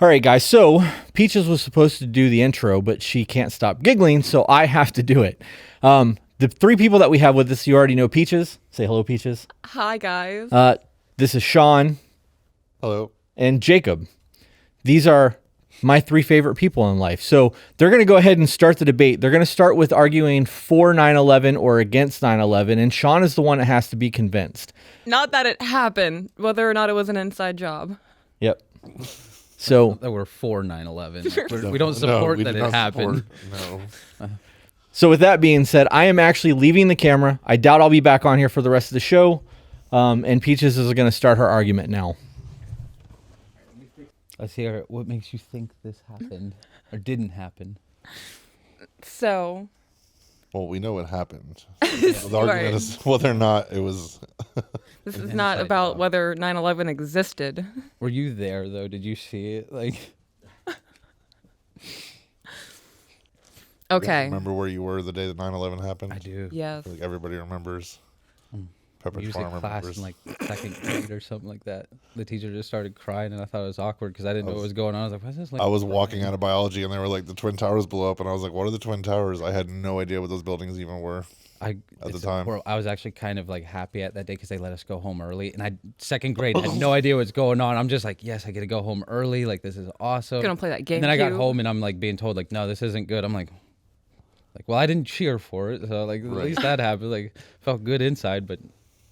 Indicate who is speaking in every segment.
Speaker 1: All right, guys. So Peaches was supposed to do the intro, but she can't stop giggling, so I have to do it. The three people that we have with us, you already know Peaches. Say hello, Peaches.
Speaker 2: Hi, guys.
Speaker 1: This is Sean.
Speaker 3: Hello.
Speaker 1: And Jacob. These are my three favorite people in life. So they're going to go ahead and start the debate. They're going to start with arguing for 9/11 or against 9/11, and Sean is the one that has to be convinced.
Speaker 2: Not that it happened, whether or not it was an inside job.
Speaker 1: Yep. So
Speaker 4: that we're for 9/11. We don't support that it happened.
Speaker 3: No.
Speaker 1: So with that being said, I am actually leaving the camera. I doubt I'll be back on here for the rest of the show. And Peaches is going to start her argument now.
Speaker 4: Let's hear it. What makes you think this happened or didn't happen?
Speaker 2: So.
Speaker 3: Well, we know it happened. The argument is whether or not it was.
Speaker 2: This is not about whether 9/11 existed.
Speaker 4: Were you there though? Did you see it?
Speaker 2: Okay.
Speaker 3: Remember where you were the day that 9/11 happened?
Speaker 4: I do.
Speaker 2: Yes.
Speaker 3: Like everybody remembers. Pepperidge
Speaker 4: Music
Speaker 3: Farm
Speaker 4: class
Speaker 3: remembers.
Speaker 4: in second grade or something like that. The teacher just started crying, and I thought it was awkward because I didn't know what was going on. I was like, "What's this?"
Speaker 3: I was walking out of biology, and they were like, "The Twin Towers blew up," and I was like, "What are the Twin Towers?" I had no idea what those buildings even were. At the time.
Speaker 4: I was actually kind of happy at that day because they let us go home early, and second grade had no idea what's going on. I'm just like, yes, I get to go home early. This is awesome.
Speaker 2: Gonna play that game.
Speaker 4: And then I got home and I'm being told no, this isn't good. I'm like, well, I didn't cheer for it, so at least that happened. Felt good inside, but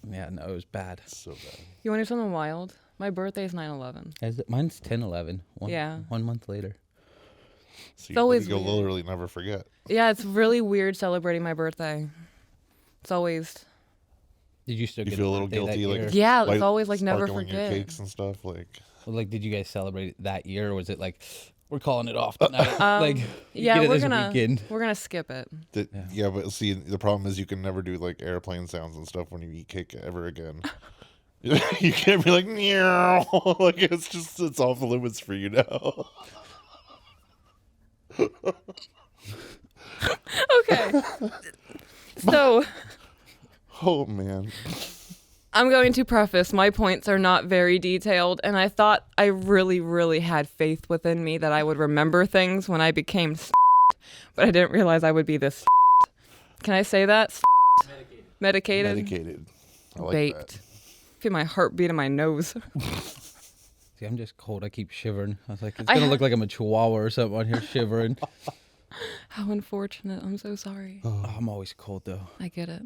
Speaker 4: yeah, no, it was bad.
Speaker 3: So bad.
Speaker 2: You want to hear something wild? My birthday is 9/11.
Speaker 4: Mine's 10/11.
Speaker 2: Yeah.
Speaker 4: 1 month later.
Speaker 3: So
Speaker 2: It's always
Speaker 3: you'll
Speaker 2: weird.
Speaker 3: literally never forget.
Speaker 2: Yeah, it's really weird celebrating my birthday. It's always.
Speaker 4: Did you still
Speaker 3: You
Speaker 4: get
Speaker 3: feel a little
Speaker 4: birthday that
Speaker 3: guilty,
Speaker 4: year?
Speaker 2: Yeah, it's always never
Speaker 3: sparkling your
Speaker 2: forget.
Speaker 3: cakes and stuff,
Speaker 4: Well, did you guys celebrate it that year, or was it we're calling it off tonight?
Speaker 2: Yeah,
Speaker 4: we're
Speaker 2: we're gonna skip it.
Speaker 3: Yeah, but see, the problem is you can never do airplane sounds and stuff when you eat cake ever again. You can't be like, meow. It's off limits for you now.
Speaker 2: Okay. So.
Speaker 3: Oh man.
Speaker 2: I'm going to preface, my points are not very detailed, and I thought I really, really had faith within me that I would remember things when I became but I didn't realize I would be this Can I say that? Medicated.
Speaker 3: Medicated. I like
Speaker 2: Baked.
Speaker 3: that.
Speaker 2: Feel my heartbeat in my nose.
Speaker 4: See, I'm just cold. I keep shivering. I was like, it's going to look like I'm a chihuahua or something on here shivering.
Speaker 2: How unfortunate. I'm so sorry.
Speaker 4: Oh, I'm always cold, though.
Speaker 2: I get it.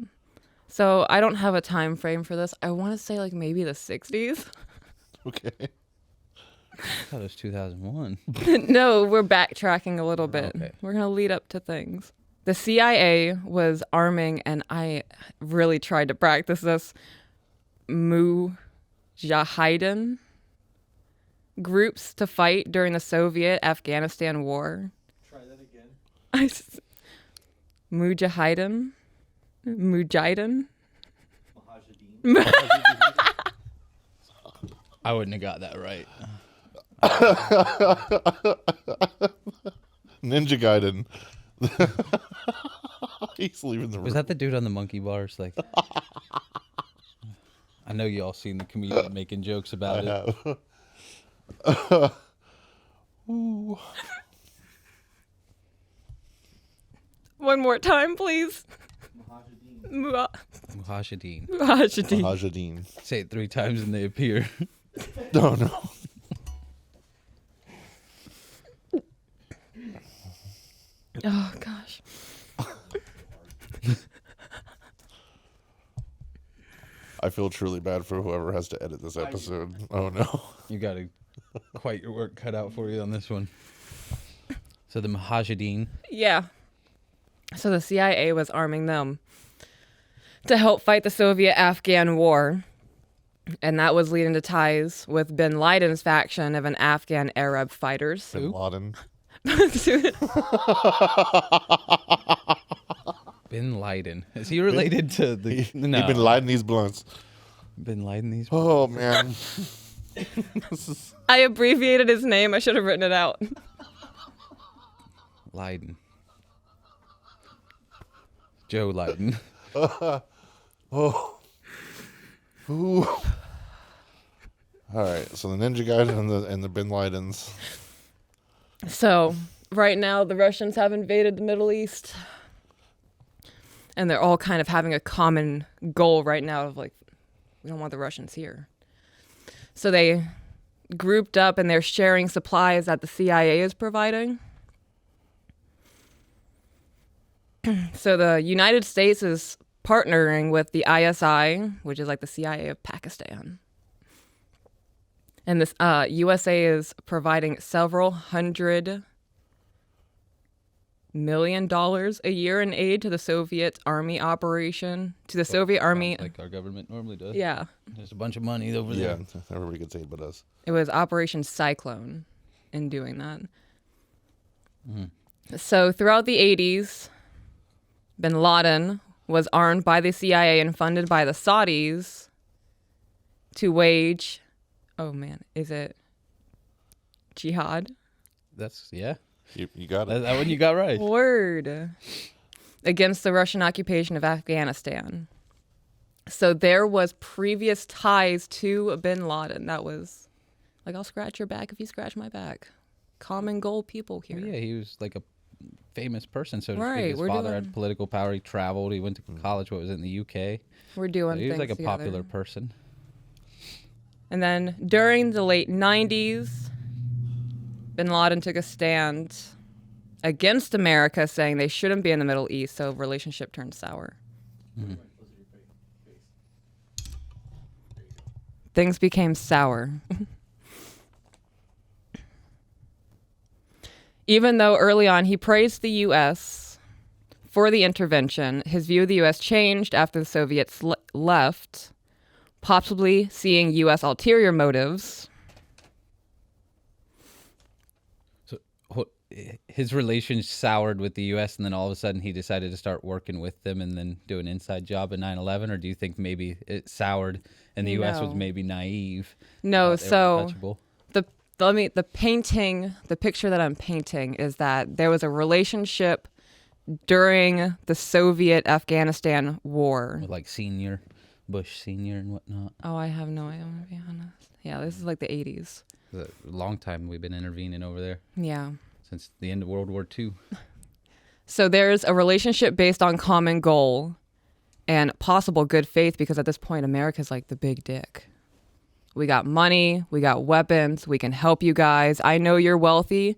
Speaker 2: So I don't have a time frame for this. I want to say maybe the 60s.
Speaker 3: Okay.
Speaker 4: I thought it was 2001.
Speaker 2: No, we're backtracking a little bit.
Speaker 4: Okay.
Speaker 2: We're going to lead up to things. The CIA was arming, and I really tried to practice this, mujahideen groups to fight during the Soviet-Afghanistan war.
Speaker 1: Try that again.
Speaker 2: Mujahideen?
Speaker 4: I wouldn't have got that right.
Speaker 3: Ninja Gaiden. He's leaving the room.
Speaker 4: Was that the dude on the monkey bars? I know you all seen the comedian making jokes about it.
Speaker 3: Ooh.
Speaker 2: One more time, please.
Speaker 4: Mujahideen.
Speaker 3: Mujahideen.
Speaker 4: Say it 3 times and they appear.
Speaker 3: No.
Speaker 2: Oh, gosh.
Speaker 3: I feel truly bad for whoever has to edit this episode. Oh no.
Speaker 4: You got to quite your work cut out for you on this one. So the Mujahideen.
Speaker 2: Yeah. So the CIA was arming them to help fight the Soviet-Afghan war. And that was leading to ties with bin Laden's faction of an Afghan Arab fighters.
Speaker 3: Bin Laden.
Speaker 4: Bin Laden. Is he related to the... No.
Speaker 3: He's been lighting these blunts.
Speaker 4: Bin Laden these...
Speaker 3: Oh man.
Speaker 2: I abbreviated his name. I should have written it out.
Speaker 4: Leiden. Joe Leiden.
Speaker 3: Oh. Ooh. All right. So the Ninja Gaiden and the Bin Ladens.
Speaker 2: So right now, the Russians have invaded the Middle East. And they're all kind of having a common goal right now of like, we don't want the Russians here. So they grouped up and they're sharing supplies that the CIA is providing. So the United States is partnering with the ISI, which is like the CIA of Pakistan. And this USA is providing several $100 million a year in aid to the Soviet army operation, to the Soviet army.
Speaker 4: Like our government normally does.
Speaker 2: Yeah.
Speaker 4: There's a bunch of money over
Speaker 3: Yeah,
Speaker 4: there.
Speaker 3: everybody gets aid but us.
Speaker 2: It was Operation Cyclone in doing that. So throughout the 80s, bin Laden was armed by the CIA and funded by the Saudis to wage, is it jihad?
Speaker 4: That's, yeah.
Speaker 3: You got it.
Speaker 4: That one you got right.
Speaker 2: Word. Against the Russian occupation of Afghanistan. So there was previous ties to bin Laden. That was like, I'll scratch your back if you scratch my back. Common goal people here.
Speaker 4: Well, yeah, he was like a famous person, so to
Speaker 2: Right,
Speaker 4: speak. His
Speaker 2: we're
Speaker 4: father
Speaker 2: doing-
Speaker 4: had political power. He traveled. He went to college. What was it, in the UK?
Speaker 2: We're doing
Speaker 4: So he was
Speaker 2: things
Speaker 4: like a
Speaker 2: together.
Speaker 4: popular person.
Speaker 2: And then during the late 90s, bin Laden took a stand against America, saying they shouldn't be in the Middle East, so relationship turned sour. Things became sour. Even though early on he praised the U.S. for the intervention, his view of the U.S. changed after the Soviets left, possibly seeing U.S. ulterior motives.
Speaker 4: So his relations soured with the U.S., and then all of a sudden he decided to start working with them and then do an inside job at 9/11? Or do you think maybe it soured and the U.S. was
Speaker 2: No.
Speaker 4: maybe naive?
Speaker 2: No,
Speaker 4: thought they were
Speaker 2: so
Speaker 4: untouchable?
Speaker 2: the picture that I'm painting is that there was a relationship during the Soviet-Afghanistan war.
Speaker 4: With like Bush Senior and whatnot.
Speaker 2: Oh, I have no idea, I'm gonna be honest. Yeah, this is like the 80s.
Speaker 4: It's a long time we've been intervening over there,
Speaker 2: Yeah.
Speaker 4: since the end of World War II.
Speaker 2: So there's a relationship based on common goal and possible good faith, because at this point, America's like the big dick. We got money, we got weapons, we can help you guys. I know you're wealthy,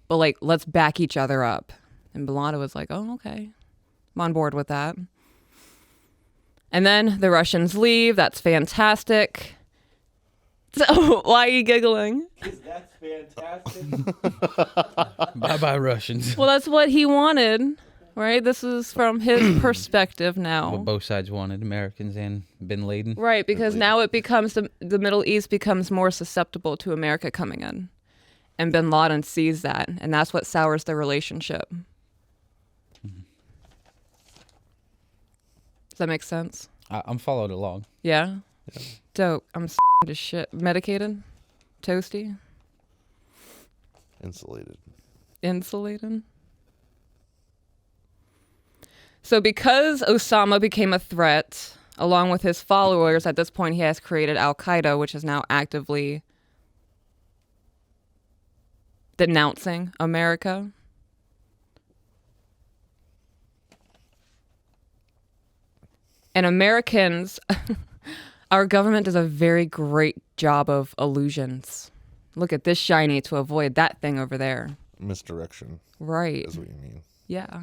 Speaker 2: but like, let's back each other up. And bin Laden was like, oh, okay. I'm on board with that. And then the Russians leave. That's fantastic. So why are you giggling?
Speaker 1: That's fantastic.
Speaker 4: Bye-bye, Russians.
Speaker 2: Well, that's what he wanted, right? This is from his perspective now.
Speaker 4: What both sides wanted, Americans and bin Laden.
Speaker 2: Right, because now it becomes the Middle East becomes more susceptible to America coming in. And bin Laden sees that, and that's what sours the relationship. Does that make sense?
Speaker 4: I'm followed along.
Speaker 2: Yeah? Dope. I'm to shit. Medicated? Toasty?
Speaker 3: Insulated.
Speaker 2: Insulated? So because Osama became a threat, along with his followers, at this point he has created Al-Qaeda, which is now actively denouncing America. And Americans, our government does a very great job of illusions. Look at this shiny to avoid that thing over there.
Speaker 3: Misdirection
Speaker 2: Right.
Speaker 3: is what you mean.
Speaker 2: Yeah.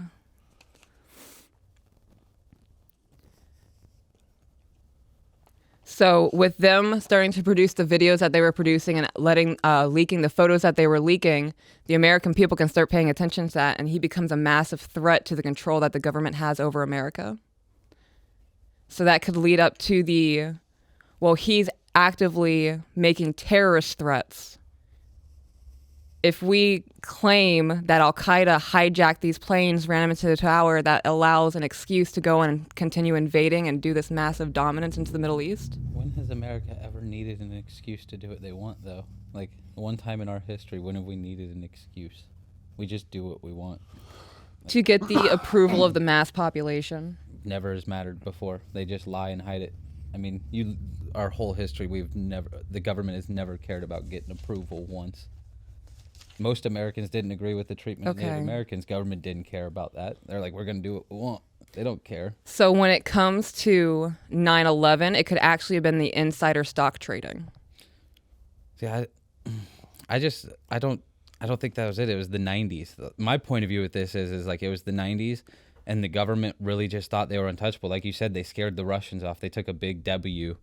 Speaker 2: So with them starting to produce the videos that they were producing and leaking the photos that they were leaking, the American people can start paying attention to that, and he becomes a massive threat to the control that the government has over America. So that could lead up to he's actively making terrorist threats. If we claim that Al-Qaeda hijacked these planes, ran them into the tower, that allows an excuse to go and continue invading and do this massive dominance into the Middle East.
Speaker 4: When has America ever needed an excuse to do what they want, though? Like, one time in our history, when have we needed an excuse? We just do what we want.
Speaker 2: To get the approval of the mass population.
Speaker 4: Never has mattered before. They just lie and hide it. I mean, our whole history, the government has never cared about getting approval once. most Americans didn't agree with the treatment of Native
Speaker 2: Okay.
Speaker 4: Americans. Government didn't care about that. They're like, we're going to do what we want. They don't care.
Speaker 2: So when it comes to 9/11, it could actually have been the insider stock trading.
Speaker 4: See, I don't think that was it. It was the 90s. My point of view with this is like it was the 90s, and the government really just thought they were untouchable. Like you said, they scared the Russians off. They took a big W.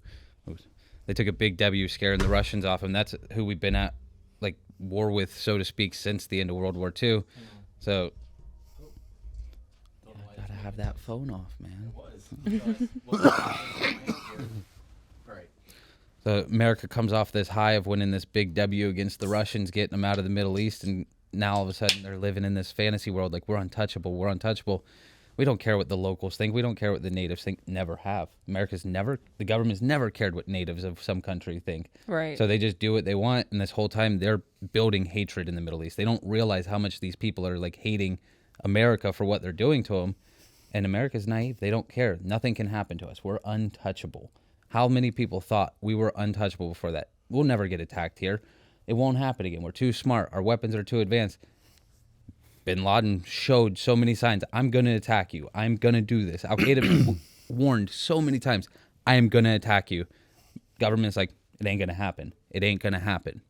Speaker 4: They took a big W scaring the Russians off, and that's who we've been at like war with, so to speak, since the end of World War II. So I gotta have that phone off, man. So America comes off this high of winning this big W against the Russians, getting them out of the Middle East, and now all of a sudden they're living in this fantasy world like we're untouchable. We're untouchable. We don't care what the locals think. We don't care what the natives think. Never have. The government's never cared what natives of some country think.
Speaker 2: Right.
Speaker 4: So they just do what they want, and this whole time they're building hatred in the Middle East. They don't realize how much these people are like hating America for what they're doing to them. And America's naive. They don't care. Nothing can happen to us. We're untouchable. How many people thought we were untouchable before that? We'll never get attacked here. It won't happen again. We're too smart. Our weapons are too advanced. Bin Laden showed so many signs. I'm going to attack you. I'm going to do this. Al-Qaeda warned so many times. I am going to attack you. Government's like, it ain't going to happen. It ain't going to happen.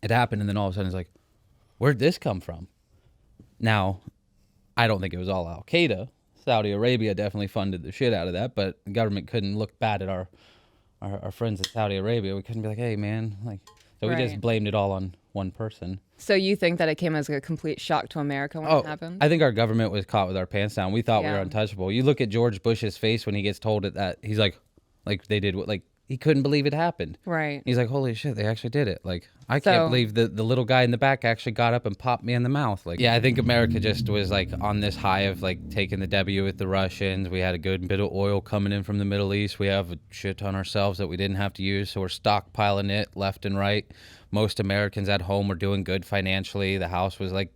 Speaker 4: It happened, and then all of a sudden it's like, where'd this come from? Now, I don't think it was all Al-Qaeda. Saudi Arabia definitely funded the shit out of that, but the government couldn't look bad at our friends in Saudi Arabia. We couldn't be like, hey, man. So we just
Speaker 2: Right.
Speaker 4: blamed it all on one person.
Speaker 2: So you think that it came as a complete shock to America when it happened?
Speaker 4: I think our government was caught with our pants down. We thought we were
Speaker 2: Yeah.
Speaker 4: untouchable. You look at George Bush's face when he gets told that he's like they did what, like he couldn't believe it happened.
Speaker 2: Right.
Speaker 4: He's like, holy shit, they actually did it. Like, I
Speaker 2: So-
Speaker 4: can't believe the little guy in the back actually got up and popped me in the mouth. Like, yeah, I think America just was like on this high of like taking the W with the Russians. We had a good bit of oil coming in from the Middle East. We have a shit ton ourselves that we didn't have to use. So we're stockpiling it left and right. Most Americans at home were doing good financially. The house was like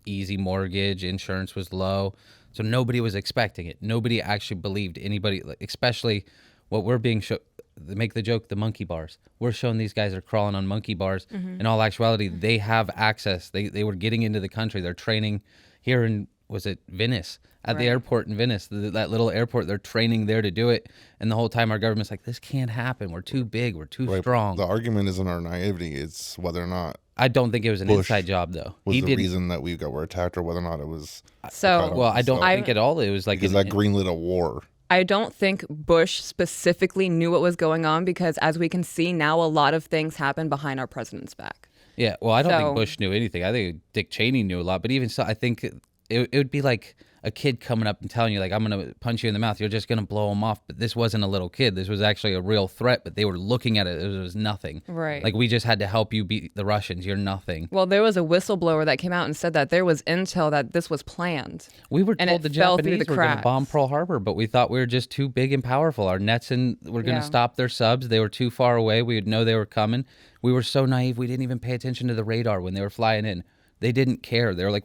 Speaker 4: easy mortgage. Insurance was low. So nobody was expecting it. Nobody actually believed anybody, like, especially what we're being shown. They make the joke, the monkey bars. We're showing these guys are crawling on monkey bars. In all actuality, they have access. They were getting into the country. They're training here in, was it Venice? At the
Speaker 2: Right.
Speaker 4: airport in Venice, that little airport, they're training there to do it. And the whole time our government's like, this can't happen. We're too big. We're too
Speaker 3: Right.
Speaker 4: strong.
Speaker 3: The argument isn't our naivety; it's whether or not
Speaker 4: I don't think it was an
Speaker 3: Bush
Speaker 4: inside job, though.
Speaker 3: was
Speaker 4: He
Speaker 3: the
Speaker 4: didn't.
Speaker 3: reason that we were attacked, or whether or not it was
Speaker 2: So
Speaker 4: Well, I don't
Speaker 3: So-
Speaker 4: think at all it was like
Speaker 3: because that greenlit a war.
Speaker 2: I don't think Bush specifically knew what was going on because, as we can see now, a lot of things happen behind our president's back.
Speaker 4: Yeah, well, I don't
Speaker 2: So-
Speaker 4: think Bush knew anything. I think Dick Cheney knew a lot. But even so, I think it would be like a kid coming up and telling you, like, I'm going to punch you in the mouth. You're just going to blow him off. But this wasn't a little kid. This was actually a real threat. But they were looking at it. It was nothing.
Speaker 2: Right.
Speaker 4: Like, we just had to help you beat the Russians. You're nothing.
Speaker 2: Well, there was a whistleblower that came out and said that there was intel that this was planned.
Speaker 4: We were
Speaker 2: And
Speaker 4: told
Speaker 2: it
Speaker 4: the
Speaker 2: fell through
Speaker 4: Japanese
Speaker 2: the
Speaker 4: were going to
Speaker 2: cracks.
Speaker 4: bomb Pearl Harbor, but we thought we were just too big and powerful. Our nets were going to
Speaker 2: Yeah.
Speaker 4: stop their subs. They were too far away. We would know they were coming. We were so naive. We didn't even pay attention to the radar when they were flying in. They didn't care. They were like,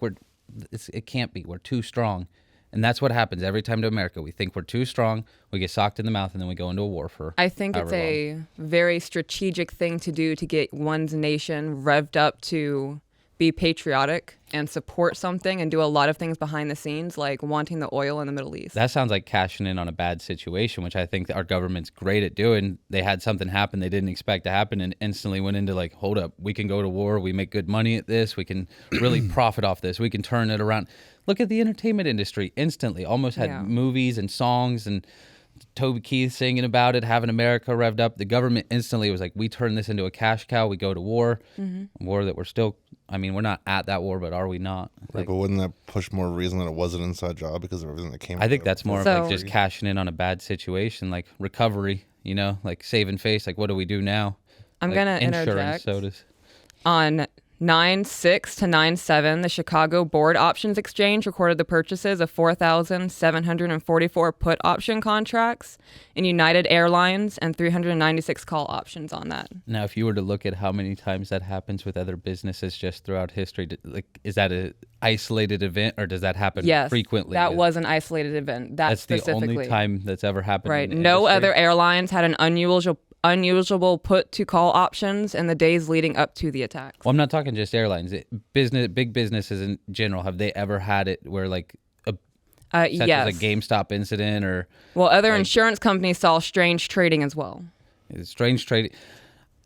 Speaker 4: it can't be. We're too strong. And that's what happens every time to America. We think we're too strong. We get socked in the mouth, and then we go into a war for
Speaker 2: I think it's
Speaker 4: however
Speaker 2: a
Speaker 4: long.
Speaker 2: very strategic thing to do to get one's nation revved up to be patriotic and support something and do a lot of things behind the scenes, like wanting the oil in the Middle East.
Speaker 4: That sounds like cashing in on a bad situation, which I think our government's great at doing. They had something happen they didn't expect to happen and instantly went into like, hold up, we can go to war. We make good money at this. We can really profit off this. We can turn it around. Look at the entertainment industry instantly. Almost had
Speaker 2: Yeah.
Speaker 4: movies and songs and Toby Keith singing about it, having America revved up. The government instantly was like, we turn this into a cash cow. We go to war.
Speaker 2: Mm-hmm.
Speaker 4: War that we're still, I mean, we're not at that war, but are we not?
Speaker 3: Right,
Speaker 4: Like,
Speaker 3: but wouldn't that push more reason that it was an inside job because of everything that came?
Speaker 4: I think
Speaker 3: with it?
Speaker 4: that's more of
Speaker 2: So-
Speaker 4: like just cashing in on a bad situation, like recovery, like saving face. Like, what do we do now?
Speaker 2: I'm
Speaker 4: Like,
Speaker 2: gonna
Speaker 4: insurance,
Speaker 2: interject.
Speaker 4: so does.
Speaker 2: On 9/6 to 9/7, the Chicago Board Options Exchange recorded the purchases of 4,744 put option contracts in United Airlines and 396 call options on that.
Speaker 4: Now, if you were to look at how many times that happens with other businesses just throughout history, like, is that a isolated event or does that happen
Speaker 2: Yes,
Speaker 4: frequently?
Speaker 2: that was an isolated event. That
Speaker 4: That's the
Speaker 2: specifically.
Speaker 4: only time that's ever happened.
Speaker 2: Right.
Speaker 4: in the
Speaker 2: No
Speaker 4: industry.
Speaker 2: other airlines had an unusual put to call options in the days leading up to the attacks.
Speaker 4: Well, I'm not talking just airlines. Big businesses in general, have they ever had it where like such
Speaker 2: yes.
Speaker 4: as a GameStop incident or
Speaker 2: Well, other insurance companies saw strange trading as well.
Speaker 4: strange trading?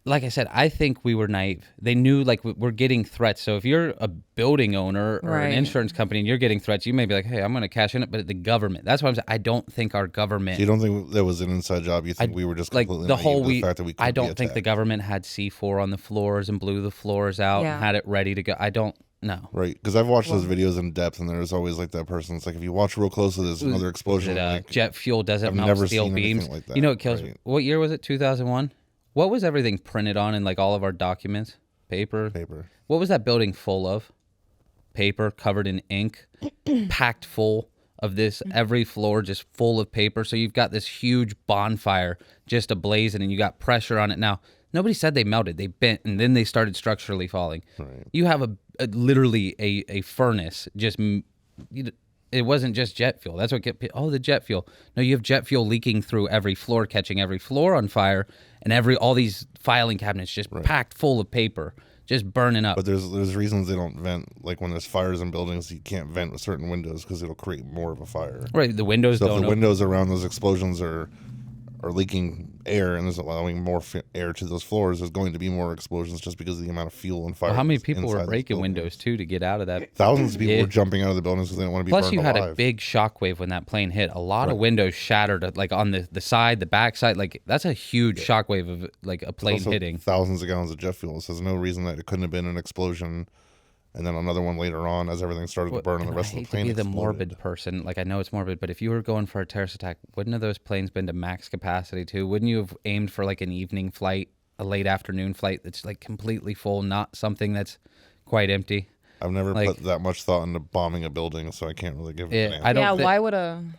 Speaker 4: Like I said, I think we were naive. They knew like we're getting threats. So if you're a building owner or an
Speaker 2: Right.
Speaker 4: insurance company and you're getting threats, you may be like, hey, I'm going to cash in it. But the government, that's what I'm saying. I don't think our government.
Speaker 3: So you don't think that was an inside job? You think we were just
Speaker 4: like
Speaker 3: completely
Speaker 4: the
Speaker 3: naive
Speaker 4: whole
Speaker 3: to the fact that we
Speaker 4: I
Speaker 3: could be
Speaker 4: don't think the
Speaker 3: attacked?
Speaker 4: government had C4 on the floors and blew the floors out
Speaker 2: Yeah.
Speaker 4: and had it ready to go. I don't know.
Speaker 3: Right, because I've watched those videos in depth, and there's always like that person. It's like if you watch real closely, there's another explosion. Like,
Speaker 4: Jet fuel doesn't
Speaker 3: I've
Speaker 4: melt
Speaker 3: never
Speaker 4: steel
Speaker 3: seen anything
Speaker 4: beams.
Speaker 3: like that,
Speaker 4: You know what kills?
Speaker 3: right.
Speaker 4: What year was it? 2001. What was everything printed on in like all of our documents? Paper. What was that building full of? Paper covered in ink, packed full of this. Every floor just full of paper. So you've got this huge bonfire just ablazing, and you got pressure on it. Now nobody said they melted; they bent, and then they started structurally falling.
Speaker 3: Right.
Speaker 4: You have literally a furnace. It wasn't just jet fuel. That's what the jet fuel. No, you have jet fuel leaking through every floor, catching every floor on fire, and all these filing cabinets just packed full of paper, just burning up.
Speaker 3: But there's reasons they don't vent. Like when there's fires in buildings, you can't vent with certain windows because it'll create more of a fire.
Speaker 4: Right, the windows
Speaker 3: So
Speaker 4: don't
Speaker 3: if the
Speaker 4: open.
Speaker 3: windows around those explosions are leaking air and is allowing more air to those floors, there's going to be more explosions just because of the amount of fuel and fire.
Speaker 4: Well, how many people
Speaker 3: inside
Speaker 4: were
Speaker 3: those
Speaker 4: breaking
Speaker 3: buildings.
Speaker 4: windows too to get out of that?
Speaker 3: Thousands of people
Speaker 4: Yeah.
Speaker 3: were jumping out of the buildings because they didn't want to be
Speaker 4: Plus,
Speaker 3: burned
Speaker 4: you had
Speaker 3: alive.
Speaker 4: a big shockwave when that plane hit. A lot of windows shattered, like on the side, the back side. Like that's a huge shockwave of like a plane
Speaker 3: Also
Speaker 4: hitting.
Speaker 3: thousands of gallons of jet fuel. So there's no reason that it couldn't have been an explosion, and then another one later on as everything started to burn and the
Speaker 4: And
Speaker 3: rest
Speaker 4: I
Speaker 3: of
Speaker 4: hate
Speaker 3: the plane
Speaker 4: to be the
Speaker 3: exploded.
Speaker 4: morbid person. Like I know it's morbid, but if you were going for a terrorist attack, wouldn't have those planes been to max capacity too? Wouldn't you have aimed for like an evening flight, a late afternoon flight that's like completely full, not something that's quite empty?
Speaker 3: I've never
Speaker 4: Like-
Speaker 3: put that much thought into bombing a building, so I can't really give it
Speaker 4: Yeah,
Speaker 3: an answer.
Speaker 4: I don't
Speaker 2: Yeah,
Speaker 4: thi-
Speaker 2: why would
Speaker 4: I'm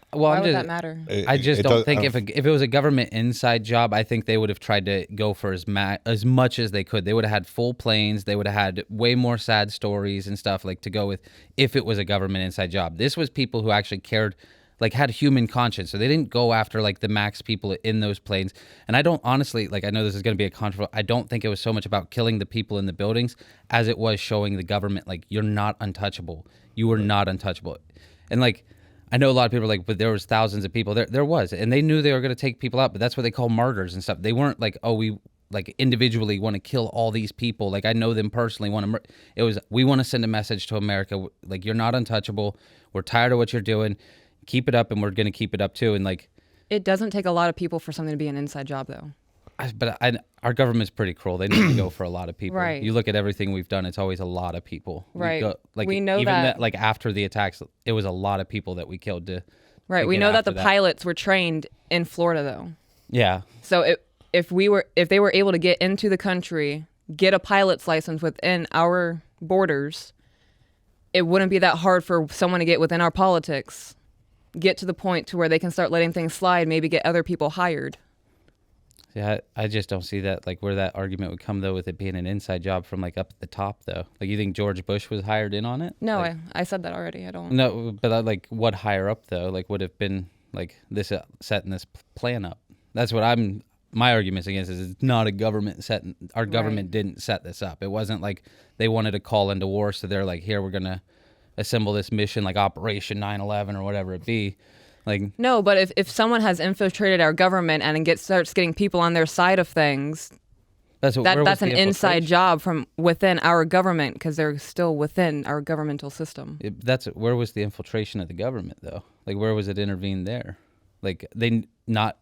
Speaker 4: just-
Speaker 2: that matter?
Speaker 4: I just don't
Speaker 3: does-
Speaker 4: think if it was a government inside job, I think they would have tried to go for as much as they could. They would have had full planes. They would have had way more sad stories and stuff like to go with if it was a government inside job. This was people who actually cared, like had human conscience. So they didn't go after like the max people in those planes. And I don't honestly, like I know this is going to be a controversial. I don't think it was so much about killing the people in the buildings as it was showing the government like you're not untouchable. You were not untouchable. And like I know a lot of people are like, but there was thousands of people. There was, and they knew they were going to take people out. But that's what they call martyrs and stuff. They weren't like, oh, we like individually want to kill all these people. Like I know them personally. It was we want to send a message to America. Like you're not untouchable. We're tired of what you're doing. Keep it up, and we're going to keep it up too. And like,
Speaker 2: It doesn't take a lot of people for something to be an inside job, though.
Speaker 4: our government's pretty cruel. They need to go for a lot of people.
Speaker 2: Right.
Speaker 4: You look at everything we've done; it's always a lot of people.
Speaker 2: Right.
Speaker 4: We
Speaker 2: know
Speaker 4: even
Speaker 2: that-
Speaker 4: like after the attacks, it was a lot of people that we killed to.
Speaker 2: Right.
Speaker 4: to
Speaker 2: We
Speaker 4: get
Speaker 2: know that
Speaker 4: after
Speaker 2: the pilots were trained in Florida, though.
Speaker 4: Yeah.
Speaker 2: So if they were able to get into the country, get a pilot's license within our borders, it wouldn't be that hard for someone to get within our politics, get to the point to where they can start letting things slide, maybe get other people hired.
Speaker 4: Yeah, I just don't see that, like, where that argument would come, though, with it being an inside job from, like, up at the top, though. Like, you think George Bush was hired in on it?
Speaker 2: No,
Speaker 4: Like,
Speaker 2: I said that already. I don't.
Speaker 4: no, but, like, what higher up, though? Like, would have been, like, this setting this plan up? That's what my argument against is it's not a government setting. Our government didn't set this up. It wasn't like they wanted to call into war, so they're like, here, we're going to assemble this mission, like Operation 9/11 or whatever it be. Like,
Speaker 2: No, but if someone has infiltrated our government and starts getting people on their side of things,
Speaker 4: that's where was
Speaker 2: that's
Speaker 4: the
Speaker 2: an inside
Speaker 4: infiltration?
Speaker 2: job from within our government because they're still within our governmental system.
Speaker 4: Where was the infiltration of the government, though? Like, where was it intervened there? Like, they not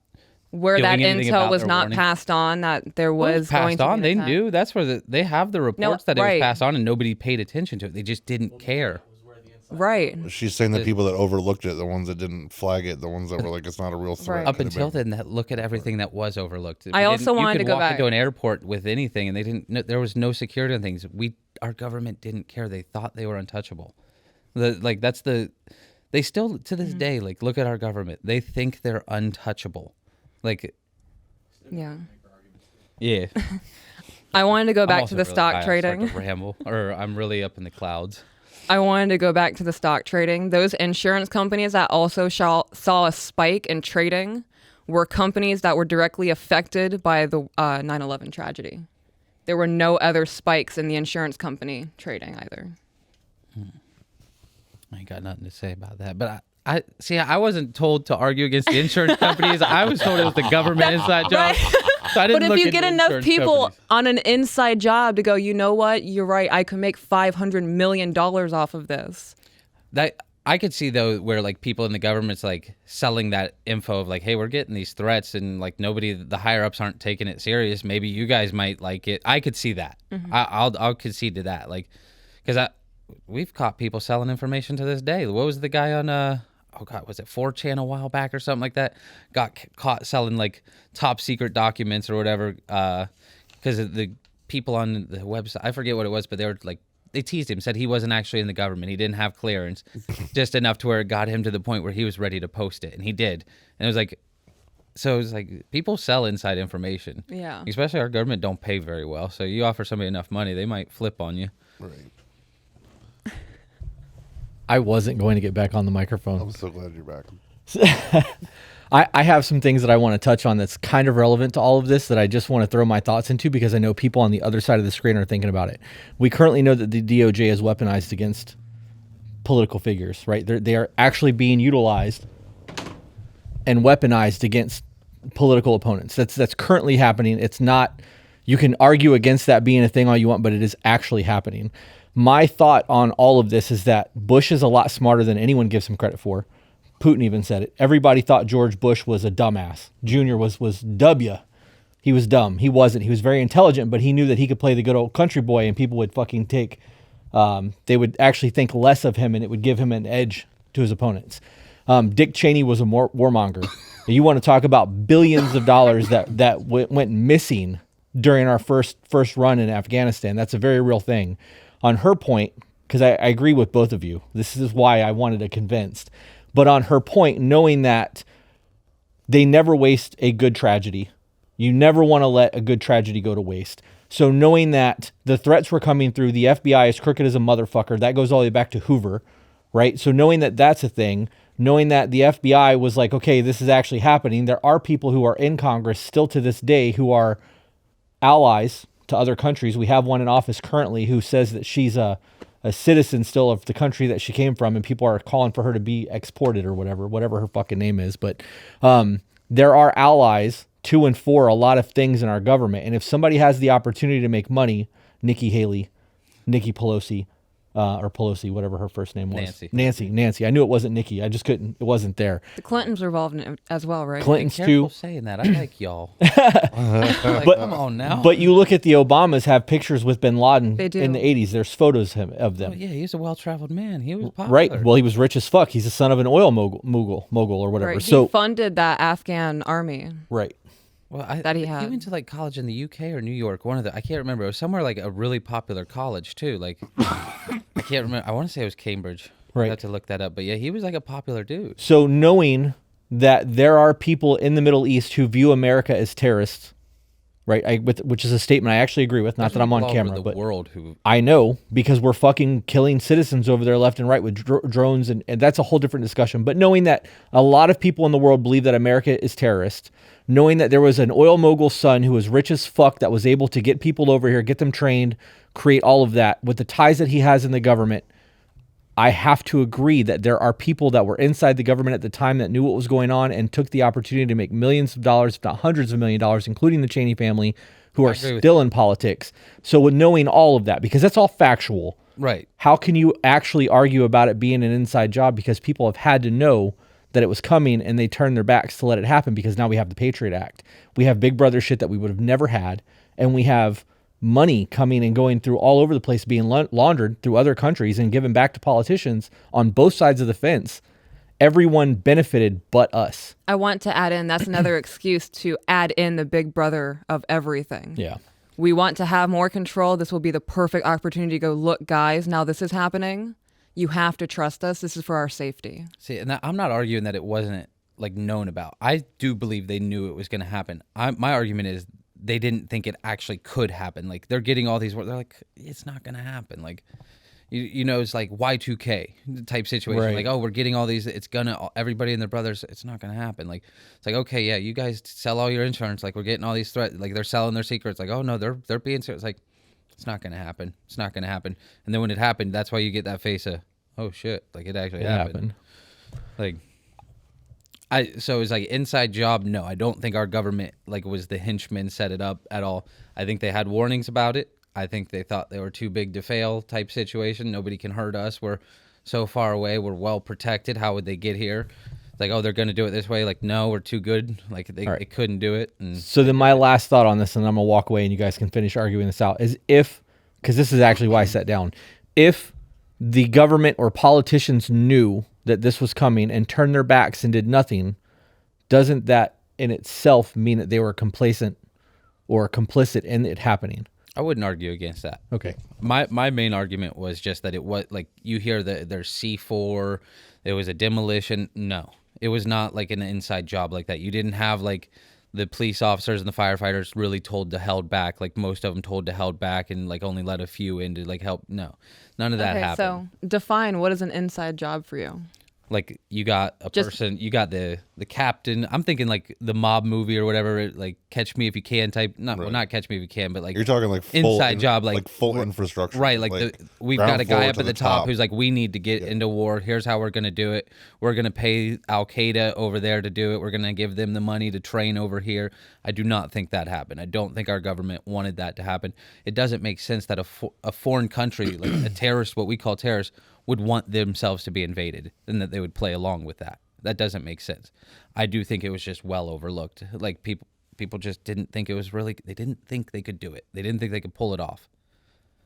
Speaker 2: Where that
Speaker 4: doing anything
Speaker 2: intel
Speaker 4: about
Speaker 2: was
Speaker 4: their
Speaker 2: not
Speaker 4: warning?
Speaker 2: passed on, that there
Speaker 4: Well, it
Speaker 2: was going
Speaker 4: passed
Speaker 2: to
Speaker 4: on.
Speaker 2: be
Speaker 4: They
Speaker 2: an attack.
Speaker 4: knew. That's where they have the reports that it was
Speaker 2: right.
Speaker 4: passed on, and nobody paid attention to it. They just didn't care.
Speaker 2: Right.
Speaker 3: She's saying the people that overlooked it, the ones that didn't flag it, the ones that were like, it's not a real threat.
Speaker 2: Right.
Speaker 4: Up
Speaker 3: could have
Speaker 4: until
Speaker 3: been-
Speaker 4: then, look at everything that was overlooked.
Speaker 2: I also wanted to go
Speaker 4: You could walk
Speaker 2: back.
Speaker 4: into an airport with anything, and they didn't. No, there was no security on things. Our government didn't care. They thought they were untouchable. They still to this day, like, look at our government. They think they're untouchable. Like,
Speaker 2: Yeah.
Speaker 4: yeah.
Speaker 2: I wanted to go
Speaker 4: I'm
Speaker 2: back
Speaker 4: also
Speaker 2: to the
Speaker 4: really
Speaker 2: stock
Speaker 4: high. I'll start
Speaker 2: trading.
Speaker 4: to ramble, or I'm really up in the clouds.
Speaker 2: I wanted to go back to the stock trading. Those insurance companies that also saw a spike in trading were companies that were directly affected by the 9/11 tragedy. There were no other spikes in the insurance company trading either.
Speaker 4: I ain't got nothing to say about that. But I see. I wasn't told to argue against the insurance companies. I was told it was the government inside job. So I didn't
Speaker 2: But if
Speaker 4: look
Speaker 2: you
Speaker 4: into
Speaker 2: get enough
Speaker 4: insurance
Speaker 2: people
Speaker 4: companies.
Speaker 2: on an inside job to go, you know what, you're right, I could make $500 million off of this.
Speaker 4: That I could see though, where like people in the government's like selling that info of like, hey, we're getting these threats, and like the higher ups aren't taking it serious. Maybe you guys might like it. I could see that. I'll concede to that. Like, because we've caught people selling information to this day. What was the guy on oh god, was it 4chan a while back or something like that? Got caught selling like top secret documents or whatever, because the people on the website, I forget what it was, but they were like, they teased him, said he wasn't actually in the government. He didn't have clearance, just enough to where it got him to the point where he was ready to post it, and he did. And it was like, so it was like people sell inside information.
Speaker 2: Yeah.
Speaker 4: Especially our government don't pay very well. So you offer somebody enough money, they might flip on you.
Speaker 3: Right.
Speaker 1: I wasn't going to get back on the microphone.
Speaker 3: I'm so glad you're back.
Speaker 1: I have some things that I want to touch on that's kind of relevant to all of this that I just want to throw my thoughts into because I know people on the other side of the screen are thinking about it. We currently know that the DOJ is weaponized against political figures, right? They are actually being utilized and weaponized against political opponents. That's currently happening. It's not, you can argue against that being a thing all you want, but it is actually happening. My thought on all of this is that Bush is a lot smarter than anyone gives him credit for. Putin even said it. Everybody thought George Bush was a dumbass. Junior was W. He was dumb. He wasn't. He was very intelligent, but he knew that he could play the good old country boy, and people would fucking take, they would actually think less of him, and it would give him an edge to his opponents. Dick Cheney was a warmonger. You want to talk about billions of dollars that went missing during our first run in Afghanistan. That's a very real thing. On her point, because I agree with both of you, this is why I wanted it convinced. But on her point, knowing that they never waste a good tragedy, you never want to let a good tragedy go to waste. So knowing that the threats were coming through, the FBI is crooked as a motherfucker, that goes all the way back to Hoover, right? So knowing that that's a thing, knowing that the FBI was like, okay, this is actually happening. There are people who are in Congress still to this day who are allies to other countries. We have one in office currently who says that she's a citizen still of the country that she came from, and people are calling for her to be exported or whatever her fucking name is. But there are allies to and for a lot of things in our government. And if somebody has the opportunity to make money, Nikki Haley, Nikki Pelosi, or Pelosi, whatever her first name was. Nancy. I knew it wasn't Nikki. I just couldn't. It wasn't there.
Speaker 2: The Clintons were involved in it as well, right?
Speaker 1: Clintons
Speaker 4: Careful
Speaker 1: too.
Speaker 4: saying that. I like y'all. Like, come on now.
Speaker 1: But you look at the Obamas have pictures with Bin Laden
Speaker 2: They do.
Speaker 1: in the 80s. There's photos of them.
Speaker 4: Oh, yeah, he's a well-traveled man. He was popular.
Speaker 1: Right. Well, he was rich as fuck. He's the son of an oil mogul or whatever.
Speaker 2: Right.
Speaker 1: So
Speaker 2: He funded that Afghan army.
Speaker 1: right.
Speaker 4: Well,
Speaker 2: that he
Speaker 4: He
Speaker 2: had.
Speaker 4: went to like college in the UK or New York. One of the, I can't remember. It was somewhere like a really popular college too. Like, I can't remember. I want to say it was Cambridge.
Speaker 1: Right.
Speaker 4: I have to look that up. But yeah, he was like a popular dude.
Speaker 1: So knowing that there are people in the Middle East who view America as terrorists, right? Which is a statement I actually agree with. Not that I'm on
Speaker 4: All over
Speaker 1: camera,
Speaker 4: the
Speaker 1: but
Speaker 4: world who
Speaker 1: I know because we're fucking killing citizens over there left and right with drones, and that's a whole different discussion. But knowing that a lot of people in the world believe that America is terrorist, knowing that there was an oil mogul's son who was rich as fuck that was able to get people over here, get them trained, create all of that, with the ties that he has in the government, I have to agree that there are people that were inside the government at the time that knew what was going on and took the opportunity to make millions of dollars, if not hundreds of $1 millions, including the Cheney family, who are
Speaker 4: agree with
Speaker 1: still in politics. So with knowing all of that, because that's all factual,
Speaker 4: right.
Speaker 1: how can you actually argue about it being an inside job? Because people have had to know that it was coming and they turned their backs to let it happen because now we have the Patriot Act. We have Big Brother shit that we would have never had. And we have money coming and going through all over the place, being laundered through other countries and given back to politicians on both sides of the fence. Everyone benefited but us.
Speaker 2: I want to add in, that's another excuse to add in the big brother of everything.
Speaker 1: Yeah.
Speaker 2: We want to have more control. This will be the perfect opportunity to go, look, guys, now this is happening. You have to trust us. This is for our safety.
Speaker 4: See, and I'm not arguing that it wasn't like known about. I do believe they knew it was going to happen. My argument is they didn't think it actually could happen. Like they're getting all these, they're like, it's not going to happen. Like, you know, it's like Y2K type situation.
Speaker 1: Right.
Speaker 4: Like, oh, we're getting all these. It's gonna everybody and their brothers. It's not gonna happen. Like, it's like, okay, yeah, you guys sell all your insurance. Like, we're getting all these threats. Like, they're selling their secrets. Like, oh no, they're being serious. It's like, it's not gonna happen. It's not gonna happen. And then when it happened, that's why you get that face of, oh shit, like it actually happened. Like, so it's like inside job. No, I don't think our government like was the henchmen set it up at all. I think they had warnings about it. I think they thought they were too big to fail type situation. Nobody can hurt us. We're so far away. We're well protected. How would they get here? It's like, oh, they're going to do it this way. Like, no, we're too good. Like, they couldn't do it. And
Speaker 1: So then my last thought on this, and I'm going to walk away and you guys can finish arguing this out, is because this is actually why I sat down, if the government or politicians knew that this was coming and turned their backs and did nothing, doesn't that in itself mean that they were complacent or complicit in it happening?
Speaker 4: I wouldn't argue against that.
Speaker 1: Okay.
Speaker 4: My main argument was just that it was like, you hear that there's C4, there was a demolition. No, it was not like an inside job like that. You didn't have like the police officers and the firefighters really told to held back, like most of them told to held back and like only let a few in to like help. No, none of that happened.
Speaker 2: So define what is an inside job for you.
Speaker 4: Like, you got a person, you got the captain. I'm thinking like the mob movie or whatever, like Catch Me If You Can type. Well, not Catch Me If You Can, but like
Speaker 3: You're talking like full
Speaker 4: inside job, like
Speaker 3: full infrastructure,
Speaker 4: right? Like, we've got a guy up at the top who's like, we need to get into war. Here's how we're gonna do it. We're gonna pay Al Qaeda over there to do it. We're gonna give them the money to train over here. I do not think that happened. I don't think our government wanted that to happen. It doesn't make sense that a foreign country, like a terrorist, what we call terrorists, would want themselves to be invaded and that they would play along with that. That doesn't make sense. I do think it was just well overlooked. Like, people just didn't think it was really, they didn't think they could do it. They didn't think they could pull it off.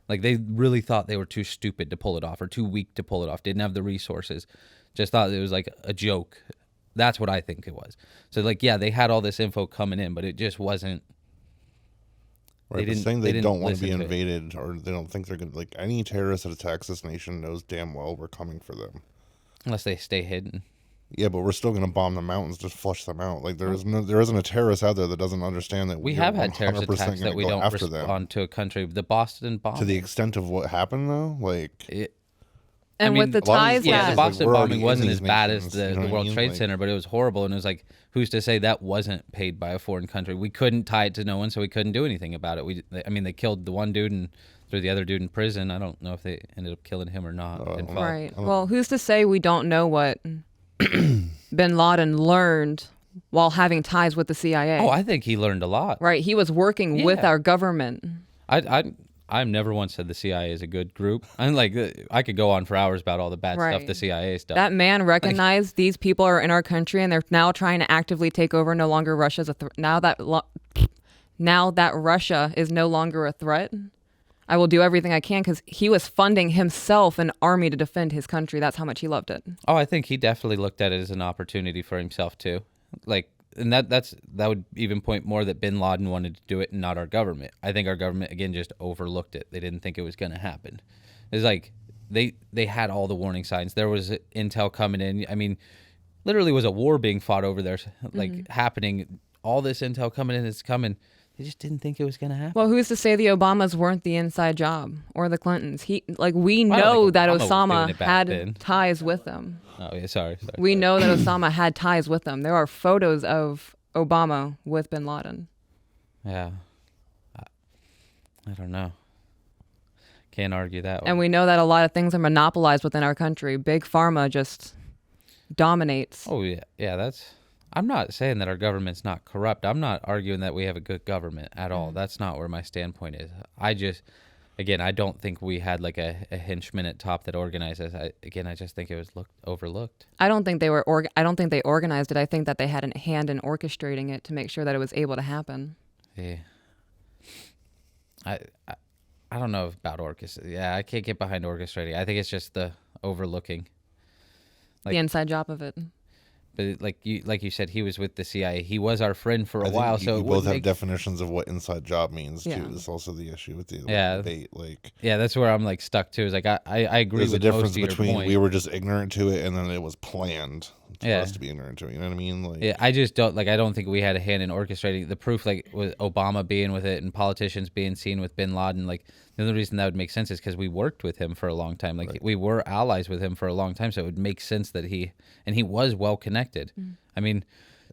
Speaker 4: Like, they really thought they were too stupid to pull it off or too weak to pull it off. Didn't have the resources. Just thought it was like a joke. That's what I think it was. So like, yeah, they had all this info coming in, but it just wasn't.
Speaker 3: Right, but saying they don't want to be invaded or they don't think they're going to, like, any terrorist that attacks this nation knows damn well we're coming for them.
Speaker 4: Unless they stay hidden.
Speaker 3: Yeah, but we're still going to bomb the mountains, just flush them out. Like, there isn't a terrorist out there that doesn't understand that
Speaker 4: we have had terrorist attacks that we don't respond to a country. The Boston bombing.
Speaker 3: To the extent of what happened, though, like...
Speaker 2: With the ties,
Speaker 4: the Boston bombing wasn't as bad as the World Trade Center, but it was horrible. And it was like, who's to say that wasn't paid by a foreign country? We couldn't tie it to no one, so we couldn't do anything about it. They killed the one dude and threw the other dude in prison. I don't know if they ended up killing him or not.
Speaker 2: Right. Well, who's to say we don't know what Bin Laden learned while having ties with the CIA?
Speaker 4: Oh, I think he learned a lot.
Speaker 2: Right. He was working with our government.
Speaker 4: I've never once said the CIA is a good group. I'm like, I could go on for hours about all the bad stuff the CIA stuff.
Speaker 2: That man recognized these people are in our country and they're now trying to actively take over. No longer Russia's a threat. Now that Russia is no longer a threat, I will do everything I can, because he was funding himself an army to defend his country. That's how much he loved it.
Speaker 4: Oh, I think he definitely looked at it as an opportunity for himself too. Like, and that would even point more that Bin Laden wanted to do it and not our government. I think our government, again, just overlooked it. They didn't think it was going to happen. It's like they had all the warning signs. There was intel coming in. I mean, literally was a war being fought over there, like happening. All this intel coming in, it's coming. They just didn't think it was going to happen.
Speaker 2: Well, who's to say the Obamas weren't the inside job, or the Clintons? We know that Osama had ties with them.
Speaker 4: Oh yeah, sorry.
Speaker 2: We know that Osama had ties with them. There are photos of Obama with Bin Laden.
Speaker 4: Yeah, I don't know. Can't argue that one.
Speaker 2: And we know that a lot of things are monopolized within our country. Big Pharma just dominates.
Speaker 4: Oh yeah. That's. I'm not saying that our government's not corrupt. I'm not arguing that we have a good government at all. That's not where my standpoint is. I don't think we had like a henchman at top that organized us. I just think it was overlooked.
Speaker 2: I don't think they were. I don't think they organized it. I think that they had a hand in orchestrating it to make sure that it was able to happen.
Speaker 4: Yeah. I don't know about orchestrating. Yeah, I can't get behind orchestrating. I think it's just the overlooking.
Speaker 2: The inside job of it.
Speaker 4: But like you said, he was with the CIA. He was our friend for a while. So
Speaker 3: we both have definitions of what inside job means too. That's also the issue with the debate. Like,
Speaker 4: that's where I'm like stuck too. Is like I agree with most of your point.
Speaker 3: There's a difference between we were just ignorant to it and then it was planned. for us to be ignorant to it. You know what I mean? Like,
Speaker 4: Yeah, I just don't I don't think we had a hand in orchestrating the proof, like with Obama being with it and politicians being seen with Bin Laden. Like the only reason that would make sense is because we worked with him for a long time. Like we were allies with him for a long time, so it would make sense that he was well connected. I mean,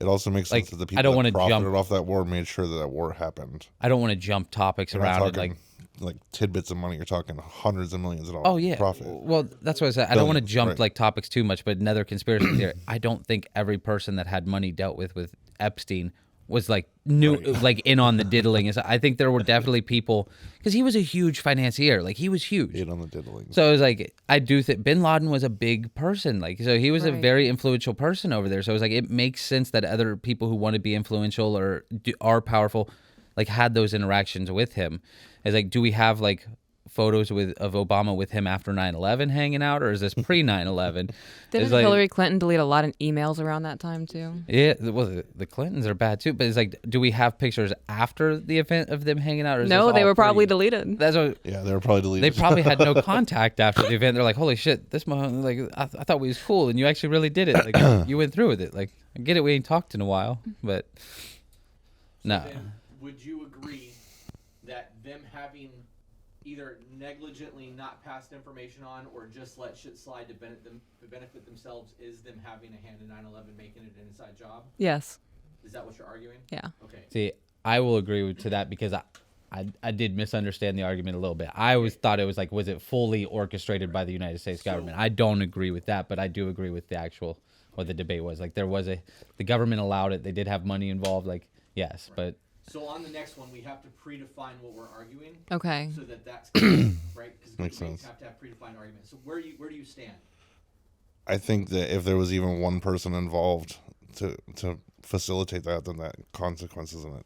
Speaker 3: it also makes sense that the people
Speaker 4: I don't
Speaker 3: that
Speaker 4: want to
Speaker 3: profited
Speaker 4: jump
Speaker 3: off that war made sure that war happened.
Speaker 4: I don't want to jump topics
Speaker 3: You're not
Speaker 4: around and
Speaker 3: talking like tidbits of money. You're talking hundreds of millions of dollars.
Speaker 4: Oh yeah.
Speaker 3: Profit.
Speaker 4: Well, that's what I said. I don't want to
Speaker 3: Billions,
Speaker 4: jump
Speaker 3: right.
Speaker 4: like topics too much, but another conspiracy theory. I don't think every person that had money dealt with Epstein was like like in on the diddling. I think there were definitely people because he was a huge financier. Like he was huge.
Speaker 3: Hit on the diddling.
Speaker 4: So it was like I do think Bin Laden was a big person. Like so he was a
Speaker 2: Right.
Speaker 4: very influential person over there. So it was like it makes sense that other people who want to be influential or are powerful like had those interactions with him. It's like do we have like photos of Obama with him after 9/11 hanging out, or is this pre 9/11?
Speaker 2: Didn't Hillary Clinton delete a lot of emails around that time too?
Speaker 4: Yeah, well, the Clintons are bad too. But it's like, do we have pictures after the event of them hanging out? Or is
Speaker 2: No,
Speaker 4: this
Speaker 2: they
Speaker 4: all
Speaker 2: were probably
Speaker 4: pre?
Speaker 2: deleted.
Speaker 4: That's what
Speaker 3: Yeah, they were probably deleted.
Speaker 4: they probably had no contact after the event. They're like, holy shit, this like I thought we was cool, and you actually really did it. Like you went through with it. Like I get it, we ain't talked in a while, but no.
Speaker 1: Then would you agree that them having either negligently not passed information on or just let shit slide to benefit themselves is them having a hand in 9/11 making it an inside job?
Speaker 2: Yes.
Speaker 1: Is that what you're arguing?
Speaker 2: Yeah.
Speaker 1: Okay.
Speaker 4: See, I will agree to that because I did misunderstand the argument a little bit. I always thought it was like, was it fully orchestrated by the United States government? I don't agree with that, but I do agree with the actual what the debate was. Like there was the government allowed it. They did have money involved. Like yes, but.
Speaker 1: So on the next one, we have to predefine what we're arguing.
Speaker 2: Okay.
Speaker 1: So that's clear, right? Because
Speaker 3: Makes
Speaker 1: debates
Speaker 3: sense.
Speaker 1: have to have predefined arguments. So where do you stand?
Speaker 3: I think that if there was even one person involved to facilitate that, then that consequences an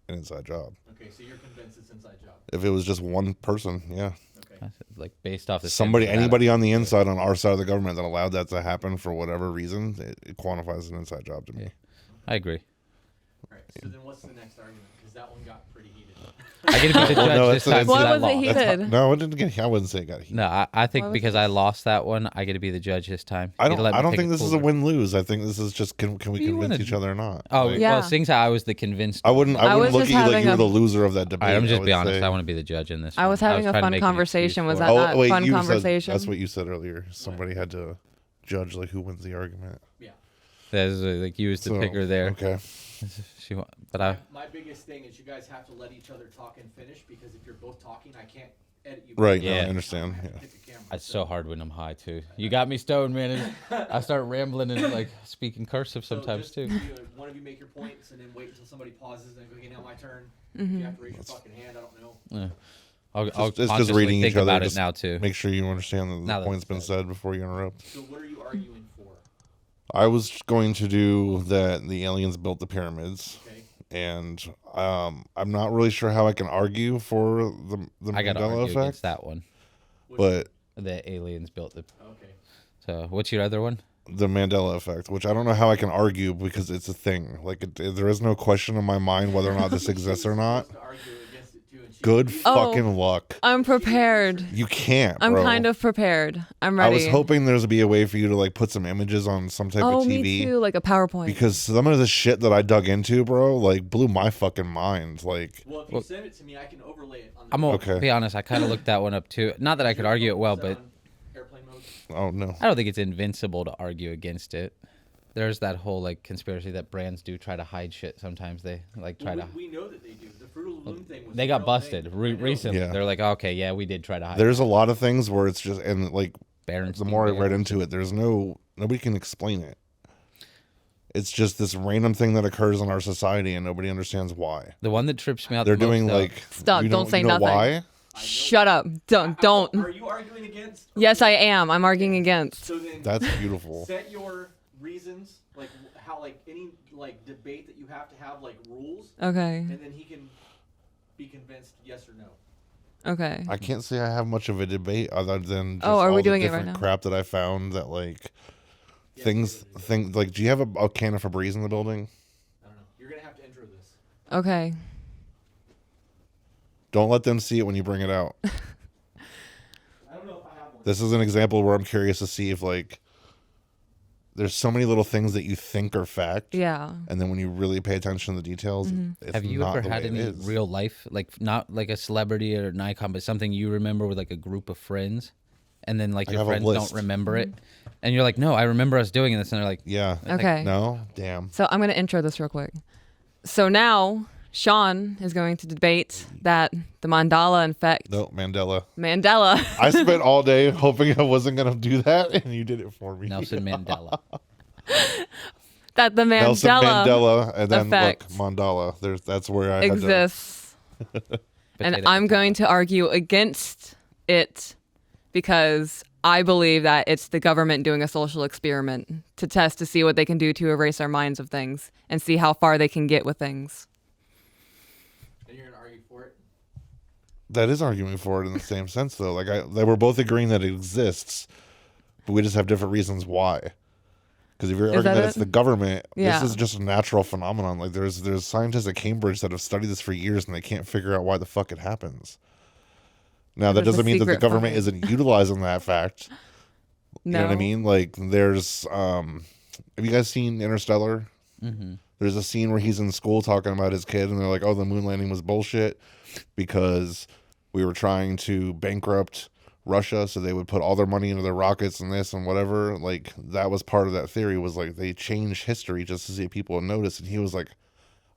Speaker 3: inside job.
Speaker 1: Okay, so you're convinced it's inside job.
Speaker 3: If it was just one person, yeah,
Speaker 1: Okay.
Speaker 4: Like based off the
Speaker 3: anybody on the inside on our side of the government that allowed that to happen for whatever reason, it quantifies an inside job to me.
Speaker 4: Yeah. I agree.
Speaker 1: All right. So then what's the next argument? Because that one got pretty heated.
Speaker 4: I get to be the
Speaker 3: Well,
Speaker 4: judge
Speaker 3: no,
Speaker 4: this
Speaker 3: that's-
Speaker 4: time.
Speaker 3: that's-
Speaker 2: Why
Speaker 4: because I
Speaker 2: was it
Speaker 4: lost.
Speaker 2: heated?
Speaker 3: No, it didn't get. I wouldn't say it got heated.
Speaker 4: No, I think
Speaker 2: Why was
Speaker 4: because
Speaker 2: it-
Speaker 4: I lost that one, I get to be the judge this time.
Speaker 3: I
Speaker 4: You
Speaker 3: don't.
Speaker 4: let me
Speaker 3: I don't
Speaker 4: pick
Speaker 3: think this is a
Speaker 4: cooler.
Speaker 3: win lose. I think this is just can we
Speaker 4: You
Speaker 3: convince
Speaker 4: wanna-
Speaker 3: each other or not?
Speaker 4: Oh,
Speaker 3: Like,
Speaker 2: Yeah.
Speaker 4: well, seeing how I was the convinced.
Speaker 3: I wouldn't. I
Speaker 2: I
Speaker 3: wouldn't
Speaker 2: was
Speaker 3: look
Speaker 2: just
Speaker 3: at you like
Speaker 2: having
Speaker 3: you were
Speaker 2: a-
Speaker 3: the loser of that debate.
Speaker 4: All right, I'm
Speaker 3: I
Speaker 4: just
Speaker 3: would
Speaker 4: be honest.
Speaker 3: say-
Speaker 4: I want to be the judge in this.
Speaker 2: I was
Speaker 4: one.
Speaker 2: having a
Speaker 4: trying to
Speaker 2: fun
Speaker 4: make an excuse
Speaker 2: conversation. Was
Speaker 4: for
Speaker 2: that
Speaker 4: it.
Speaker 2: not fun
Speaker 3: you
Speaker 2: conversation?
Speaker 3: Said, that's what you said earlier. Somebody had to judge like who wins the argument.
Speaker 1: Yeah.
Speaker 4: That is like you was the
Speaker 3: So,
Speaker 4: picker there.
Speaker 3: Okay.
Speaker 4: But I.
Speaker 1: My biggest thing is you guys have to let each other talk and finish because if you're both talking, I can't edit you.
Speaker 3: Right.
Speaker 4: Yeah.
Speaker 3: No, I understand.
Speaker 1: I have to
Speaker 3: Yeah.
Speaker 1: pick a camera.
Speaker 4: It's so hard when I'm high too. You got me stoned, man. And I start rambling and like speaking cursive
Speaker 1: So
Speaker 4: sometimes
Speaker 1: just,
Speaker 4: too.
Speaker 1: one of you make your points and then wait until somebody pauses and go, okay, now my turn.
Speaker 2: Mm-hmm.
Speaker 1: If you have to raise your fucking hand, I don't know.
Speaker 4: Yeah. I'll
Speaker 3: It's just
Speaker 4: consciously
Speaker 3: reading
Speaker 4: think
Speaker 3: each other.
Speaker 4: about it
Speaker 3: Just
Speaker 4: now too.
Speaker 3: Make sure you understand that
Speaker 4: Now
Speaker 3: the
Speaker 4: that
Speaker 3: point's
Speaker 4: it's
Speaker 3: been
Speaker 4: said.
Speaker 3: said before you interrupt.
Speaker 1: So what are you arguing for?
Speaker 3: I was going to do that the aliens built the pyramids,
Speaker 1: Okay.
Speaker 3: and I'm not really sure how I can argue for the
Speaker 4: I got to
Speaker 3: Mandela
Speaker 4: argue
Speaker 3: effect.
Speaker 4: against that one.
Speaker 3: But
Speaker 4: The aliens built the.
Speaker 1: Okay.
Speaker 4: So what's your other one?
Speaker 3: the Mandela effect, which I don't know how I can argue because it's a thing. Like there is no question in my mind whether or not this exists or not.
Speaker 1: To argue against it too, and she
Speaker 3: Good
Speaker 1: agreed.
Speaker 2: Oh.
Speaker 3: fucking luck.
Speaker 2: I'm prepared.
Speaker 3: You can't.
Speaker 2: I'm
Speaker 3: bro.
Speaker 2: kind of prepared. I'm
Speaker 3: I
Speaker 2: ready.
Speaker 3: was hoping there's be a way for you to like put some images on some type
Speaker 2: Oh,
Speaker 3: of TV.
Speaker 2: me too. Like a PowerPoint.
Speaker 3: Because some of the shit that I dug into, bro, like blew my fucking mind. Like,
Speaker 1: Well, if you send it to me, I can overlay it on the.
Speaker 4: I'm gonna
Speaker 3: Okay.
Speaker 4: be honest. I kind of looked that one up too. Not that I could argue it well,
Speaker 1: Is that
Speaker 4: but
Speaker 1: on airplane mode?
Speaker 3: oh no.
Speaker 4: I don't think it's invincible to argue against it. There's that whole like conspiracy that brands do try to hide shit. Sometimes they like try
Speaker 1: Well,
Speaker 4: to.
Speaker 1: we know that they do. The Fruit of the Loom thing was.
Speaker 4: They
Speaker 1: a
Speaker 4: got
Speaker 1: real
Speaker 4: busted
Speaker 1: thing. I know.
Speaker 4: recently.
Speaker 3: Yeah.
Speaker 4: They're like, okay, yeah, we did try to hide.
Speaker 3: There's a lot of things where it's just, and like,
Speaker 4: Barons
Speaker 3: the
Speaker 4: being
Speaker 3: more I
Speaker 4: barons.
Speaker 3: read into it, there's nobody can explain it. It's just this random thing that occurs in our society and nobody understands why.
Speaker 4: The one that trips me out.
Speaker 3: They're
Speaker 4: the most,
Speaker 3: doing
Speaker 4: though-
Speaker 3: like,
Speaker 2: Stop,
Speaker 3: you
Speaker 2: don't say
Speaker 3: you know
Speaker 2: nothing.
Speaker 3: why?
Speaker 2: Shut up. Don't.
Speaker 1: Are you arguing against?
Speaker 2: Yes, I am. I'm arguing against.
Speaker 1: So then,
Speaker 3: That's beautiful.
Speaker 1: set your reasons, like how, like any like debate that you have to have like rules,
Speaker 2: Okay.
Speaker 1: and then he can be convinced yes or no.
Speaker 2: Okay.
Speaker 3: I can't say I have much of a debate other than just
Speaker 2: Oh, are
Speaker 3: all
Speaker 2: we
Speaker 3: the
Speaker 2: doing it right
Speaker 3: different
Speaker 2: now?
Speaker 3: crap that I found that like
Speaker 1: Yeah,
Speaker 3: things like. Do you have a can of Febreze in the building?
Speaker 1: I don't know. You're gonna have to intro this.
Speaker 2: Okay.
Speaker 3: Don't let them see it when you bring it out.
Speaker 1: I don't know if I have one.
Speaker 3: This is an example where I'm curious to see if like there's so many little things that you think are fact.
Speaker 2: Yeah.
Speaker 3: And then when you really pay attention to the details, it's
Speaker 4: Have you
Speaker 3: not
Speaker 4: ever
Speaker 3: the
Speaker 4: had
Speaker 3: way it
Speaker 4: any
Speaker 3: is.
Speaker 4: real life, like not like a celebrity or an icon, but something you remember with like a group of friends, and then like
Speaker 3: I
Speaker 4: your
Speaker 3: have a
Speaker 4: friends
Speaker 3: list.
Speaker 4: don't remember it, and you're like, no, I remember us doing this, and they're like,
Speaker 3: Yeah.
Speaker 2: Okay.
Speaker 3: No? Damn.
Speaker 2: So I'm going to intro this real quick. So now Sean is going to debate that the Mandela effect.
Speaker 3: No, Mandela.
Speaker 2: Mandela.
Speaker 3: I spent all day hoping I wasn't going to do that, and you did it for me.
Speaker 4: Nelson Mandela.
Speaker 2: that the
Speaker 3: Nelson
Speaker 2: Mandela,
Speaker 3: Mandela, and then
Speaker 2: effect
Speaker 3: look, Mandala. That's where I
Speaker 2: exists. And
Speaker 4: Potato,
Speaker 2: I'm
Speaker 4: potato.
Speaker 2: going to argue against it because I believe that it's the government doing a social experiment to test to see what they can do to erase our minds of things and see how far they can get with things.
Speaker 1: And you're gonna argue for it?
Speaker 3: That is arguing for it in the same sense, though. Like they were both agreeing that it exists, but we just have different reasons why. Because if you're arguing
Speaker 2: that
Speaker 3: that
Speaker 2: it?
Speaker 3: it's the government,
Speaker 2: Yeah.
Speaker 3: this is just a natural phenomenon. Like there's scientists at Cambridge that have studied this for years, and they can't figure out why the fuck it happens. Now that
Speaker 2: There's a
Speaker 3: doesn't mean that the
Speaker 2: secret
Speaker 3: government
Speaker 2: behind.
Speaker 3: isn't utilizing that fact.
Speaker 2: No.
Speaker 3: You know what I mean? Like there's have you guys seen Interstellar?
Speaker 4: Mm-hmm.
Speaker 3: There's a scene where he's in school talking about his kid, and they're like, "Oh, the moon landing was bullshit because we were trying to bankrupt Russia, so they would put all their money into their rockets and this and whatever." Like that was part of that theory. Was like they changed history just to see if people would notice. And he was like,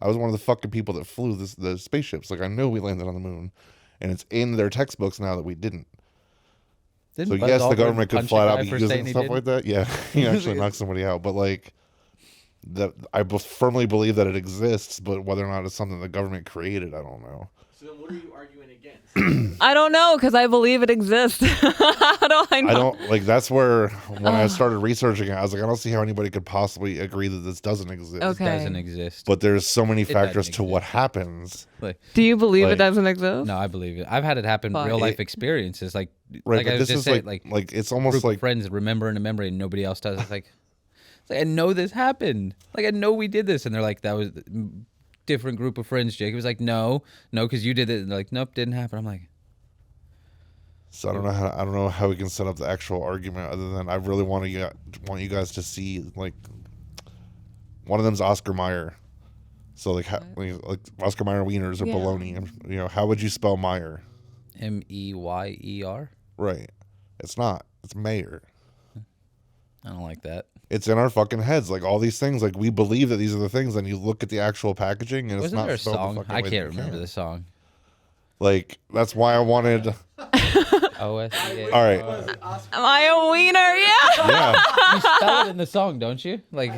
Speaker 3: "I was one of the fucking people that flew the spaceships. Like I know we landed on the moon, and it's in their textbooks now that we didn't."
Speaker 4: Didn't
Speaker 3: So
Speaker 4: Buzz
Speaker 3: yes, the
Speaker 4: Aldrin
Speaker 3: government could
Speaker 4: punch a
Speaker 3: flat out
Speaker 4: guy
Speaker 3: be
Speaker 4: for
Speaker 3: using
Speaker 4: saying he
Speaker 3: stuff
Speaker 4: didn't?
Speaker 3: like that. Yeah, he actually knocked somebody out. But like, I firmly believe that it exists. But whether or not it's something the government created, I don't know.
Speaker 1: So then what are you arguing against?
Speaker 2: I don't know because I believe it exists. How do I know?
Speaker 3: I don't like. That's where when I started researching it, I was like, I don't see how anybody could possibly agree that this doesn't exist.
Speaker 2: Okay.
Speaker 4: Doesn't exist.
Speaker 3: But there's so many factors
Speaker 4: doesn't
Speaker 3: to what
Speaker 4: exist.
Speaker 3: happens.
Speaker 4: Like,
Speaker 2: Do you believe
Speaker 3: Like-
Speaker 2: it doesn't exist?
Speaker 4: no, I believe it. I've had it happen.
Speaker 2: Fuck.
Speaker 4: Real life experiences, like
Speaker 3: Right,
Speaker 4: like
Speaker 3: but
Speaker 4: I
Speaker 3: this
Speaker 4: just
Speaker 3: is
Speaker 4: said,
Speaker 3: like
Speaker 4: like
Speaker 3: it's
Speaker 4: group
Speaker 3: almost
Speaker 4: of
Speaker 3: like
Speaker 4: friends remembering a memory and nobody else does. It's like I know this happened. Like I know we did this, and they're like, that was different group of friends. Jake was like, no, because you did it. And they're like, nope, didn't happen. I'm like,
Speaker 3: so. I don't know how we can set up the actual argument other than I really want you guys to see like one of them's Oscar Mayer. So like Oscar Mayer wieners or
Speaker 2: Yeah.
Speaker 3: bologna. You know, how would you spell Mayer?
Speaker 4: Meyer.
Speaker 3: Right. It's not. It's Mayer.
Speaker 4: I don't like that.
Speaker 3: It's in our fucking heads. Like all these things, like we believe that these are the things, and you look at the actual packaging and it's
Speaker 4: Wasn't
Speaker 3: not
Speaker 4: there a
Speaker 3: spelled the
Speaker 4: song?
Speaker 3: fucking
Speaker 4: I
Speaker 3: way
Speaker 4: can't
Speaker 3: that you
Speaker 4: remember
Speaker 3: can.
Speaker 4: the song.
Speaker 3: Like that's why I wanted.
Speaker 4: OSCA.
Speaker 3: All right.
Speaker 2: Am I a wiener? Yeah.
Speaker 3: Yeah.
Speaker 4: You spell it in the song, don't you? Like,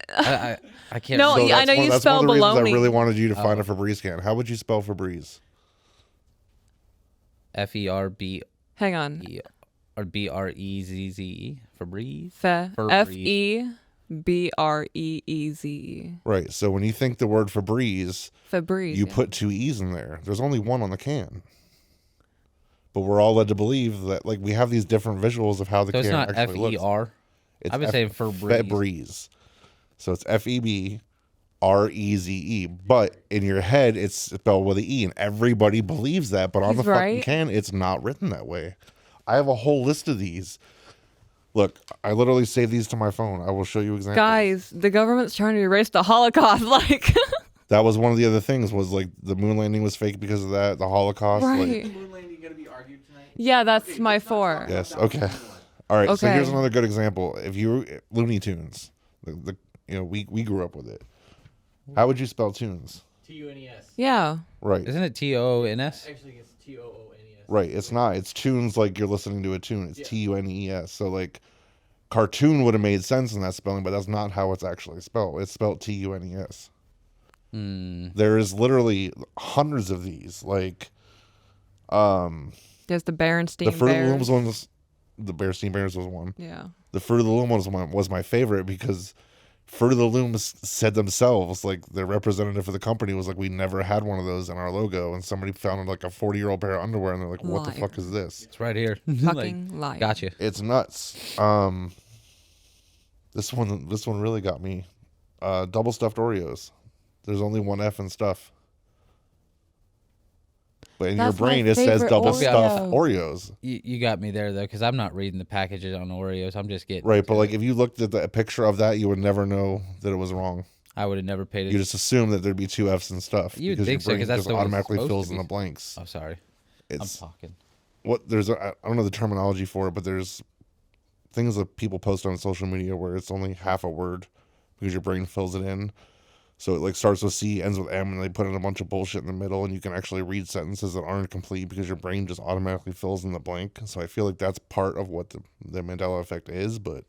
Speaker 4: I can't.
Speaker 2: No,
Speaker 4: remember.
Speaker 2: yeah, I know you
Speaker 3: that's
Speaker 2: spell
Speaker 3: one of the reasons
Speaker 2: bologna.
Speaker 3: I really wanted you to find a Febreze can. How would you spell Febreze?
Speaker 4: FERB
Speaker 2: Hang on.
Speaker 4: or BREZZE Febreze.
Speaker 2: Febreze. Febreze.
Speaker 3: Right. So when you think the word Febreze,
Speaker 2: Febreze.
Speaker 3: you
Speaker 2: yeah.
Speaker 3: put two E's in there. There's only one on the can. But we're all led to believe that like we have these different visuals of how the
Speaker 4: So it's
Speaker 3: can
Speaker 4: not
Speaker 3: actually looks.
Speaker 4: FER.
Speaker 3: It's
Speaker 4: I've been saying Febreze.
Speaker 3: Febreze. So it's FEBREZE. But in your head, it's spelled with an E, and everybody believes that. But on
Speaker 2: He's
Speaker 3: the fucking
Speaker 2: right.
Speaker 3: can, it's not written that way. I have a whole list of these. Look, I literally saved these to my phone. I will show you examples.
Speaker 2: Guys, the government's trying to erase the Holocaust. Like,
Speaker 3: That was one of the other things. Was like the moon landing was fake because of that. The Holocaust.
Speaker 2: right.
Speaker 3: Like,
Speaker 1: Moon landing gonna be argued tonight?
Speaker 2: Yeah, that's my four.
Speaker 3: yes. Okay. All right. So here's
Speaker 2: Okay.
Speaker 3: another good example. If you Looney Tunes, the we grew up with it. How would you spell tunes?
Speaker 1: Tunes.
Speaker 2: Yeah.
Speaker 3: Right.
Speaker 4: Isn't it TONS?
Speaker 1: Actually, it's TOONES.
Speaker 3: Right. It's not. It's tunes like you're listening to a tune. It's TUNES. So like cartoon would have made sense in that spelling, but that's not how it's actually spelled. It's spelled TUNES. There is literally hundreds of these. Like
Speaker 2: There's the Berenstein
Speaker 3: the Fruit of the
Speaker 2: Bears.
Speaker 3: Loom was the Berenstein Bears was one.
Speaker 2: Yeah.
Speaker 3: The Fruit of the Loom was my favorite because Fruit of the Loom said themselves, like their representative for the company was like, we never had one of those in our logo, and somebody found like a 40-year-old pair of underwear, and they're like, what the
Speaker 2: Liar.
Speaker 3: fuck is this?
Speaker 4: It's right here.
Speaker 2: Fucking liar.
Speaker 4: Gotcha.
Speaker 3: It's nuts. This one really got me. Double stuffed Oreos. There's only one F in stuff. But in
Speaker 2: That's
Speaker 3: your
Speaker 2: my
Speaker 3: brain, it says
Speaker 2: favorite
Speaker 3: double
Speaker 2: Oreo.
Speaker 3: stuffed Oreos.
Speaker 4: You got me there though, because I'm not reading the packages on Oreos. I'm just getting
Speaker 3: Right, but
Speaker 4: to
Speaker 3: like
Speaker 4: it.
Speaker 3: if you looked at the picture of that, you would never know that it was wrong.
Speaker 4: I would have never paid it.
Speaker 3: You just assume that there'd be two F's and stuff
Speaker 4: You'd
Speaker 3: because your
Speaker 4: think so,
Speaker 3: brain
Speaker 4: 'cause that's
Speaker 3: just
Speaker 4: the way it's
Speaker 3: automatically
Speaker 4: supposed
Speaker 3: fills
Speaker 4: to
Speaker 3: in
Speaker 4: be.
Speaker 3: the blanks.
Speaker 4: Oh, sorry.
Speaker 3: It's
Speaker 4: I'm talking.
Speaker 3: what there's I don't know the terminology for it, but there's things that people post on social media where it's only half a word because your brain fills it in. So it like starts with C, ends with M, and they put in a bunch of bullshit in the middle, and you can actually read sentences that aren't complete because your brain just automatically fills in the blank. So I feel like that's part of what the Mandela effect is. But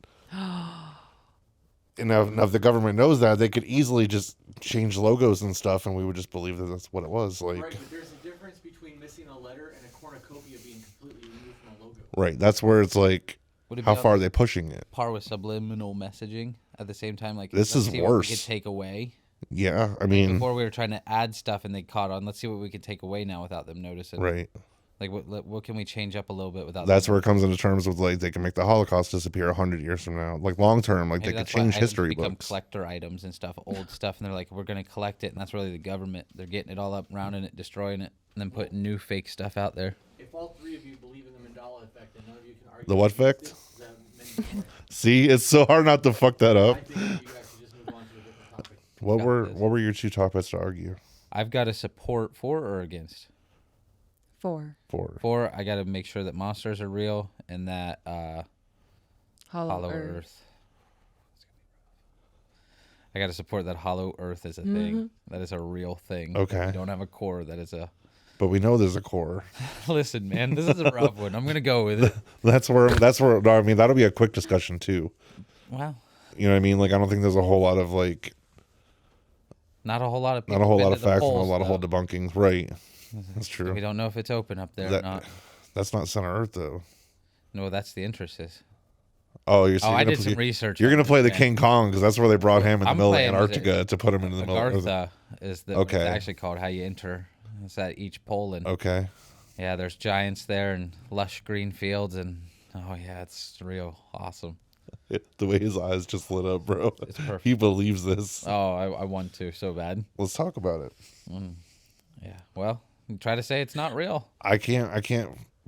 Speaker 3: and now if the government knows that, they could easily just change logos and stuff, and we would just believe that that's what it was. Like,
Speaker 1: Right, but there's a difference between missing a letter and a cornucopia being completely removed from a logo.
Speaker 3: right, that's where it's like,
Speaker 4: Would it
Speaker 3: how
Speaker 4: be
Speaker 3: far
Speaker 4: on
Speaker 3: are they pushing it?
Speaker 4: par with subliminal messaging at the same time? Like
Speaker 3: This
Speaker 4: let's
Speaker 3: is
Speaker 4: see what we
Speaker 3: worse.
Speaker 4: could take away.
Speaker 3: Yeah, I mean,
Speaker 4: Before we were trying to add stuff and they caught on. Let's see what we could take away now without them noticing.
Speaker 3: right.
Speaker 4: Like what can we change up a little bit without?
Speaker 3: That's
Speaker 4: them
Speaker 3: where it comes into terms with like they can make the Holocaust disappear 100 years from now. Like long term, like
Speaker 4: Maybe
Speaker 3: they could
Speaker 4: that's why
Speaker 3: change
Speaker 4: items
Speaker 3: history
Speaker 4: become
Speaker 3: books.
Speaker 4: collector items and stuff, old stuff, and they're like, we're going to collect it, and that's really the government. They're getting it all up, rounding it, destroying it, and then putting new fake stuff out there.
Speaker 1: If all three of you believe in the Mandela effect, then none of you can argue.
Speaker 3: The what
Speaker 1: against
Speaker 3: effect?
Speaker 1: this, that many-
Speaker 3: See, it's so hard not to fuck that
Speaker 1: I
Speaker 3: up.
Speaker 1: think that you guys should just move on to a different topic.
Speaker 3: What were your two topics to argue
Speaker 4: I've got to support for or against.
Speaker 2: 4.
Speaker 3: for?
Speaker 4: For I got to make sure that monsters are real and that Hollow Earth. I got to support that Hollow Earth is a thing. That is a real thing.
Speaker 3: Okay.
Speaker 4: We don't have a core. That is a.
Speaker 3: But we know there's a core.
Speaker 4: Listen, man, this is a rough one. I'm gonna go with it.
Speaker 3: That's where. No, I mean, that'll be a quick discussion too.
Speaker 4: Wow.
Speaker 3: You know what I mean? Like, I don't think there's a whole lot of like,
Speaker 4: Not a whole lot of people.
Speaker 3: not a whole
Speaker 4: been
Speaker 3: lot
Speaker 4: to
Speaker 3: of
Speaker 4: the
Speaker 3: facts and a
Speaker 4: polls,
Speaker 3: lot of whole
Speaker 4: though.
Speaker 3: debunkings. Right. That's
Speaker 4: We
Speaker 3: true.
Speaker 4: don't know if it's open up there or
Speaker 3: That-
Speaker 4: not.
Speaker 3: That's not center Earth though.
Speaker 4: No, that's the interest is.
Speaker 3: Oh,
Speaker 4: Oh, I did some research.
Speaker 3: You're
Speaker 4: on
Speaker 3: gonna
Speaker 4: this,
Speaker 3: play the
Speaker 4: man.
Speaker 3: King Kong because that's where they brought him in the
Speaker 4: I'm
Speaker 3: middle of
Speaker 4: playing with it.
Speaker 3: Antarctica to put him into the middle. Of the,
Speaker 4: Agartha is the what
Speaker 3: Okay.
Speaker 4: it's actually called. How you enter. It's at each pole, and
Speaker 3: okay.
Speaker 4: yeah, there's giants there and lush green fields, and oh yeah, it's real awesome.
Speaker 3: The way his eyes just lit up, bro.
Speaker 4: It's perfect.
Speaker 3: He believes this.
Speaker 4: Oh, I want to so bad.
Speaker 3: Let's talk about it.
Speaker 4: Yeah. Well, try to say it's not real.
Speaker 3: I can't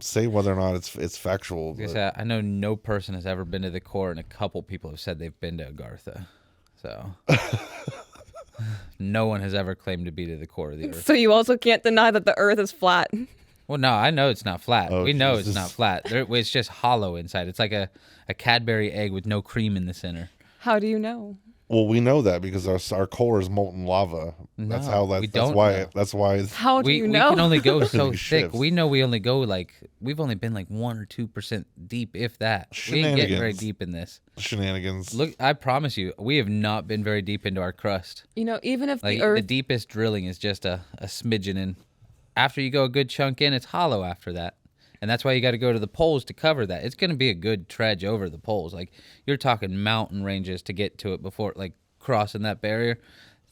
Speaker 3: say whether or not it's factual.
Speaker 4: Like I
Speaker 3: But
Speaker 4: said, I know no person has ever been to the core, and a couple people have said they've been to Agartha. So no one has ever claimed to be to the core of the earth.
Speaker 2: So you also can't deny that the Earth is flat.
Speaker 4: Well, no, I know it's not flat.
Speaker 3: Oh,
Speaker 4: We know
Speaker 3: Jesus.
Speaker 4: it's not flat. It's just hollow inside. It's like a Cadbury egg with no cream in the center.
Speaker 2: How do you know?
Speaker 3: well, we know that because our core is molten lava. That's
Speaker 4: No,
Speaker 3: how
Speaker 4: we
Speaker 3: that's
Speaker 4: don't
Speaker 3: why
Speaker 4: know.
Speaker 3: that's why
Speaker 2: How do
Speaker 4: We
Speaker 2: you know?
Speaker 4: can only go
Speaker 3: Because
Speaker 4: so
Speaker 3: we
Speaker 4: thick.
Speaker 3: shifts.
Speaker 4: We know we only go we've only been like 1 or 2% deep, if that. We ain't getting very
Speaker 3: Shenanigans.
Speaker 4: deep in this.
Speaker 3: shenanigans.
Speaker 4: Look, I promise you, we have not been very deep into our crust.
Speaker 2: You know, even if
Speaker 4: Like
Speaker 2: the Earth,
Speaker 4: the deepest drilling is just a smidgen in. After you go a good chunk in, it's hollow after that. And that's why you got to go to the poles to cover that. It's going to be a good trudge over the poles. Like you're talking mountain ranges to get to it before like crossing that barrier.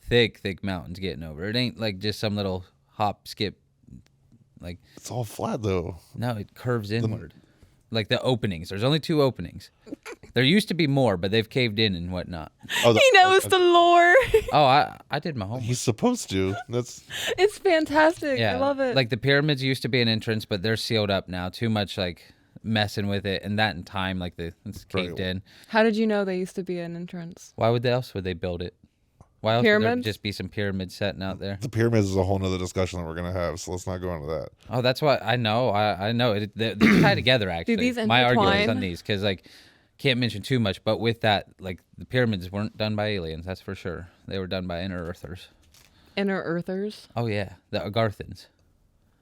Speaker 4: Thick mountains getting over. It ain't like just some little hop skip. Like
Speaker 3: It's all flat though.
Speaker 4: no, it curves inward. Like the openings. There's only 2 openings. There used to be more, but they've caved in and whatnot.
Speaker 3: Oh,
Speaker 2: he knows the lore.
Speaker 4: Oh, I did my homework.
Speaker 3: he's supposed to. That's
Speaker 2: It's fantastic.
Speaker 4: Yeah,
Speaker 2: I love it.
Speaker 4: Like the pyramids used to be an entrance, but they're sealed up now. Too much like messing with it, and that in time, like it's caved
Speaker 3: Right.
Speaker 4: in.
Speaker 2: How did you know they used to be an entrance?
Speaker 4: Why would else would they build it? Why else would there
Speaker 2: Pyramids?
Speaker 4: just be some pyramids setting out there?
Speaker 3: the pyramids is a whole nother discussion that we're gonna have. So let's not go into that.
Speaker 4: Oh, that's what I know. I know it. They're tied together actually.
Speaker 2: these
Speaker 4: My argument is on
Speaker 2: intertwine?
Speaker 4: these because like can't mention too much, but with that, like the pyramids weren't done by aliens. That's for sure. They were done by inner earthers.
Speaker 2: Inner Earthers?
Speaker 4: Oh yeah, the Agarthans.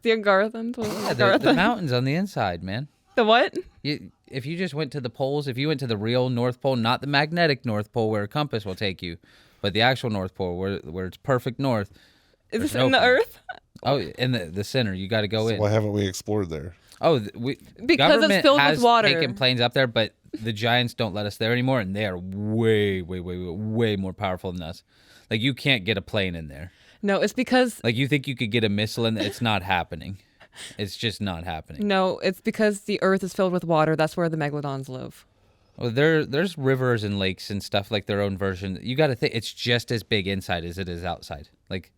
Speaker 2: The Agarthans? What is
Speaker 4: Yeah, the
Speaker 2: Agartha?
Speaker 4: mountains on the inside, man.
Speaker 2: The what?
Speaker 4: If you just went to the poles, if you went to the real North Pole, not the magnetic North Pole where a compass will take you, but the actual North Pole where it's perfect north.
Speaker 2: Is this
Speaker 4: There's
Speaker 2: in
Speaker 4: no
Speaker 2: the Earth?
Speaker 4: Oh, in the center, you got to go
Speaker 3: So
Speaker 4: in.
Speaker 3: why haven't we explored there?
Speaker 4: Oh,
Speaker 2: Because it's
Speaker 4: government
Speaker 2: filled with
Speaker 4: has
Speaker 2: water.
Speaker 4: taken planes up there, but the giants don't let us there anymore, and they are way more powerful than us. Like you can't get a plane in there.
Speaker 2: No, it's because
Speaker 4: Like you think you could get a missile in there? It's not happening. It's just not happening.
Speaker 2: it's because the Earth is filled with water. That's where the megalodons live.
Speaker 4: Well, there's rivers and lakes and stuff like their own version. You got to think it's just as big inside as it is outside. Like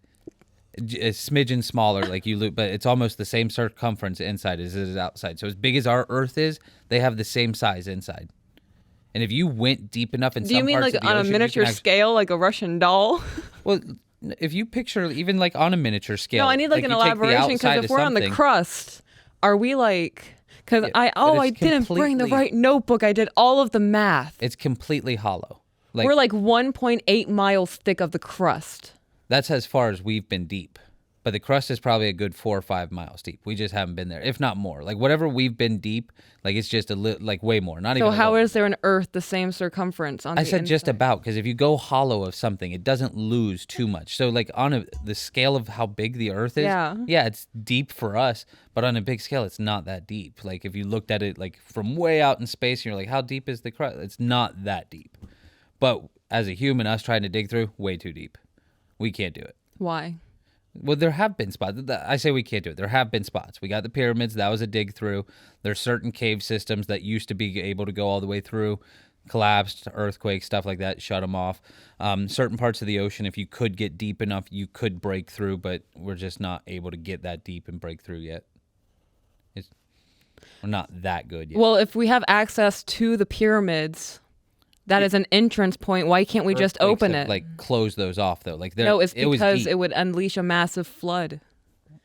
Speaker 4: a smidgen smaller, like you look, but it's almost the same circumference inside as it is outside. So as big as our Earth is, they have the same size inside. And if you went deep enough in
Speaker 2: Do you
Speaker 4: some
Speaker 2: mean
Speaker 4: parts
Speaker 2: like
Speaker 4: of the
Speaker 2: on a
Speaker 4: ocean, you
Speaker 2: miniature
Speaker 4: can
Speaker 2: scale, like a Russian doll?
Speaker 4: well, if you picture even like on a miniature scale,
Speaker 2: No, I need like an
Speaker 4: you take the
Speaker 2: elaboration
Speaker 4: outside
Speaker 2: because
Speaker 4: of
Speaker 2: if we're on the
Speaker 4: something-
Speaker 2: crust, are we like? Because
Speaker 4: Yeah,
Speaker 2: I
Speaker 4: but it's
Speaker 2: didn't bring the
Speaker 4: completely-
Speaker 2: right notebook. I did all of the math.
Speaker 4: it's completely hollow. Like
Speaker 2: We're like 1.8 miles thick of the crust.
Speaker 4: that's as far as we've been deep. But the crust is probably a good 4 or 5 miles deep. We just haven't been there, if not more. Like whatever we've been deep, like it's just like way more. Not
Speaker 2: So
Speaker 4: even.
Speaker 2: how is there an Earth the same circumference on
Speaker 4: I
Speaker 2: the
Speaker 4: said just
Speaker 2: inside?
Speaker 4: about, because if you go hollow of something, it doesn't lose too much. So like on the scale of how big the Earth is,
Speaker 2: Yeah.
Speaker 4: it's deep for us, but on a big scale, it's not that deep. Like if you looked at it like from way out in space, and you're like, how deep is the crust? It's not that deep. But as a human, us trying to dig through, way too deep. We can't do it.
Speaker 2: Why?
Speaker 4: Well, there have been spots. I say we can't do it. There have been spots. We got the pyramids. That was a dig through. There's certain cave systems that used to be able to go all the way through, collapsed, earthquakes, stuff like that, shut them off. Certain parts of the ocean, if you could get deep enough, you could break through, but we're just not able to get that deep and break through yet. We're not that good yet.
Speaker 2: Well, if we have access to the pyramids, that is an entrance point. Why can't we just
Speaker 4: Earthquakes
Speaker 2: open
Speaker 4: have,
Speaker 2: it?
Speaker 4: like close those off though. Like
Speaker 2: No, it's
Speaker 4: it was
Speaker 2: because
Speaker 4: deep.
Speaker 2: it would unleash a massive flood.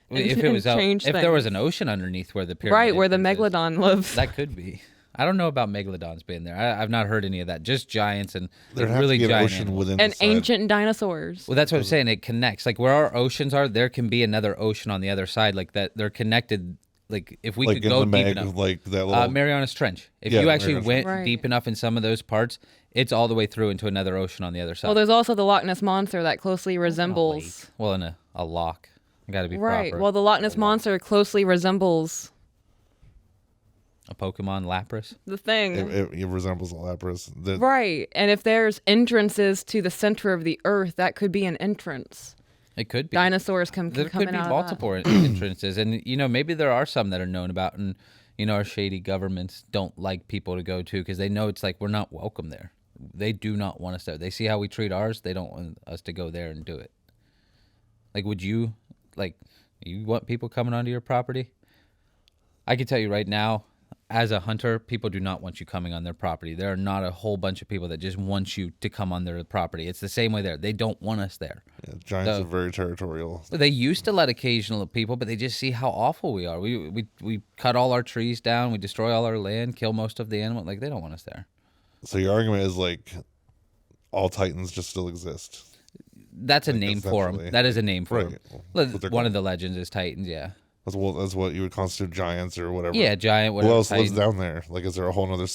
Speaker 4: If it
Speaker 2: and
Speaker 4: was out,
Speaker 2: change
Speaker 4: if there was
Speaker 2: things.
Speaker 4: an ocean underneath where the pyramid
Speaker 2: Right, where the
Speaker 4: entrance is,
Speaker 2: megalodon lives.
Speaker 4: that could be. I don't know about megalodons being there. I've not heard any of that. Just giants and
Speaker 3: There'd
Speaker 4: like
Speaker 3: have
Speaker 4: really
Speaker 3: to be an
Speaker 4: giant
Speaker 3: ocean
Speaker 4: animals.
Speaker 3: within
Speaker 2: And
Speaker 3: the side.
Speaker 2: ancient dinosaurs.
Speaker 4: Well, that's what I'm saying. It connects. Like where our oceans are, there can be another ocean on the other side. Like that, they're connected. Like if we
Speaker 3: like
Speaker 4: could
Speaker 3: in
Speaker 4: go
Speaker 3: the
Speaker 4: deep
Speaker 3: Meg,
Speaker 4: enough.
Speaker 3: like that little.
Speaker 4: Marianas Trench. If
Speaker 3: Yeah,
Speaker 4: you
Speaker 3: the
Speaker 4: actually
Speaker 3: Marianas
Speaker 4: went
Speaker 2: Trench.
Speaker 4: deep
Speaker 2: Right.
Speaker 4: enough in some of those parts, it's all the way through into another ocean on the other side.
Speaker 2: Well, there's also the Loch Ness Monster that closely resembles.
Speaker 4: Well, in a lock. Got to be
Speaker 2: Right.
Speaker 4: proper.
Speaker 2: Well, the Loch Ness Monster closely resembles
Speaker 4: A Pokemon Lapras.
Speaker 2: the thing.
Speaker 3: it resembles a Lapras.
Speaker 2: Right. And if there's entrances to the center of the earth, that could be an entrance.
Speaker 4: It could be.
Speaker 2: Dinosaurs can
Speaker 4: There
Speaker 2: come
Speaker 4: could
Speaker 2: in
Speaker 4: be
Speaker 2: out
Speaker 4: multiple entrances, and maybe there are some that are known about, and our shady governments don't like people to go to because they know it's like we're not welcome there. They do not want us there. They see how we treat ours. They don't want us to go there and do it. Like, would you want people coming onto your property? I can tell you right now, as a hunter, people do not want you coming on their property. There are not a whole bunch of people that just want you to come on their property. It's the same way there. They don't want us there.
Speaker 3: Yeah, giants are very territorial.
Speaker 4: They used to let occasional people, but they just see how awful we are. We cut all our trees down, we destroy all our land, kill most of the animal. Like they don't want us there.
Speaker 3: So your argument is like all Titans just still exist.
Speaker 4: That's a
Speaker 3: Like,
Speaker 4: name for them.
Speaker 3: essentially.
Speaker 4: That is a name for
Speaker 3: Right.
Speaker 4: them.
Speaker 3: Well, what they're
Speaker 4: One of
Speaker 3: called.
Speaker 4: the legends is Titans. Yeah.
Speaker 3: That's what you would constitute giants or whatever.
Speaker 4: Yeah, giant.
Speaker 3: Who
Speaker 4: Whatever.
Speaker 3: else lives
Speaker 4: Titan.
Speaker 3: down there? Like, is there a whole other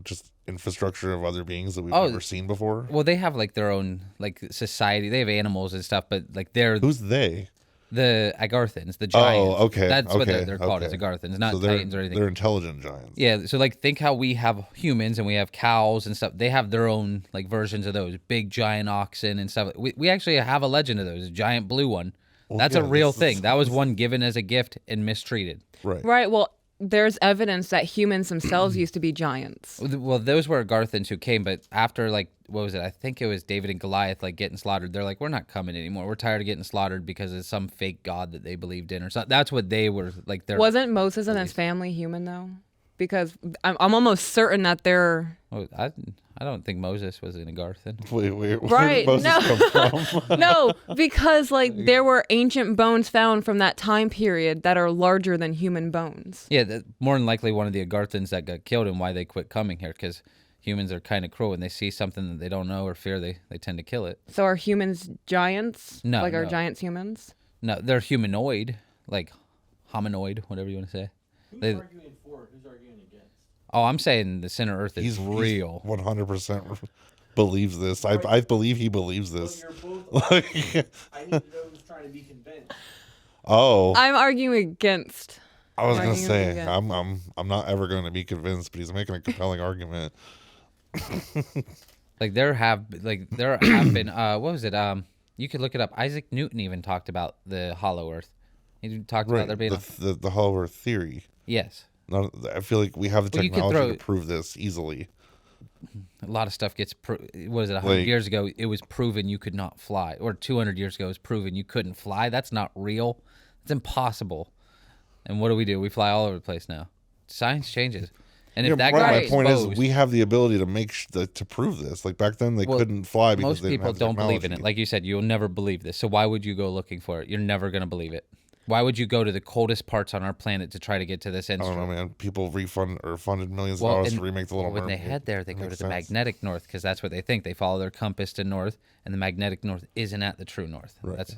Speaker 3: just infrastructure of other beings that we've
Speaker 4: Oh,
Speaker 3: never seen before?
Speaker 4: Well, they have like their own like society. They have animals and stuff, but like they're
Speaker 3: Who's they?
Speaker 4: the Agarthans, the giants.
Speaker 3: Oh, okay.
Speaker 4: That's what
Speaker 3: okay,
Speaker 4: they're called
Speaker 3: okay.
Speaker 4: as Agarthans, not
Speaker 3: So they're,
Speaker 4: Titans or anything.
Speaker 3: They're intelligent giants.
Speaker 4: Yeah, so like think how we have humans and we have cows and stuff. They have their own like versions of those big giant oxen and stuff. We actually have a legend of those, a giant blue one.
Speaker 3: Well,
Speaker 4: That's
Speaker 3: yeah,
Speaker 4: a real
Speaker 3: this-
Speaker 4: thing. That was one given as a gift and mistreated.
Speaker 3: Right.
Speaker 2: Right. Well, there's evidence that humans themselves used to be giants.
Speaker 4: Well, those were Agarthans who came, but after like what was it? I think it was David and Goliath like getting slaughtered. They're like, we're not coming anymore. We're tired of getting slaughtered because of some fake god that they believed in or something. That's what they were like. Their
Speaker 2: Wasn't Moses and his family human though? Because I'm almost certain that they're
Speaker 4: Oh, I don't think Moses was an Agarthan.
Speaker 3: Wait, where
Speaker 2: Right,
Speaker 3: did Moses
Speaker 2: no.
Speaker 3: come from?
Speaker 2: no, because like there were ancient bones found from that time period that are larger than human bones.
Speaker 4: Yeah, more than likely one of the Agarthans that got killed and why they quit coming here because humans are kind of cruel. When they see something that they don't know or fear, they tend to kill it.
Speaker 2: So are humans giants?
Speaker 4: No,
Speaker 2: Like are
Speaker 4: no.
Speaker 2: giants humans?
Speaker 4: No, they're humanoid, like hominoid, whatever you want to say. They-
Speaker 1: arguing for? Who's arguing against?
Speaker 4: Oh, I'm saying the center Earth is
Speaker 3: He's
Speaker 4: real.
Speaker 3: 100% believes this. I believe he believes this.
Speaker 1: both.
Speaker 3: Like,
Speaker 1: I need to know who's trying to be convinced.
Speaker 3: oh,
Speaker 2: I'm arguing against.
Speaker 3: I was gonna
Speaker 2: arguing
Speaker 3: say
Speaker 2: against.
Speaker 3: I'm not ever going to be convinced, but he's making a compelling argument.
Speaker 4: Like there have been what was it? You could look it up. Isaac Newton even talked about the hollow Earth. He talked about
Speaker 3: Right,
Speaker 4: there being
Speaker 3: the hollow Earth theory.
Speaker 4: yes.
Speaker 3: I feel like we have the
Speaker 4: Well, you could
Speaker 3: technology
Speaker 4: throw-
Speaker 3: to prove this easily.
Speaker 4: a lot of stuff gets. What is it? 100
Speaker 3: Like-
Speaker 4: years ago, it was proven you could not fly, or 200 years ago, it was proven you couldn't fly. That's not real. It's impossible. And what do? We fly all over the place now. Science changes. And if that
Speaker 3: right,
Speaker 4: got
Speaker 3: my
Speaker 2: Right.
Speaker 3: point is,
Speaker 4: exposed-
Speaker 3: we have the ability to to prove this. Like back then, they
Speaker 4: Well,
Speaker 3: couldn't fly because
Speaker 4: most
Speaker 3: they didn't
Speaker 4: people
Speaker 3: have the
Speaker 4: don't believe in it.
Speaker 3: technology.
Speaker 4: Like you said, you'll never believe this. So why would you go looking for it? You're never going to believe it. Why would you go to the coldest parts on our planet to try to get to this
Speaker 3: I don't
Speaker 4: instrument?
Speaker 3: know, man. People funded millions of dollars
Speaker 4: and
Speaker 3: to remake the Little
Speaker 4: when
Speaker 3: Mermaid.
Speaker 4: they head there, they
Speaker 3: It
Speaker 4: go to
Speaker 3: makes
Speaker 4: the
Speaker 3: sense.
Speaker 4: magnetic north because that's what they think. They follow their compass to north, and the magnetic north isn't at the true north.
Speaker 3: Right.
Speaker 4: That's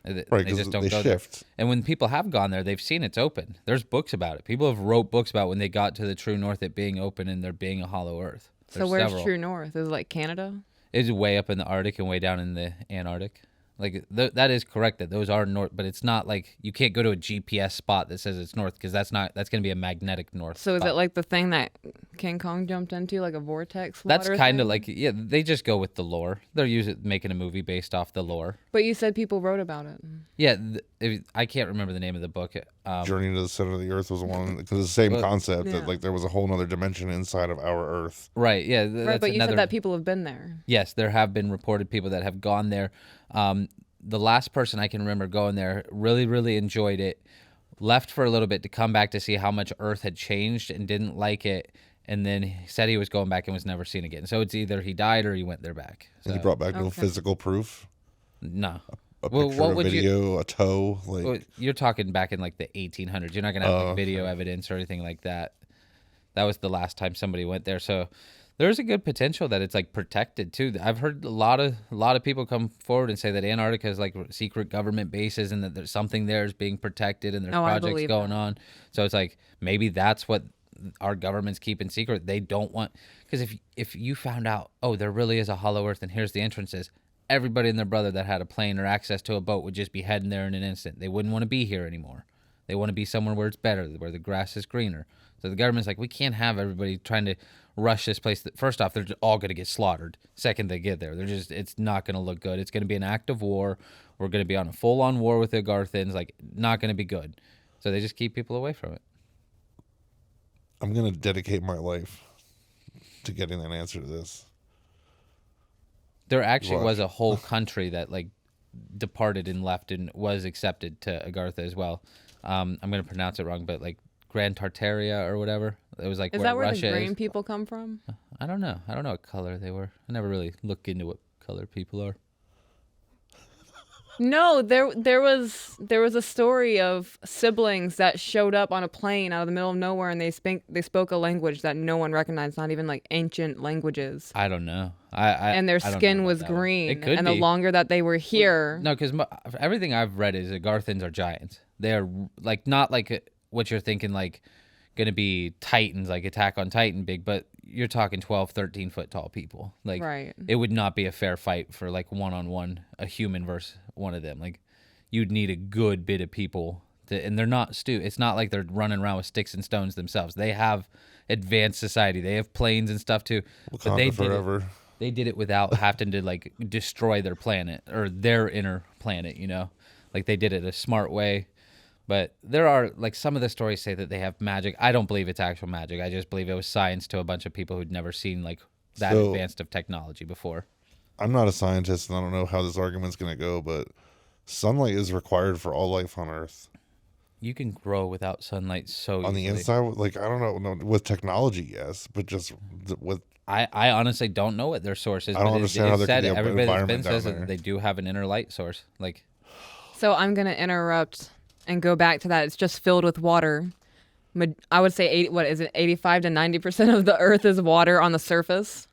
Speaker 3: Right,
Speaker 4: they
Speaker 3: 'cause
Speaker 4: just don't
Speaker 3: they
Speaker 4: go
Speaker 3: shift.
Speaker 4: there. And when people have gone there, they've seen it's open. There's books about it. People have wrote books about when they got to the true north, it being open and there being a hollow earth.
Speaker 2: So
Speaker 4: There's
Speaker 2: where's
Speaker 4: several.
Speaker 2: true north? Is it like Canada?
Speaker 4: It's way up in the Arctic and way down in the Antarctic. Like that is correct that those are north, but it's not like you can't go to a GPS spot that says it's north because that's going to be a magnetic north.
Speaker 2: So is
Speaker 4: spot.
Speaker 2: it like the thing that King Kong jumped into, like a vortex?
Speaker 4: That's
Speaker 2: water
Speaker 4: kind of
Speaker 2: thing?
Speaker 4: like, yeah, they just go with the lore. They're making a movie based off the lore.
Speaker 2: But you said people wrote about it.
Speaker 4: Yeah, I can't remember the name of the book.
Speaker 3: Journey to the Center of the Earth was one because it's the same
Speaker 4: Well,
Speaker 3: concept
Speaker 2: yeah.
Speaker 3: that like there was a whole nother dimension inside of our Earth.
Speaker 4: Right, yeah.
Speaker 2: Right,
Speaker 4: That's
Speaker 2: but you
Speaker 4: another,
Speaker 2: said that people have been there.
Speaker 4: Yes, there have been reported people that have gone there. The last person I can remember going there really, really enjoyed it, left for a little bit to come back to see how much Earth had changed and didn't like it, and then he said he was going back and was never seen again. So it's either he died or he went there back.
Speaker 3: And
Speaker 4: So,
Speaker 3: he brought back no
Speaker 2: Okay.
Speaker 3: physical proof,
Speaker 4: no.
Speaker 3: a
Speaker 4: Well,
Speaker 3: picture,
Speaker 4: what
Speaker 3: a
Speaker 4: would you-
Speaker 3: video, a toe. Like
Speaker 4: Well, you're talking back in like the 1800s. You're not going to have
Speaker 3: Oh,
Speaker 4: like, video evidence or anything like that. That was the last time somebody went there. So there's a good potential that it's like protected too. I've heard a lot of people come forward and say that Antarctica is like secret government bases and that there's something there is being protected and there's
Speaker 2: Oh, I
Speaker 4: projects
Speaker 2: believe
Speaker 4: going
Speaker 2: that.
Speaker 4: on. So it's like maybe that's what our government's keeping secret. They don't want, because if you found out, oh, there really is a hollow earth and here's the entrances, everybody and their brother that had a plane or access to a boat would just be heading there in an instant. They wouldn't want to be here anymore. They want to be somewhere where it's better, where the grass is greener. So the government's like, we can't have everybody trying to rush this place. First off, they're all going to get slaughtered. Second, they get there, it's not going to look good. It's going to be an act of war. We're going to be on a full-on war with the Garthans. Like, not going to be good. So they just keep people away from it.
Speaker 3: I'm gonna dedicate my life to getting an answer to this.
Speaker 4: There actually
Speaker 3: Watch.
Speaker 4: was a whole country that like departed and left and was accepted to Agartha as well. I'm going to pronounce it wrong, but like Grand Tartaria or whatever. It was like
Speaker 2: Is
Speaker 4: where
Speaker 2: that where
Speaker 4: Russia
Speaker 2: the green
Speaker 4: is.
Speaker 2: people come from?
Speaker 4: I don't know. I don't know what color they were. I never really looked into what color people are.
Speaker 2: No, there was a story of siblings that showed up on a plane out of the middle of nowhere, and they spoke a language that no one recognized, not even like ancient languages.
Speaker 4: I don't know.
Speaker 2: And their
Speaker 4: I don't know
Speaker 2: skin
Speaker 4: about
Speaker 2: was
Speaker 4: that one.
Speaker 2: green.
Speaker 4: It could
Speaker 2: and
Speaker 4: be.
Speaker 2: the longer that they were here,
Speaker 4: No, because everything I've read is that Garthans are giants. They are like not like what you're thinking, like going to be Titans, like Attack on Titan big, but you're talking 12, 13 foot tall people. Like,
Speaker 2: Right.
Speaker 4: it would not be a fair fight for like one-on-one, a human versus one of them. Like, you'd need a good bit of people to, and they're not it's not like they're running around with sticks and stones themselves. They have advanced society. They have planes and stuff too. But they
Speaker 3: Wakanda forever.
Speaker 4: They did it without having to like destroy their planet or their inner planet, you know? Like they did it a smart way. But there are like some of the stories say that they have magic. I don't believe it's actual magic. I just believe it was science to a bunch of people who'd never seen like that
Speaker 3: So-
Speaker 4: advanced of technology before.
Speaker 3: I'm not a scientist and I don't know how this argument's gonna go, but sunlight is required for all life on Earth.
Speaker 4: You can grow without sunlight so
Speaker 3: On the
Speaker 4: easily.
Speaker 3: inside, like I don't know, no, with technology, yes, but just with
Speaker 4: I honestly don't know what their source is.
Speaker 3: I don't
Speaker 4: but
Speaker 3: understand how there
Speaker 4: said,
Speaker 3: could be an
Speaker 4: everybody that's been
Speaker 3: environment down
Speaker 4: says
Speaker 3: there.
Speaker 4: that they do have an inner light source. Like,
Speaker 2: So I'm going to interrupt and go back to that. It's just filled with water. I would say 85 to 90% of the earth is water on the surface.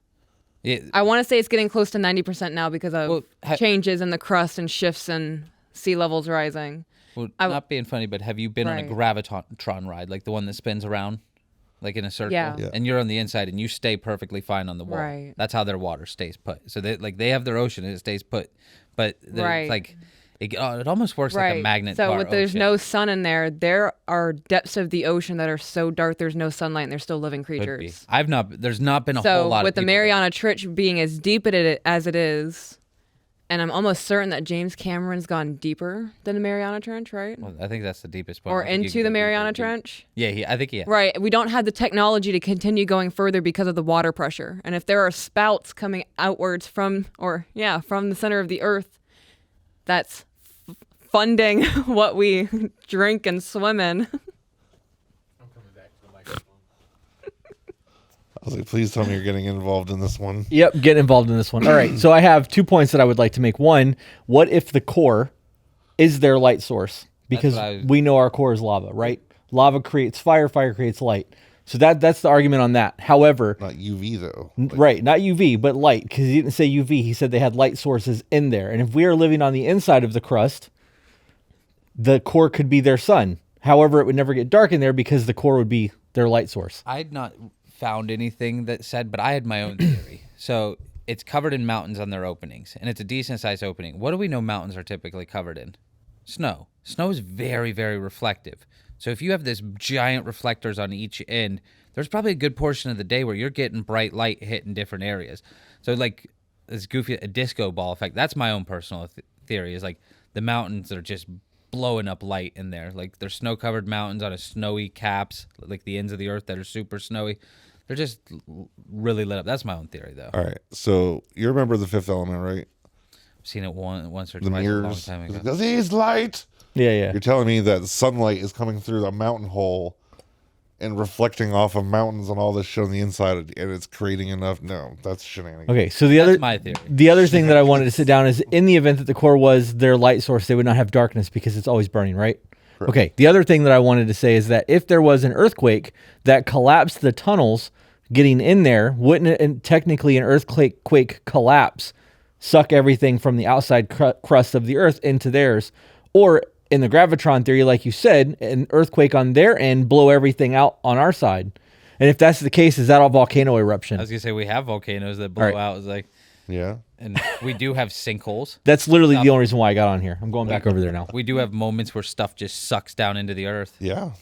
Speaker 2: I want to say it's getting close to 90% now because of
Speaker 4: Well,
Speaker 2: changes in the crust and shifts in sea levels rising.
Speaker 4: well, not being funny, but have you been on a
Speaker 2: Right.
Speaker 4: gravitron ride, like the one that spins around, like in a circle?
Speaker 2: Yeah.
Speaker 3: Yeah.
Speaker 4: And you're on the inside, and you stay perfectly fine on the wall.
Speaker 2: Right.
Speaker 4: That's how their water stays put. So they have their ocean, and it stays put. But
Speaker 2: Right.
Speaker 4: like it almost works like a magnet.
Speaker 2: So
Speaker 4: to our
Speaker 2: there's
Speaker 4: ocean.
Speaker 2: no sun in there are depths of the ocean that are so dark there's no sunlight and they're still living
Speaker 4: Could be.
Speaker 2: creatures.
Speaker 4: There's not been a
Speaker 2: So
Speaker 4: whole lot
Speaker 2: with
Speaker 4: of
Speaker 2: the
Speaker 4: people there.
Speaker 2: Mariana Trench being as deep as it is, And I'm almost certain that James Cameron's gone deeper than the Mariana Trench, right?
Speaker 4: Well, I think that's the deepest point.
Speaker 2: Or
Speaker 4: I think you
Speaker 2: into
Speaker 4: can
Speaker 2: the
Speaker 4: go
Speaker 2: Mariana
Speaker 4: deeper.
Speaker 2: Trench.
Speaker 4: Yeah, I think he has.
Speaker 2: Right. We don't have the technology to continue going further because of the water pressure. And if there are spouts coming outwards from the center of the earth, that's funding what we drink and swim in.
Speaker 3: I was like, please tell me you're getting involved in this one.
Speaker 1: Yep, get involved in this one. All right, so I have 2 points that I would like to make. One, what if the core is their light source? Because we know our core is lava, right? Lava creates fire, fire creates light. So that's the argument on that. However,
Speaker 3: Not UV though.
Speaker 1: right, not UV, but light, because he didn't say UV. He said they had light sources in there. And if we are living on the inside of the crust, the core could be their sun. However, it would never get dark in there because the core would be their light source.
Speaker 4: I'd not found anything that said, but I had my own theory. So it's covered in mountains on their openings, and it's a decent sized opening. What do we know mountains are typically covered in? Snow. Snow is very, very reflective. So if you have this giant reflectors on each end, there's probably a good portion of the day where you're getting bright light hit in different areas. So like this goofy a disco ball effect. That's my own personal theory. Is like the mountains are just blowing up light in there. Like they're snow covered mountains on a snowy caps, like the ends of the earth that are super snowy. They're just really lit up. That's my own theory, though.
Speaker 3: All right. So you remember The Fifth Element, right?
Speaker 4: I've seen it once or
Speaker 3: The
Speaker 4: twice
Speaker 3: mirrors.
Speaker 4: a long time ago.
Speaker 3: Because he's light.
Speaker 1: Yeah.
Speaker 3: You're telling me that sunlight is coming through the mountain hole and reflecting off of mountains and all this shit on the inside, and it's creating enough. No, that's shenanigans.
Speaker 1: Okay, so
Speaker 4: That's my theory.
Speaker 1: the other thing that I wanted to sit down is in the event that the core was their light source, they would not have darkness because it's always burning, right?
Speaker 3: Correct.
Speaker 1: Okay, the other thing that I wanted to say is that if there was an earthquake that collapsed the tunnels getting in there, wouldn't it, and technically an earthquake collapse suck everything from the outside crust of the earth into theirs? Or in the gravitron theory, like you said, an earthquake on their end blow everything out on our side? And if that's the case, is that all volcano eruption?
Speaker 4: I was gonna say we have volcanoes that blow out. It's like,
Speaker 3: Yeah.
Speaker 4: and we do have sinkholes.
Speaker 1: That's literally the only reason why I got on here. I'm going back over there now.
Speaker 4: We do have moments where stuff just sucks down into the earth.
Speaker 3: Yeah.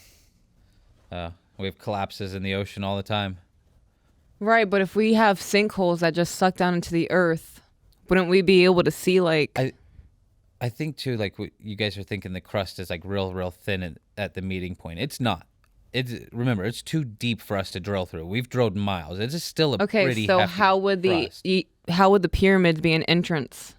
Speaker 4: We have collapses in the ocean all the time.
Speaker 2: Right, but if we have sinkholes that just suck down into the earth, wouldn't we be able to see like...
Speaker 4: I think too, like you guys are thinking the crust is like real thin at the meeting point. It's not. Remember, it's too deep for us to drill through. We've drilled miles. It's just still a pretty
Speaker 2: so
Speaker 4: hefty
Speaker 2: how would
Speaker 4: crust.
Speaker 2: how would the pyramids be an entrance?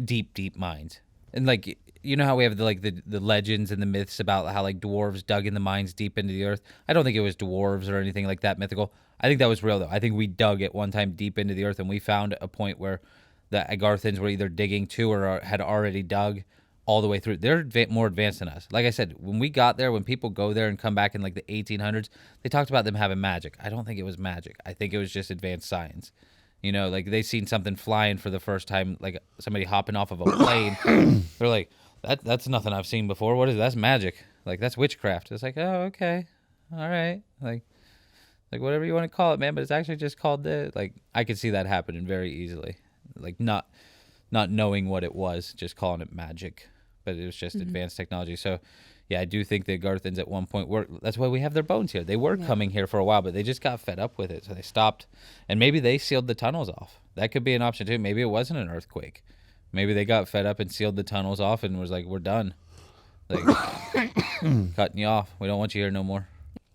Speaker 4: Deep mines? And like, you know how we have the legends and the myths about how like dwarves dug in the mines deep into the earth? I don't think it was dwarves or anything like that mythical. I think that was real though. I think we dug at one time deep into the earth and we found a point where the Agarthans were either digging to or had already dug all the way through. They're more advanced than us. Like I said, when we got there, when people go there and come back in like the 1800s, they talked about them having magic. I don't think it was magic. I think it was just advanced science. You know, like they seen something flying for the first time, like somebody hopping off of a plane. They're like, that's nothing I've seen before. What is that? That's magic. Like that's witchcraft. It's like, oh, okay. All right. Like whatever you want to call it, man, but it's actually just called this. Like I could see that happening very easily. Like not knowing what it was, just calling it magic, but it was just advanced technology. So yeah, I do think the Agarthans at one point were, that's why we have their bones here. They were coming here for a while, but they just got fed up with it. So they stopped, and maybe they sealed the tunnels off. That could be an option too. Maybe it wasn't an earthquake. Maybe they got fed up and sealed the tunnels off and was like, we're done. Like cutting you off. We don't want you here no more.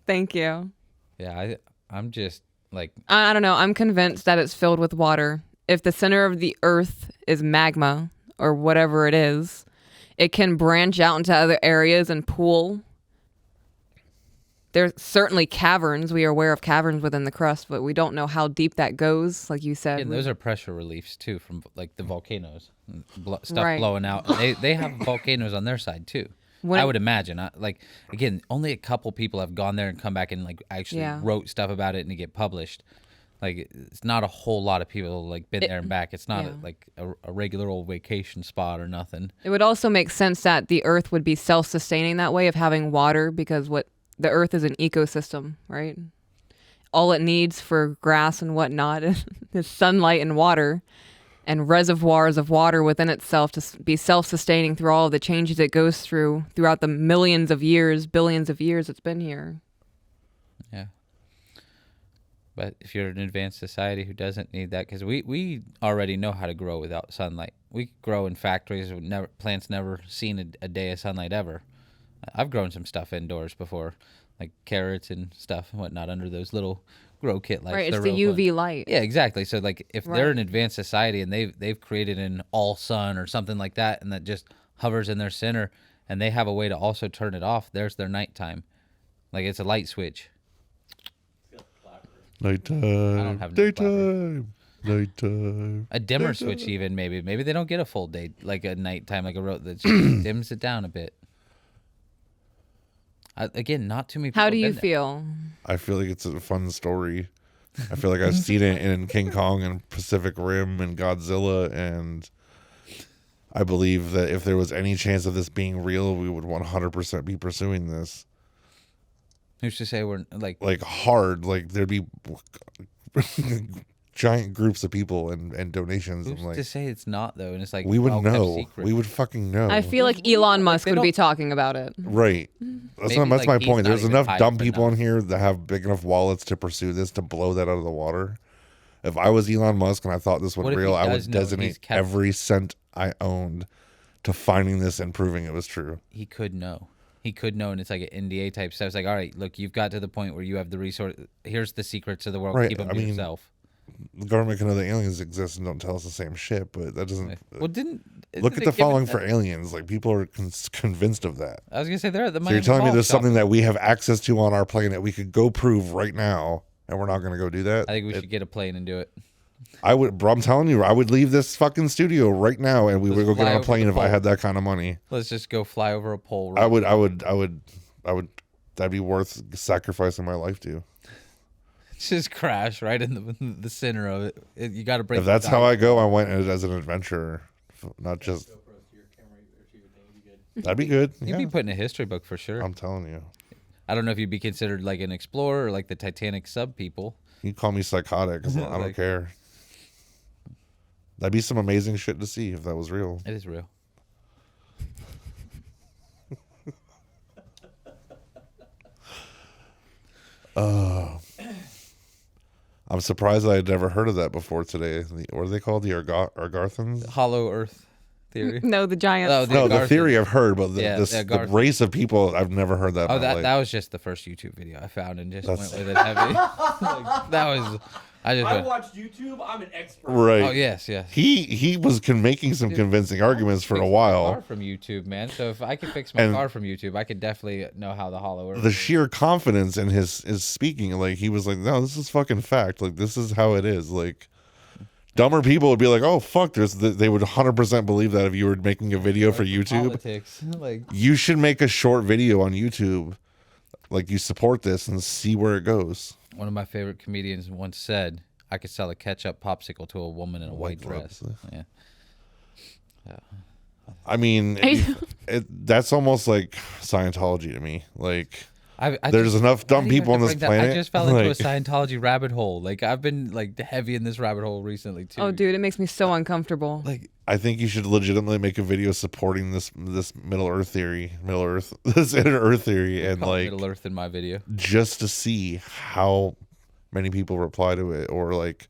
Speaker 2: Thank you.
Speaker 4: Yeah, I'm just like,
Speaker 2: I don't know. I'm convinced that it's filled with water. If the center of the earth is magma or whatever it is, it can branch out into other areas and pool. There's certainly caverns. We are aware of caverns within the crust, but we don't know how deep that goes, like you said.
Speaker 4: and those are pressure reliefs too from like the volcanoes, stuff blowing out. They have volcanoes on their side too. I would imagine. Like again, only a couple people have gone there and come back and like actually wrote stuff about it and to get published. Like it's not a whole lot of people like been there and back. It's not a regular old vacation spot or nothing.
Speaker 2: It would also make sense that the earth would be self-sustaining that way of having water, because the earth is an ecosystem, right? All it needs for grass and whatnot is sunlight and water, and reservoirs of water within itself to be self-sustaining through all of the changes it goes through throughout the millions of years, billions of years it's been here.
Speaker 4: Yeah. But if you're an advanced society who doesn't need that, because we already know how to grow without sunlight. We grow in factories. Plants never seen a day of sunlight ever. I've grown some stuff indoors before, like carrots and stuff and whatnot under those little grow kit lights.
Speaker 2: Right, it's
Speaker 4: They're
Speaker 2: the
Speaker 4: real fun.
Speaker 2: UV light.
Speaker 4: Yeah, exactly. So like if they're
Speaker 2: Right.
Speaker 4: an advanced society and they've created an all sun or something like that, and that just hovers in their center, and they have a way to also turn it off, there's their nighttime. Like it's a light switch.
Speaker 3: Nighttime.
Speaker 4: I don't have no
Speaker 3: Daytime. Nighttime.
Speaker 4: A dimmer switch even maybe. Maybe they don't get a full day, like a nighttime, like a road that just dims it down a bit. Again, not too many people
Speaker 2: How do
Speaker 4: have
Speaker 2: you
Speaker 4: been there.
Speaker 2: feel?
Speaker 3: I feel like it's a fun story. I feel like I've seen it in King Kong and Pacific Rim and Godzilla, and I believe that if there was any chance of this being real, we would 100% be pursuing this.
Speaker 4: Who's to say we're like
Speaker 3: Hard. Like there'd be giant groups of people and donations.
Speaker 4: who's
Speaker 3: And like
Speaker 4: to say it's not though? And it's like
Speaker 3: we would
Speaker 4: well-kept
Speaker 3: know.
Speaker 4: secret.
Speaker 3: We would fucking know.
Speaker 2: I feel like Elon Musk
Speaker 4: they
Speaker 2: would be
Speaker 4: don't-
Speaker 2: talking about it.
Speaker 3: Right. That's
Speaker 4: Maybe,
Speaker 3: that's
Speaker 4: like,
Speaker 3: my
Speaker 4: he's
Speaker 3: point.
Speaker 4: not
Speaker 3: There's
Speaker 4: even
Speaker 3: enough
Speaker 4: hyped,
Speaker 3: dumb
Speaker 4: but
Speaker 3: people
Speaker 4: not-
Speaker 3: in here that have big enough wallets to pursue this, to blow that out of the water. If I was Elon Musk and I thought this was
Speaker 4: What if he
Speaker 3: real, I
Speaker 4: does
Speaker 3: would
Speaker 4: know and he's
Speaker 3: designate
Speaker 4: kept-
Speaker 3: every cent I owned to finding this and proving it was true.
Speaker 4: He could know. He could know, and it's like an NDA type stuff. It's like, all right, look, you've got to the point where you have the resource. Here's the secrets of the world.
Speaker 3: Right,
Speaker 4: Keep them
Speaker 3: I
Speaker 4: to
Speaker 3: mean,
Speaker 4: yourself.
Speaker 3: The government can know that aliens exist and don't tell us the same shit, but that doesn't.
Speaker 4: Well,
Speaker 3: Look at the following for aliens. Like people are convinced of that.
Speaker 4: I was gonna say they're at the
Speaker 3: So
Speaker 4: money.
Speaker 3: you're telling me
Speaker 4: involved
Speaker 3: there's something
Speaker 4: shop.
Speaker 3: that we have access to on our planet we could go prove right now, and we're not going to go do that?
Speaker 4: I think we should get a plane and do it.
Speaker 3: I would, bro. I'm telling you, I would leave this fucking studio right now, and we
Speaker 4: Let's
Speaker 3: would go get
Speaker 4: fly
Speaker 3: on a
Speaker 4: over
Speaker 3: plane
Speaker 4: the
Speaker 3: if I
Speaker 4: pole.
Speaker 3: had that kind of money.
Speaker 4: Let's just go fly over a pole.
Speaker 3: I would. That'd be worth sacrificing my life to.
Speaker 4: Just crash right in the center of it. You got to break.
Speaker 3: If that's how I go, I went as an adventurer, not just. That'd be good.
Speaker 4: You'd
Speaker 3: Yeah,
Speaker 4: be put in a history book for sure.
Speaker 3: I'm telling you.
Speaker 4: I don't know if you'd be considered like an explorer or like the Titanic sub people.
Speaker 3: You call me psychotic, 'cause I don't
Speaker 4: Like-
Speaker 3: care. That'd be some amazing shit to see if that was real.
Speaker 4: It is real.
Speaker 3: I'm surprised I had never heard of that before today. What are they called? The Argarthans?
Speaker 4: Hollow Earth theory.
Speaker 2: No, the giants.
Speaker 4: Oh,
Speaker 3: No, the
Speaker 4: Argarthans.
Speaker 3: theory I've heard, but
Speaker 4: Yeah,
Speaker 3: the
Speaker 4: Argarthans.
Speaker 3: race of people, I've never heard that.
Speaker 4: Oh,
Speaker 3: in my life.
Speaker 4: that was just the first YouTube video I found and just
Speaker 3: That's-
Speaker 4: went with it heavy. Like, that was. I just
Speaker 1: I
Speaker 4: went.
Speaker 1: watched YouTube. I'm an expert.
Speaker 3: Right.
Speaker 4: Oh yes, yes.
Speaker 3: He was making some convincing arguments for a
Speaker 4: Fix my
Speaker 3: while.
Speaker 4: car from YouTube, man. So if I could fix my
Speaker 3: And-
Speaker 4: car from YouTube, I could definitely know how the Hollow Earth.
Speaker 3: The
Speaker 4: is.
Speaker 3: sheer confidence in his speaking, like he was like, "No, this is fucking fact. Like this is how it is." Like dumber people would be like, "Oh fuck," they would 100% believe that if you were making a video for YouTube.
Speaker 4: Politics, like
Speaker 3: You should make a short video on YouTube, like you support this and see where it goes.
Speaker 4: one of my favorite comedians once said, "I could sell a ketchup popsicle to a woman in a white dress."
Speaker 3: dress.
Speaker 4: Yeah.
Speaker 3: I mean, that's almost like Scientology to me. Like
Speaker 4: I
Speaker 3: there's
Speaker 4: just-
Speaker 3: enough
Speaker 4: why
Speaker 3: dumb
Speaker 4: do you
Speaker 3: people on
Speaker 4: have to
Speaker 3: this
Speaker 4: bring that-
Speaker 3: planet.
Speaker 4: I just fell into a
Speaker 3: like-
Speaker 4: Scientology rabbit hole. Like I've been like heavy in this rabbit hole recently too.
Speaker 2: Oh, dude, it makes me so uncomfortable.
Speaker 4: Like
Speaker 3: I think you should legitimately make a video supporting this Middle Earth theory, this inner Earth theory, and
Speaker 4: call it
Speaker 3: like
Speaker 4: Middle Earth in my video.
Speaker 3: just to see how many people reply to it, or like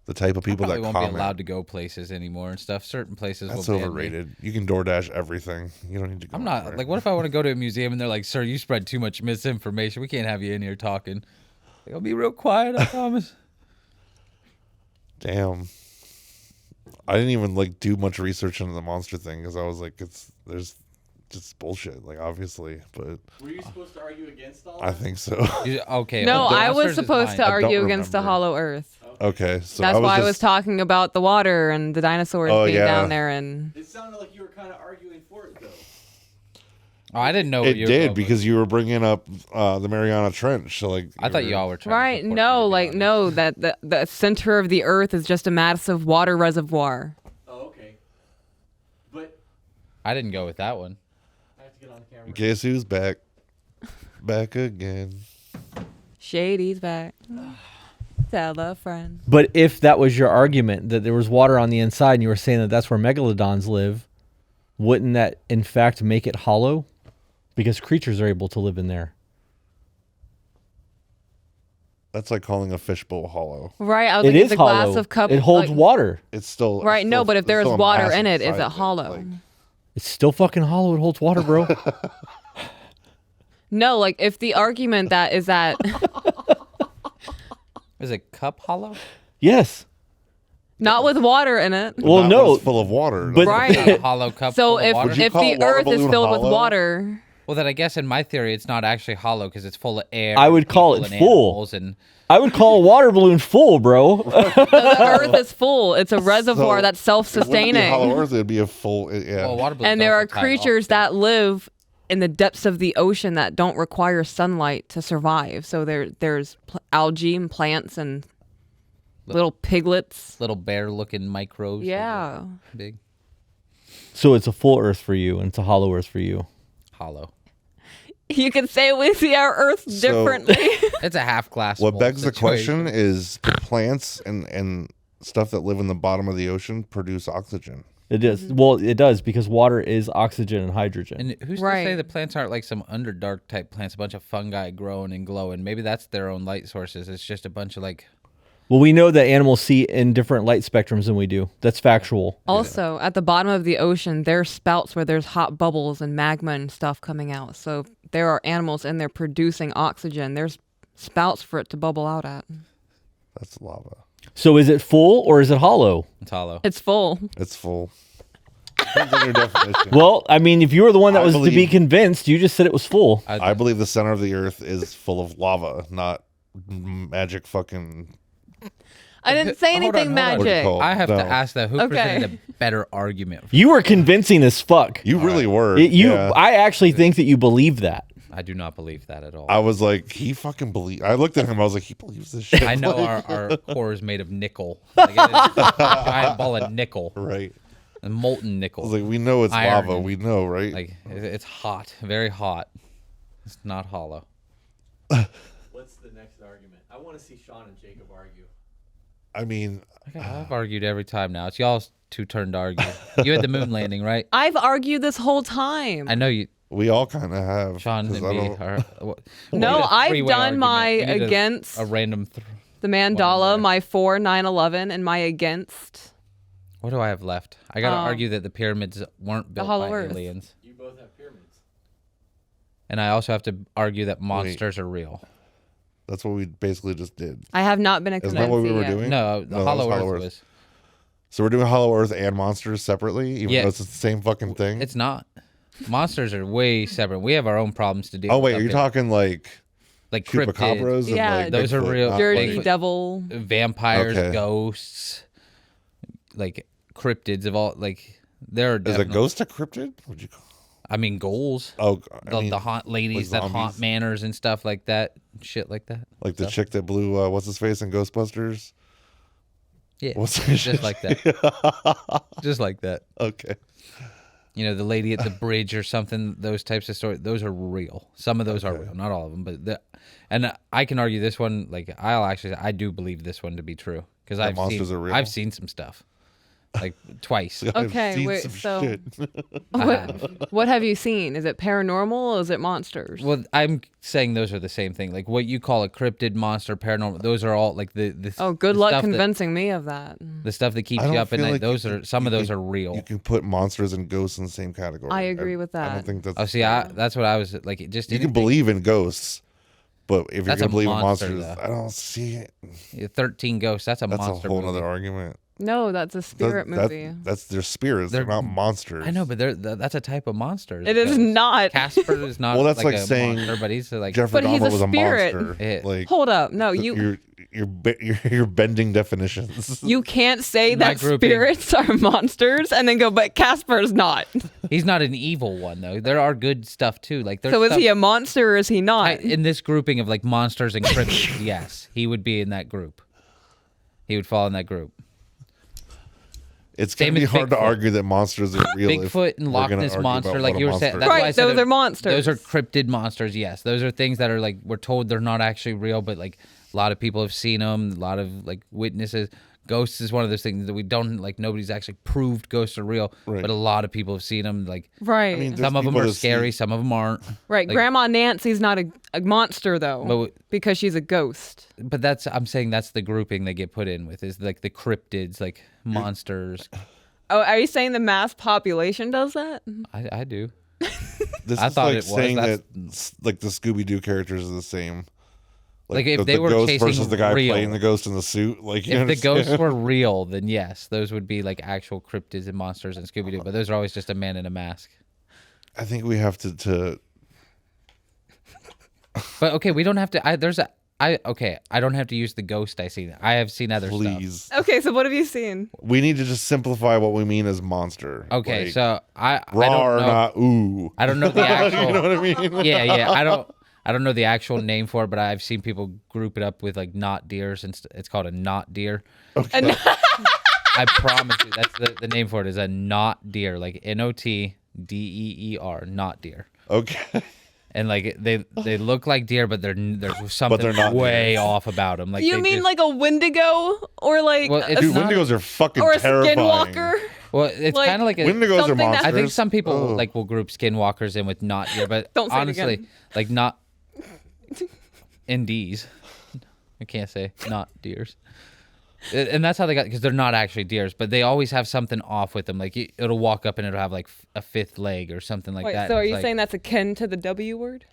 Speaker 3: the type of people
Speaker 4: Probably
Speaker 3: that
Speaker 4: won't
Speaker 3: comment.
Speaker 4: be allowed to go places anymore and stuff. Certain places
Speaker 3: That's
Speaker 4: will ban me.
Speaker 3: overrated. You can DoorDash everything. You don't need to go.
Speaker 4: I'm not
Speaker 3: anywhere.
Speaker 4: like, what if I want to go to a museum and they're like, "Sir, you spread too much misinformation. We can't have you in here talking." Like, I'll be real quiet, I promise.
Speaker 3: Damn. I didn't even like do much research into the monster thing because I was like, there's just bullshit. Like obviously, but
Speaker 1: Were you supposed to argue against all
Speaker 3: I
Speaker 1: that?
Speaker 3: think so.
Speaker 4: Okay.
Speaker 2: No,
Speaker 4: the
Speaker 2: I was
Speaker 4: monsters is
Speaker 2: supposed
Speaker 4: fine.
Speaker 2: to
Speaker 3: I don't
Speaker 2: argue against the
Speaker 3: remember.
Speaker 2: Hollow Earth.
Speaker 3: Okay, so
Speaker 2: That's why I was
Speaker 3: just-
Speaker 2: talking about the water and the dinosaurs
Speaker 3: Oh,
Speaker 2: being
Speaker 3: yeah.
Speaker 2: down there. And
Speaker 1: It sounded like you were kind of arguing for it, though.
Speaker 4: Oh, I didn't know what
Speaker 3: It
Speaker 4: you were
Speaker 3: did
Speaker 4: going with.
Speaker 3: because you were bringing up the Mariana Trench. So like,
Speaker 4: I thought y'all were trying.
Speaker 2: right,
Speaker 4: to support
Speaker 2: no,
Speaker 4: me, to be
Speaker 2: like
Speaker 4: honest.
Speaker 2: no, that the center of the Earth is just a massive water reservoir.
Speaker 1: Oh, okay. But
Speaker 4: I didn't go with that one.
Speaker 1: I have to get on camera.
Speaker 3: Guess who's back? Back again.
Speaker 2: Shady's back. Tell a friend.
Speaker 1: But if that was your argument, that there was water on the inside and you were saying that that's where megalodons live, wouldn't that in fact make it hollow? Because creatures are able to live in there.
Speaker 3: That's like calling a fishbowl hollow.
Speaker 2: Right. I was
Speaker 1: It
Speaker 2: like,
Speaker 1: is
Speaker 2: it's a glass
Speaker 1: hollow.
Speaker 2: of cup.
Speaker 1: It holds
Speaker 2: like-
Speaker 1: water.
Speaker 3: It's still
Speaker 2: Right.
Speaker 3: it's
Speaker 2: No,
Speaker 3: still-
Speaker 2: but if
Speaker 3: there's
Speaker 2: there's
Speaker 3: still a
Speaker 2: water
Speaker 3: mass
Speaker 2: in it, is
Speaker 3: inside
Speaker 2: it
Speaker 3: of
Speaker 2: hollow?
Speaker 3: Like,
Speaker 1: It's still fucking hollow. It holds water, bro.
Speaker 2: No, like if the argument that is that
Speaker 4: Is a cup hollow?
Speaker 1: Yes.
Speaker 2: not with water in it.
Speaker 1: Well,
Speaker 3: not
Speaker 1: no.
Speaker 3: when it's full of water.
Speaker 1: But-
Speaker 2: Right.
Speaker 4: A hollow cup
Speaker 2: So
Speaker 4: full of
Speaker 2: if
Speaker 4: water?
Speaker 3: Would you
Speaker 2: if
Speaker 3: call
Speaker 2: the
Speaker 3: a water
Speaker 2: Earth is
Speaker 3: balloon
Speaker 2: filled with
Speaker 3: hollow?
Speaker 2: water,
Speaker 4: Well, then I guess in my theory, it's not actually hollow because it's full of air.
Speaker 1: I would
Speaker 4: and
Speaker 1: call
Speaker 4: people
Speaker 1: it
Speaker 4: and
Speaker 1: full.
Speaker 4: animals And
Speaker 1: I would call a water balloon full, bro.
Speaker 2: the Earth is full. It's a reservoir
Speaker 3: So,
Speaker 2: that's
Speaker 3: it wouldn't be
Speaker 2: self-sustaining.
Speaker 3: hollow Earth. It'd be a full. Yeah.
Speaker 4: well, water balloons
Speaker 2: And there
Speaker 4: also
Speaker 2: are
Speaker 4: tie
Speaker 2: creatures
Speaker 4: off.
Speaker 2: that live in the depths of the ocean that don't require sunlight to survive. So there's algae and plants and little piglets.
Speaker 4: Little bear-looking microbes.
Speaker 2: Yeah.
Speaker 4: Big
Speaker 1: So it's a full Earth for you, and it's a hollow Earth for you.
Speaker 4: hollow.
Speaker 2: You can say we see our Earth
Speaker 3: So-
Speaker 2: differently.
Speaker 4: It's a half glass.
Speaker 3: What
Speaker 4: full
Speaker 3: begs the
Speaker 4: situation.
Speaker 3: question is: do plants and stuff that live in the bottom of the ocean produce oxygen?
Speaker 1: It is. Well, it does because water is oxygen and hydrogen.
Speaker 4: And who's to
Speaker 2: Right.
Speaker 4: say the plants aren't like some Underdark type plants, a bunch of fungi growing and glowing? Maybe that's their own light sources. It's just a bunch of like.
Speaker 1: Well, we know that animals see in different light spectrums than we do. That's factual.
Speaker 2: Also, at the bottom of the ocean, there's spouts where there's hot bubbles and magma and stuff coming out. So there are animals in there producing oxygen. There's spouts for it to bubble out at.
Speaker 3: That's lava.
Speaker 1: So is it full or is it hollow?
Speaker 4: It's hollow.
Speaker 2: It's full.
Speaker 3: It's full. Depends on your definition.
Speaker 1: Well, I mean, if you were the one that
Speaker 3: I
Speaker 1: was to be
Speaker 3: believe-
Speaker 1: convinced, you just said it was full.
Speaker 3: I believe the center of the Earth is full of lava, not magic fucking.
Speaker 2: I didn't say
Speaker 4: Hold on,
Speaker 2: anything
Speaker 4: hold on.
Speaker 2: magic.
Speaker 3: Cool.
Speaker 4: I have
Speaker 3: No.
Speaker 4: to ask that. Who
Speaker 2: Okay.
Speaker 4: presented a better argument?
Speaker 1: You were convincing as fuck.
Speaker 3: You really were.
Speaker 1: Yeah.
Speaker 3: Yeah.
Speaker 1: I actually think that you believe that.
Speaker 4: I do not believe that at all.
Speaker 3: I was like, he fucking believe. I looked at him. I was like, he believes this shit.
Speaker 4: I know our core is made of nickel. Like it is a giant ball of nickel,
Speaker 3: Right.
Speaker 4: and molten
Speaker 3: I
Speaker 4: nickel.
Speaker 3: was like, we know it's
Speaker 4: Iron.
Speaker 3: lava. We know, right?
Speaker 4: Like it's hot, very hot. It's not hollow.
Speaker 1: What's the next argument? I want to see Sean and Jacob argue.
Speaker 3: I mean,
Speaker 4: I've argued every time now. It's y'all's turn to argue. You had the moon landing, right?
Speaker 2: I've argued this whole time.
Speaker 4: I know you,
Speaker 3: we all kind of have.
Speaker 4: Sean
Speaker 3: 'cause
Speaker 4: and
Speaker 3: I
Speaker 4: me.
Speaker 3: don't-
Speaker 4: Are, we
Speaker 2: No,
Speaker 4: need a
Speaker 2: I've
Speaker 4: three-way
Speaker 2: done
Speaker 4: argument.
Speaker 2: my
Speaker 4: We need
Speaker 2: against
Speaker 4: a random.
Speaker 2: the Mandala,
Speaker 4: there.
Speaker 2: my for 9/11, and my against.
Speaker 4: What do I have left? I gotta
Speaker 2: Um,
Speaker 4: argue that the pyramids weren't built
Speaker 2: Hollow
Speaker 4: by
Speaker 2: Earth.
Speaker 4: aliens,
Speaker 1: You both have pyramids.
Speaker 4: and I also have to argue that monsters are real.
Speaker 3: That's what we basically just did.
Speaker 2: I have not been a
Speaker 3: Isn't that what we were
Speaker 2: yet.
Speaker 3: doing?
Speaker 4: No, the
Speaker 3: No, that
Speaker 4: Hollow
Speaker 3: was
Speaker 4: Earth
Speaker 3: Hollow Earth.
Speaker 4: was.
Speaker 3: So we're doing Hollow Earth and monsters separately, even
Speaker 4: Yeah.
Speaker 3: though it's the same fucking thing.
Speaker 4: It's not. Monsters are way separate. We have our own problems to deal
Speaker 3: Oh
Speaker 4: with.
Speaker 3: wait,
Speaker 4: up
Speaker 3: are you
Speaker 4: here.
Speaker 3: talking like
Speaker 4: like cryptids,
Speaker 3: chupacabras? And
Speaker 2: Yeah,
Speaker 3: like
Speaker 4: those are
Speaker 3: Bigfoot,
Speaker 4: real.
Speaker 3: not
Speaker 2: Dirty
Speaker 3: like-
Speaker 2: devil.
Speaker 4: vampires,
Speaker 3: Okay.
Speaker 4: ghosts, like cryptids of all. Like there are
Speaker 3: Is a
Speaker 4: definitely-
Speaker 3: ghost a cryptid? Would you?
Speaker 4: I mean, ghouls.
Speaker 3: Oh, I mean,
Speaker 4: The haunt ladies that haunt
Speaker 3: zombies?
Speaker 4: manors and stuff like that, shit like that.
Speaker 3: like the
Speaker 4: stuff.
Speaker 3: chick that blew what's his face in Ghostbusters.
Speaker 4: Yeah,
Speaker 3: What's that
Speaker 4: just like that. Just like that.
Speaker 3: Okay.
Speaker 4: You know, the lady at the bridge or something. Those types of stories. Those are real. Some of those are real, not all of them. But and I can argue this one. Like I do believe this one to be true because I've
Speaker 3: monsters
Speaker 4: seen
Speaker 3: are real?
Speaker 4: I've seen some stuff, like twice.
Speaker 3: I've
Speaker 2: Okay,
Speaker 3: seen
Speaker 2: wait,
Speaker 3: some
Speaker 2: so-
Speaker 3: shit.
Speaker 2: What have you seen? Is it paranormal or is it monsters?
Speaker 4: Well, I'm saying those are the same thing. Like what you call a cryptid, monster, paranormal. Those are all like the
Speaker 2: Oh, good
Speaker 4: the
Speaker 2: luck
Speaker 4: stuff that-
Speaker 2: convincing me of that.
Speaker 4: the stuff that keeps
Speaker 3: I
Speaker 4: you
Speaker 3: don't
Speaker 4: up at
Speaker 3: feel
Speaker 4: night.
Speaker 3: like
Speaker 4: Those
Speaker 3: you
Speaker 4: are
Speaker 3: can-
Speaker 4: some of
Speaker 3: you
Speaker 4: those
Speaker 3: can-
Speaker 4: are real.
Speaker 3: You can put monsters and ghosts in the same category.
Speaker 2: I agree with
Speaker 3: I
Speaker 2: that.
Speaker 3: don't think that's.
Speaker 4: Oh, see, that's what I was like. It just
Speaker 3: you can
Speaker 4: anything-
Speaker 3: believe in ghosts, but if you're
Speaker 4: That's
Speaker 3: gonna
Speaker 4: a
Speaker 3: believe in
Speaker 4: monster,
Speaker 3: monsters,
Speaker 4: though.
Speaker 3: I don't see it.
Speaker 4: 13 ghosts. That's a
Speaker 3: That's
Speaker 4: monster
Speaker 3: a whole
Speaker 4: movie.
Speaker 3: other argument.
Speaker 2: No, that's a spirit movie.
Speaker 3: That's their spirits. They're
Speaker 4: They're-
Speaker 3: not monsters.
Speaker 4: I know, but that's a type of monster.
Speaker 2: It is not.
Speaker 4: Casper is not.
Speaker 3: Well, that's like
Speaker 4: a
Speaker 3: saying
Speaker 4: monster, but he's like
Speaker 3: Jeffrey
Speaker 2: But he's
Speaker 3: Dahmer
Speaker 2: a
Speaker 3: was a
Speaker 2: spirit.
Speaker 3: monster.
Speaker 4: Yeah.
Speaker 3: Like
Speaker 2: Hold up. No, you
Speaker 3: you're bending definitions.
Speaker 2: you can't say
Speaker 4: My
Speaker 2: that
Speaker 4: grouping.
Speaker 2: spirits are monsters and then go, but Casper's not.
Speaker 4: he's not an evil one though. There are good stuff too. Like there's
Speaker 2: So is
Speaker 4: stuff,
Speaker 2: he a monster or is he not?
Speaker 4: in this grouping of like monsters and cryptids? Yes, he would be in that group. He would fall in that group.
Speaker 3: It's gonna
Speaker 4: Same
Speaker 3: be
Speaker 4: as
Speaker 3: hard to
Speaker 4: Bigfoot.
Speaker 3: argue that monsters are real. if
Speaker 4: Bigfoot and
Speaker 3: we're
Speaker 4: Loch
Speaker 3: gonna
Speaker 4: Ness
Speaker 3: argue
Speaker 4: monster,
Speaker 3: about
Speaker 4: like
Speaker 3: what
Speaker 4: you
Speaker 3: a
Speaker 4: were saying.
Speaker 3: monster
Speaker 4: That's
Speaker 3: is.
Speaker 4: why I
Speaker 2: Right,
Speaker 4: said
Speaker 2: those are monsters.
Speaker 4: Those are cryptid monsters. Yes, those are things that are like we're told they're not actually real, but like A lot of people have seen them. A lot of like witnesses. Ghosts is one of those things that we don't like. Nobody's actually proved ghosts are real,
Speaker 3: Right.
Speaker 4: but a lot of people have seen them. Like,
Speaker 2: Right.
Speaker 3: I mean,
Speaker 4: some of them
Speaker 3: people
Speaker 4: are
Speaker 3: that see-
Speaker 4: scary, some of them aren't.
Speaker 2: Right.
Speaker 4: Like-
Speaker 2: Grandma Nancy's not a monster though, because she's a ghost.
Speaker 4: But I'm saying that's the grouping they get put in with is like the cryptids, like monsters.
Speaker 2: Oh, are you saying the mass population does that?
Speaker 4: I do.
Speaker 3: This
Speaker 4: I
Speaker 3: is
Speaker 4: thought
Speaker 3: like
Speaker 4: it was.
Speaker 3: saying
Speaker 4: That's-
Speaker 3: that like the Scooby-Doo characters are the same.
Speaker 4: Like, if they
Speaker 3: the
Speaker 4: were
Speaker 3: ghost
Speaker 4: chasing
Speaker 3: versus the guy
Speaker 4: real.
Speaker 3: playing the ghost in the suit. Like, you
Speaker 4: If the
Speaker 3: understand?
Speaker 4: ghosts were real, then yes, those would be like actual cryptids and monsters and Scooby Doo. But those are always just a man in a mask.
Speaker 3: I think we have to
Speaker 4: But okay, we don't have to. I don't have to use the ghost I seen. I have seen other stuff.
Speaker 3: please.
Speaker 2: Okay, so what have you seen?
Speaker 3: We need to just simplify what we mean as monster.
Speaker 4: Okay,
Speaker 3: Like,
Speaker 4: so I
Speaker 3: raw
Speaker 4: don't
Speaker 3: or
Speaker 4: know.
Speaker 3: not ooh.
Speaker 4: I don't know the actual.
Speaker 3: You know what I mean?
Speaker 4: Yeah. I don't know the actual name for it, but I've seen people group it up with like not deers, and it's called a not deer.
Speaker 2: And-
Speaker 4: I promise you, that's the name for it is a not deer, like NOTDEER, not deer.
Speaker 3: Okay.
Speaker 4: And like they look like deer, but there's something
Speaker 3: they're not
Speaker 4: way
Speaker 3: deer.
Speaker 4: off about them. Like
Speaker 2: you
Speaker 4: they
Speaker 2: mean
Speaker 4: just-
Speaker 2: like a Wendigo or like
Speaker 4: Well, it's
Speaker 3: Dude,
Speaker 4: not-
Speaker 3: Wendigos are fucking
Speaker 2: or a
Speaker 3: terrifying.
Speaker 2: skinwalker?
Speaker 4: Well, it's
Speaker 2: like-
Speaker 4: kind of like a,
Speaker 3: Wendigos are
Speaker 2: Something that-
Speaker 3: monsters.
Speaker 4: I think some people
Speaker 3: Oh.
Speaker 4: like will group skinwalkers in with not deer, but
Speaker 2: Don't say it
Speaker 4: honestly,
Speaker 2: again.
Speaker 4: like not NDs. I can't say not deers. And that's how they got, because they're not actually deers, but they always have something off with them. Like it'll walk up and it'll have like a fifth leg or something like
Speaker 2: Wait,
Speaker 4: that.
Speaker 2: so are
Speaker 4: It's
Speaker 2: you
Speaker 4: like,
Speaker 2: saying that's akin to the W word?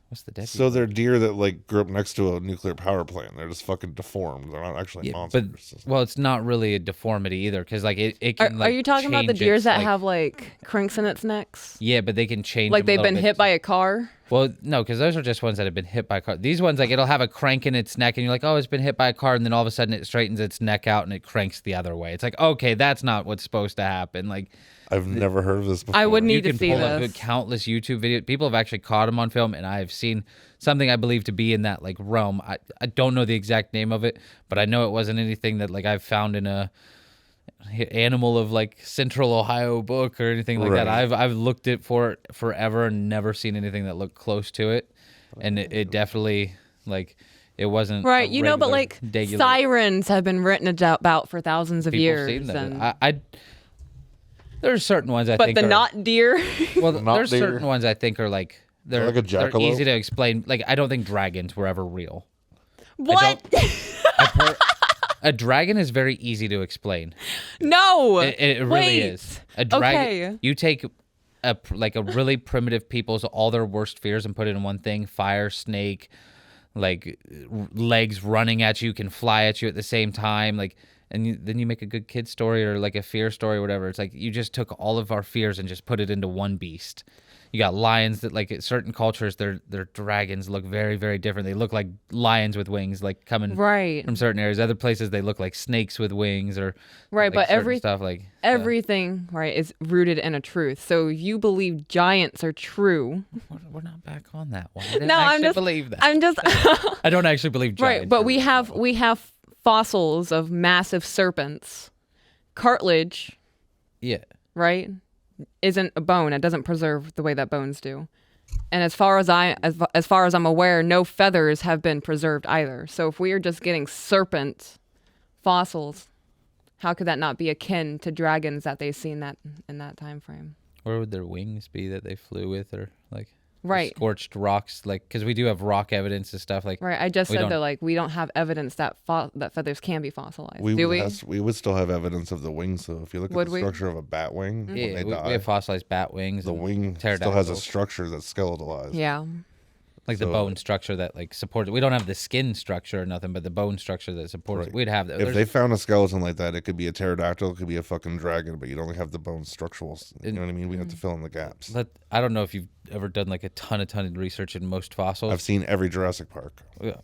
Speaker 4: what's the dead?
Speaker 3: So they're deer that like grew up next to a nuclear power plant. They're just fucking deformed. They're not actually
Speaker 4: Yeah, but
Speaker 3: monsters.
Speaker 4: well, it's not really a deformity either, because like it can.
Speaker 2: Are
Speaker 4: like,
Speaker 2: you talking about the
Speaker 4: change
Speaker 2: deers
Speaker 4: its,
Speaker 2: that
Speaker 4: like-
Speaker 2: have like crinks in its necks?
Speaker 4: Yeah, but they can change.
Speaker 2: Like
Speaker 4: them a
Speaker 2: they've been
Speaker 4: little bit.
Speaker 2: hit by a car?
Speaker 4: Well, no, because those are just ones that have been hit by a car. These ones, like, it'll have a crank in its neck, and you're like, oh, it's been hit by a car, and then all of a sudden it straightens its neck out and it cranks the other way. It's like, okay, that's not what's supposed to happen. Like,
Speaker 3: I've never heard of this before.
Speaker 2: I would
Speaker 4: you
Speaker 2: need to
Speaker 4: can
Speaker 2: see
Speaker 4: pull up
Speaker 2: this.
Speaker 4: countless YouTube videos. People have actually caught them on film, and I have seen something I believe to be in that like realm. I don't know the exact name of it, but I know it wasn't anything that like I've found in a animal of like Central Ohio book or anything like that.
Speaker 3: Right.
Speaker 4: I've looked it for it forever and never seen anything that looked close to it, and it definitely like it wasn't
Speaker 2: Right,
Speaker 4: a
Speaker 2: you know, but
Speaker 4: regular,
Speaker 2: like
Speaker 4: regular-
Speaker 2: sirens have been written about for thousands of
Speaker 4: people
Speaker 2: years.
Speaker 4: seen that.
Speaker 2: And,
Speaker 4: There's certain ones I
Speaker 2: but
Speaker 4: think
Speaker 2: the
Speaker 4: are,
Speaker 2: not deer.
Speaker 4: well,
Speaker 3: Not
Speaker 4: there's
Speaker 3: deer.
Speaker 4: certain ones I think are like they're,
Speaker 3: Like a
Speaker 4: they're
Speaker 3: jackalope?
Speaker 4: easy to explain. Like I don't think dragons were ever real.
Speaker 2: What?
Speaker 4: A dragon is very easy to explain.
Speaker 2: No.
Speaker 4: It really
Speaker 2: Wait.
Speaker 4: is. A dragon.
Speaker 2: Okay.
Speaker 4: You take a really primitive people's all their worst fears and put it in one thing: fire, snake, like legs running at you, can fly at you at the same time, like. And then you make a good kid story or like a fear story or whatever. It's like you just took all of our fears and just put it into one beast. You got lions that like at certain cultures, their dragons look very, very different. They look like lions with wings, like coming
Speaker 2: Right.
Speaker 4: from certain areas. Other places they look like snakes with wings or
Speaker 2: Right,
Speaker 4: like
Speaker 2: but
Speaker 4: certain stuff like
Speaker 2: Everything, right, is rooted in a truth. So you believe giants are true.
Speaker 4: we're not back on that one. I didn't
Speaker 2: No, I'm
Speaker 4: actually
Speaker 2: just
Speaker 4: believe that.
Speaker 2: I'm just
Speaker 4: I don't actually believe giants.
Speaker 2: right, but
Speaker 4: are
Speaker 2: we
Speaker 4: real.
Speaker 2: have fossils of massive serpents. Cartilage,
Speaker 4: Yeah.
Speaker 2: right, isn't a bone. It doesn't preserve the way that bones do. And as far as I'm aware, no feathers have been preserved either. So if we are just getting serpent fossils, how could that not be akin to dragons that they've seen that in that time frame?
Speaker 4: Where would their wings be that they flew with, or like
Speaker 2: Right.
Speaker 4: scorched rocks? Like, because we do have rock evidence and stuff. Like,
Speaker 2: Right. I just
Speaker 4: We
Speaker 2: said
Speaker 4: don't-
Speaker 2: that like we don't have evidence that that feathers can be fossilized.
Speaker 3: We
Speaker 2: Do
Speaker 3: would,
Speaker 2: we?
Speaker 3: we would still have evidence of the wings, though. If you look
Speaker 2: Would
Speaker 3: at the
Speaker 2: we?
Speaker 3: structure of a bat wing, when
Speaker 4: yeah,
Speaker 3: they
Speaker 4: we
Speaker 3: die,
Speaker 4: have fossilized bat wings.
Speaker 3: the
Speaker 4: and
Speaker 3: wing still has a
Speaker 4: pterodactyls.
Speaker 3: structure that's skeletalized.
Speaker 2: Yeah.
Speaker 4: Like the
Speaker 3: So-
Speaker 4: bone structure that like supports it. We don't have the skin structure or nothing, but the bone structure that supports it.
Speaker 3: Right.
Speaker 4: We'd have that.
Speaker 3: If
Speaker 4: There's-
Speaker 3: they found a skeleton like that, it could be a pterodactyl, it could be a fucking dragon, but you'd only have the bone structurals. You know what I mean? We have to fill in the gaps.
Speaker 4: but I don't know if you've ever done like a ton of research in most fossils.
Speaker 3: I've seen every Jurassic Park.
Speaker 4: Yeah.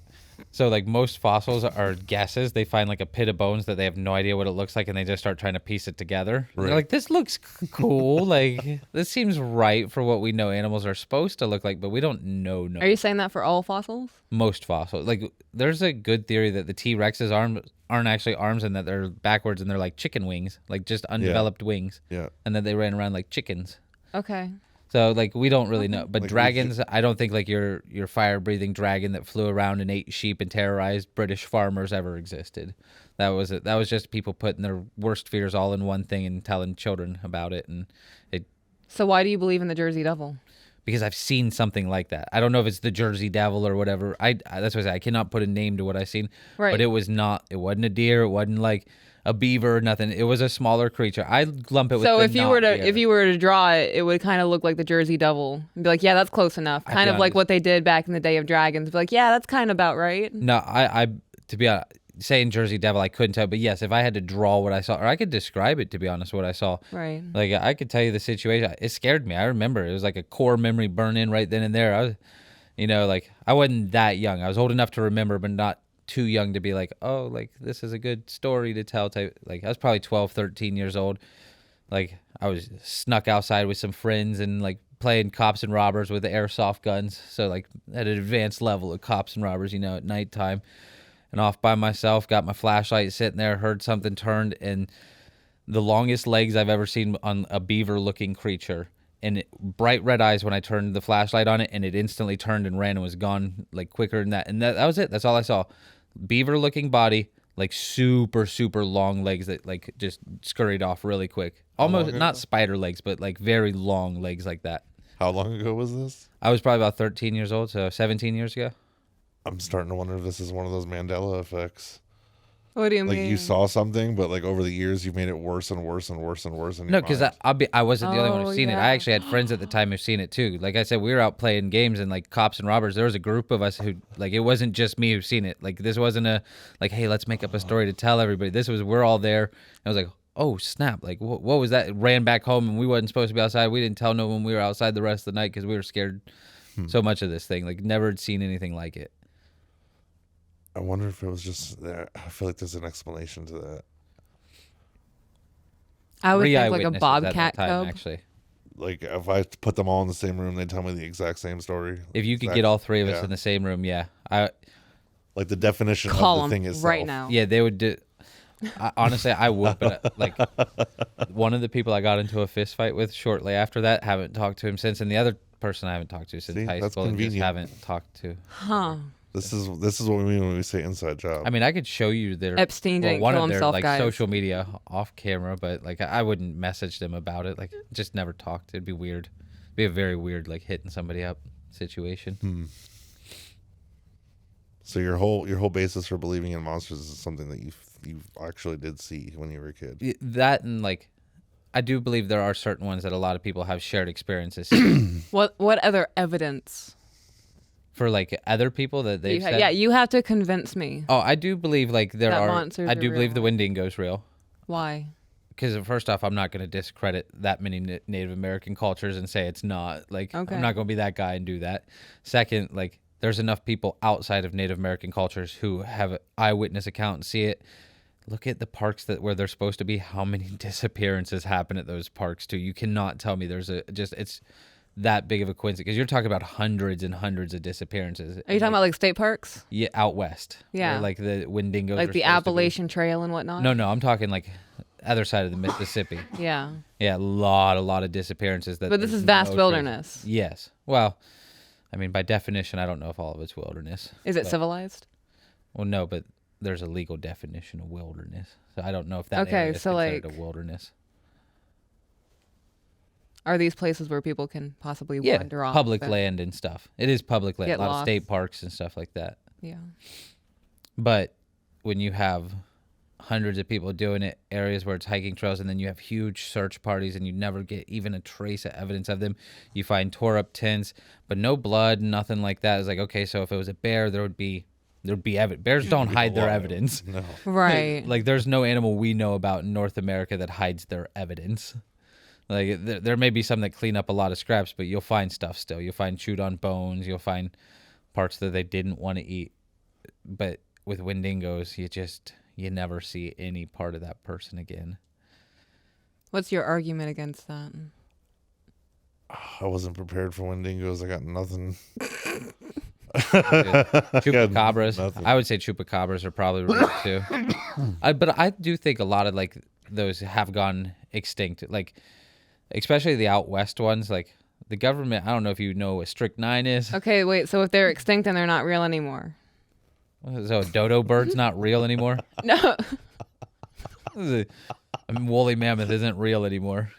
Speaker 4: So like most fossils are guesses. They find like a pit of bones that they have no idea what it looks like, and they just start trying to piece it together. And
Speaker 3: Right.
Speaker 4: they're like, this looks cool. Like this seems right for what we know animals are supposed to look like, but we don't know.
Speaker 2: Are you saying that for all fossils?
Speaker 4: Most fossils. Like there's a good theory that the T-Rex's arms aren't actually arms and that they're backwards and they're like chicken wings, like just undeveloped wings,
Speaker 3: Yeah.
Speaker 4: and that they ran around like chickens.
Speaker 2: Okay.
Speaker 4: So like we don't really know. But
Speaker 3: Like, we
Speaker 4: dragons, I don't think like your fire breathing dragon that flew around and ate sheep and terrorized British farmers ever existed. That was just people putting their worst fears all in one thing and telling children about it, and it.
Speaker 2: So why do you believe in the Jersey Devil?
Speaker 4: Because I've seen something like that. I don't know if it's the Jersey Devil or whatever. That's what I say. I cannot put a name to what I've seen.
Speaker 2: Right.
Speaker 4: But it wasn't a deer. It wasn't like a beaver, nothing. It was a smaller creature. I lump it with
Speaker 2: So
Speaker 4: the
Speaker 2: if you
Speaker 4: not
Speaker 2: were to
Speaker 4: deer.
Speaker 2: if you were to draw it, it would kind of look like the Jersey Devil. And be like, yeah, that's close enough. Kind of like
Speaker 4: honest.
Speaker 2: what they did back in the day of dragons. Be like, yeah, that's kind of about right.
Speaker 4: No, I to be honest, saying Jersey Devil, I couldn't tell. But yes, if I had to draw what I saw, or I could describe it, to be honest, what I saw.
Speaker 2: Right.
Speaker 4: Like I could tell you the situation. It scared me. I remember it was like a core memory burn in right then and there. I was, like I wasn't that young. I was old enough to remember, but not too young to be like, oh, like this is a good story to tell. Type. Like I was probably 12, 13 years old. Like I was snuck outside with some friends and like playing cops and robbers with the airsoft guns. So like at an advanced level of cops and robbers, at nighttime. And off by myself, got my flashlight sitting there, heard something turned, and the longest legs I've ever seen on a beaver-looking creature. And bright red eyes when I turned the flashlight on it, and it instantly turned and ran and was gone like quicker than that. And that was it. That's all I saw. Beaver-looking body, like super, super long legs that like just scurried off really quick. Almost not spider legs, but like very long legs like that.
Speaker 3: How long ago was this?
Speaker 4: I was probably about 13 years old, so 17 years ago.
Speaker 3: I'm starting to wonder if this is one of those Mandela effects.
Speaker 2: What do you
Speaker 3: Like
Speaker 2: mean?
Speaker 3: you saw something, but like over the years, you've made it worse and worse and worse and worse. In
Speaker 4: No,
Speaker 3: your
Speaker 4: because
Speaker 3: mind.
Speaker 4: I wasn't the only one
Speaker 2: Oh,
Speaker 4: who's seen it.
Speaker 2: yeah.
Speaker 4: I actually had friends at the time who've seen it too. Like I said, we were out playing games and like cops and robbers. There was a group of us who like it wasn't just me who's seen it. Like this wasn't a like, hey, let's make up a story to tell everybody. This was we're all there. I was like, oh snap! Like what was that? Ran back home and we wasn't supposed to be outside. We didn't tell no one we were outside the rest of the night because we were scared so much of this thing. Like never had seen anything like it.
Speaker 3: I wonder if it was just there. I feel like there's an explanation to that.
Speaker 2: I would
Speaker 4: Three
Speaker 2: think like a
Speaker 4: eyewitnesses at
Speaker 2: bobcat
Speaker 4: that time,
Speaker 2: cub.
Speaker 4: actually.
Speaker 3: Like if I put them all in the same room, they'd tell me the exact same story.
Speaker 4: If you could get all three of us
Speaker 3: yeah.
Speaker 4: in the same room, yeah,
Speaker 3: Like the definition
Speaker 2: Call
Speaker 3: of the
Speaker 2: him
Speaker 3: thing is
Speaker 2: right now.
Speaker 4: yeah, they would do. Honestly, I would, but like one of the people I got into a fist fight with shortly after that, haven't talked to him since, and the other person I haven't talked to since
Speaker 3: See,
Speaker 4: high
Speaker 3: that's
Speaker 4: school, and just
Speaker 3: convenient.
Speaker 4: haven't talked to.
Speaker 2: Huh.
Speaker 3: This is what we mean when we say inside job.
Speaker 4: I mean, I could show you their
Speaker 2: Epstein didn't
Speaker 4: one
Speaker 2: kill
Speaker 4: of their
Speaker 2: himself,
Speaker 4: like
Speaker 2: guys.
Speaker 4: social media off camera, but like I wouldn't message them about it. Like just never talked. It'd be weird. It'd be a very weird like hitting somebody up situation.
Speaker 3: So your whole basis for believing in monsters is something that you actually did see when you were a kid.
Speaker 4: That and like. I do believe there are certain ones that a lot of people have shared experiences
Speaker 2: What other evidence?
Speaker 4: for like other people that they've said.
Speaker 2: Yeah, you have to convince me.
Speaker 4: Oh, I do believe like there
Speaker 2: That
Speaker 4: are.
Speaker 2: monsters
Speaker 4: I
Speaker 2: are
Speaker 4: do believe the
Speaker 2: real.
Speaker 4: Wendigo's real.
Speaker 2: Why?
Speaker 4: Because first off, I'm not going to discredit that many Native American cultures and say it's not. Like
Speaker 2: Okay.
Speaker 4: I'm not going to be that guy and do that. Second, like there's enough people outside of Native American cultures who have an eyewitness account and see it. Look at the parks where they're supposed to be. How many disappearances happen at those parks too? You cannot tell me there's it's that big of a coincidence because you're talking about hundreds and hundreds of disappearances.
Speaker 2: Are you talking about like state parks?
Speaker 4: Yeah, out west.
Speaker 2: Yeah.
Speaker 4: where, like the Wendigos.
Speaker 2: Like
Speaker 4: are
Speaker 2: the
Speaker 4: supposed to be.
Speaker 2: Appalachian Trail and whatnot?
Speaker 4: No, I'm talking like other side of the Mississippi.
Speaker 2: Yeah.
Speaker 4: Yeah, a lot of disappearances.
Speaker 2: But this
Speaker 4: there's
Speaker 2: is vast
Speaker 4: no
Speaker 2: wilderness.
Speaker 4: trace. Yes. Well, I mean, by definition, I don't know if all of it's wilderness.
Speaker 2: Is it
Speaker 4: but-
Speaker 2: civilized?
Speaker 4: Well, no, but there's a legal definition of wilderness. So I don't know if that
Speaker 2: Okay,
Speaker 4: area is
Speaker 2: so,
Speaker 4: considered
Speaker 2: like-
Speaker 4: a wilderness.
Speaker 2: Are these places where people can possibly
Speaker 4: Yeah,
Speaker 2: wander off?
Speaker 4: public
Speaker 2: and-
Speaker 4: land and stuff. It is public land.
Speaker 2: Get
Speaker 4: A lot
Speaker 2: lost.
Speaker 4: of state parks and stuff like that.
Speaker 2: Yeah.
Speaker 4: But when you have hundreds of people doing it, areas where it's hiking trails, and then you have huge search parties and you never get even a trace of evidence of them, you find tore up tents, but no blood, nothing like that. It's like, okay, so if it was a bear, there'd be evidence. Bears don't hide their evidence.
Speaker 3: No.
Speaker 2: Right.
Speaker 4: Like there's no animal we know about in North America that hides their evidence. Like there may be some that clean up a lot of scraps, but you'll find stuff still. You'll find chewed on bones. You'll find parts that they didn't want to eat. But with Wendigos, you never see any part of that person again.
Speaker 2: What's your argument against that?
Speaker 3: I wasn't prepared for Wendigos. I got nothing.
Speaker 4: Chupacabras.
Speaker 3: nothing.
Speaker 4: I would say chupacabras are probably real too. But I do think a lot of like those have gone extinct. Like especially the out west ones. Like the government. I don't know if you know what strychnine is.
Speaker 2: Okay, wait. So if they're extinct and they're not real anymore.
Speaker 4: So a dodo bird's not real anymore.
Speaker 2: No.
Speaker 4: A woolly mammoth isn't real anymore.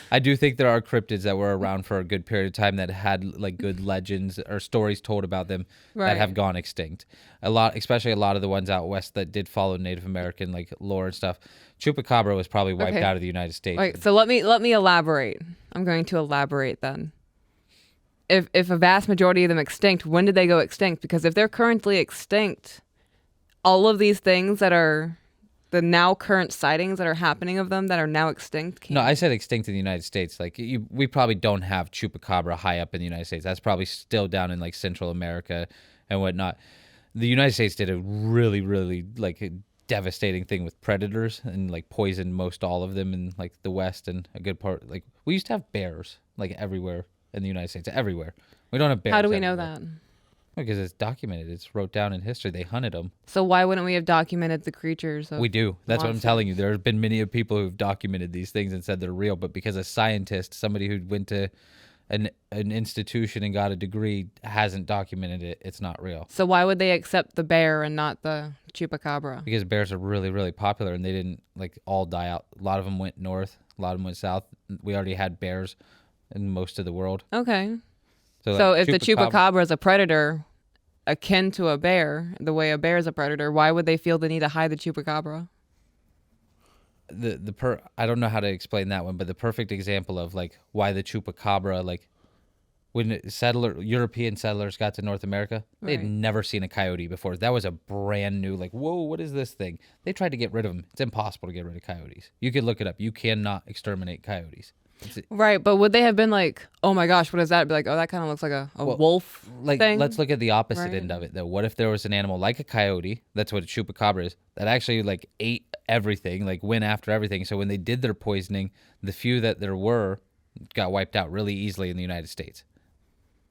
Speaker 4: I do think there are cryptids that were around for a good period of time that had like good legends or stories told about them
Speaker 2: Right.
Speaker 4: that have gone extinct. A lot, especially a lot of the ones out west that did follow Native American like lore and stuff. Chupacabra was probably wiped
Speaker 2: Okay.
Speaker 4: out of the United States.
Speaker 2: Wait, so let me elaborate. I'm going to elaborate then. If a vast majority of them extinct, when did they go extinct? Because if they're currently extinct, all of these things that are the now current sightings that are happening of them that are now extinct.
Speaker 4: No, I said extinct in the United States. Like we probably don't have chupacabra high up in the United States. That's probably still down in like Central America and whatnot. The United States did a really, really like a devastating thing with predators and like poisoned most all of them in like the West and a good part. Like we used to have bears like everywhere in the United States, everywhere. We don't have bears.
Speaker 2: How do we know
Speaker 4: everywhere.
Speaker 2: that?
Speaker 4: Because it's documented. It's wrote down in history. They hunted them.
Speaker 2: So why wouldn't we have documented the creatures?
Speaker 4: We do. That's what I'm
Speaker 2: monsters?
Speaker 4: telling you. There have been many people who've documented these things and said they're real, but because a scientist, somebody who went to an institution and got a degree, hasn't documented it, it's not real.
Speaker 2: So why would they accept the bear and not the chupacabra?
Speaker 4: Because bears are really, really popular and they didn't like all die out. A lot of them went north. A lot of them went south. We already had bears in most of the world.
Speaker 2: Okay. So
Speaker 4: like,
Speaker 2: if the chupacabra is a predator akin to a bear, the way a bear is a predator, why would they feel the need to hide the chupacabra?
Speaker 4: I don't know how to explain that one, but the perfect example of like why the chupacabra, like when European settlers got to North America, they'd
Speaker 2: Right.
Speaker 4: never seen a coyote before. That was a brand new, like, whoa, what is this thing? They tried to get rid of them. It's impossible to get rid of coyotes. You could look it up. You cannot exterminate coyotes.
Speaker 2: Right, but would they have been like, oh my gosh, what is that? Be like, oh, that kind of looks like a wolf
Speaker 4: Like,
Speaker 2: thing.
Speaker 4: let's look at the opposite
Speaker 2: right?
Speaker 4: end of it, though. What if there was an animal like a coyote, that's what a chupacabra is, that actually, like, ate everything, like, went after everything. So when they did their poisoning, the few that there were got wiped out really easily in the United States.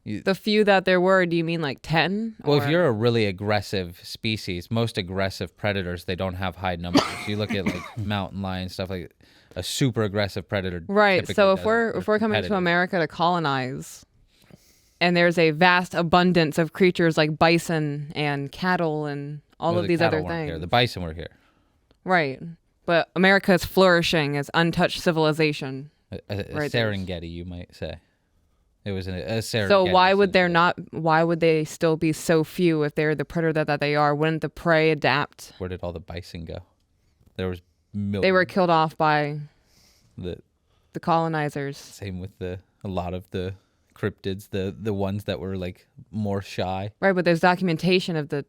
Speaker 2: The few that there were, do you mean like 10?
Speaker 4: Well, if you're a really aggressive species, most aggressive predators, they don't have high numbers. You look at, like, mountain lions, stuff like a super aggressive predator.
Speaker 2: Right.
Speaker 4: typically
Speaker 2: So if
Speaker 4: doesn't.
Speaker 2: we're
Speaker 4: They're
Speaker 2: coming to
Speaker 4: competitive.
Speaker 2: America to colonize, and there's a vast abundance of creatures like bison and cattle and all
Speaker 4: No,
Speaker 2: of
Speaker 4: the
Speaker 2: these
Speaker 4: cattle
Speaker 2: other
Speaker 4: weren't
Speaker 2: things.
Speaker 4: here. The bison were here.
Speaker 2: Right. But America is flourishing as untouched civilization.
Speaker 4: A
Speaker 2: Right,
Speaker 4: Serengeti, you might say. It was a Serengeti.
Speaker 2: So why would why would they still be so few if they're the predator that they are? Wouldn't the prey adapt?
Speaker 4: Where did all the bison go? There was millions.
Speaker 2: They were killed off by
Speaker 4: the
Speaker 2: the colonizers.
Speaker 4: same with a lot of the cryptids, the ones that were like more shy.
Speaker 2: Right, but there's documentation of the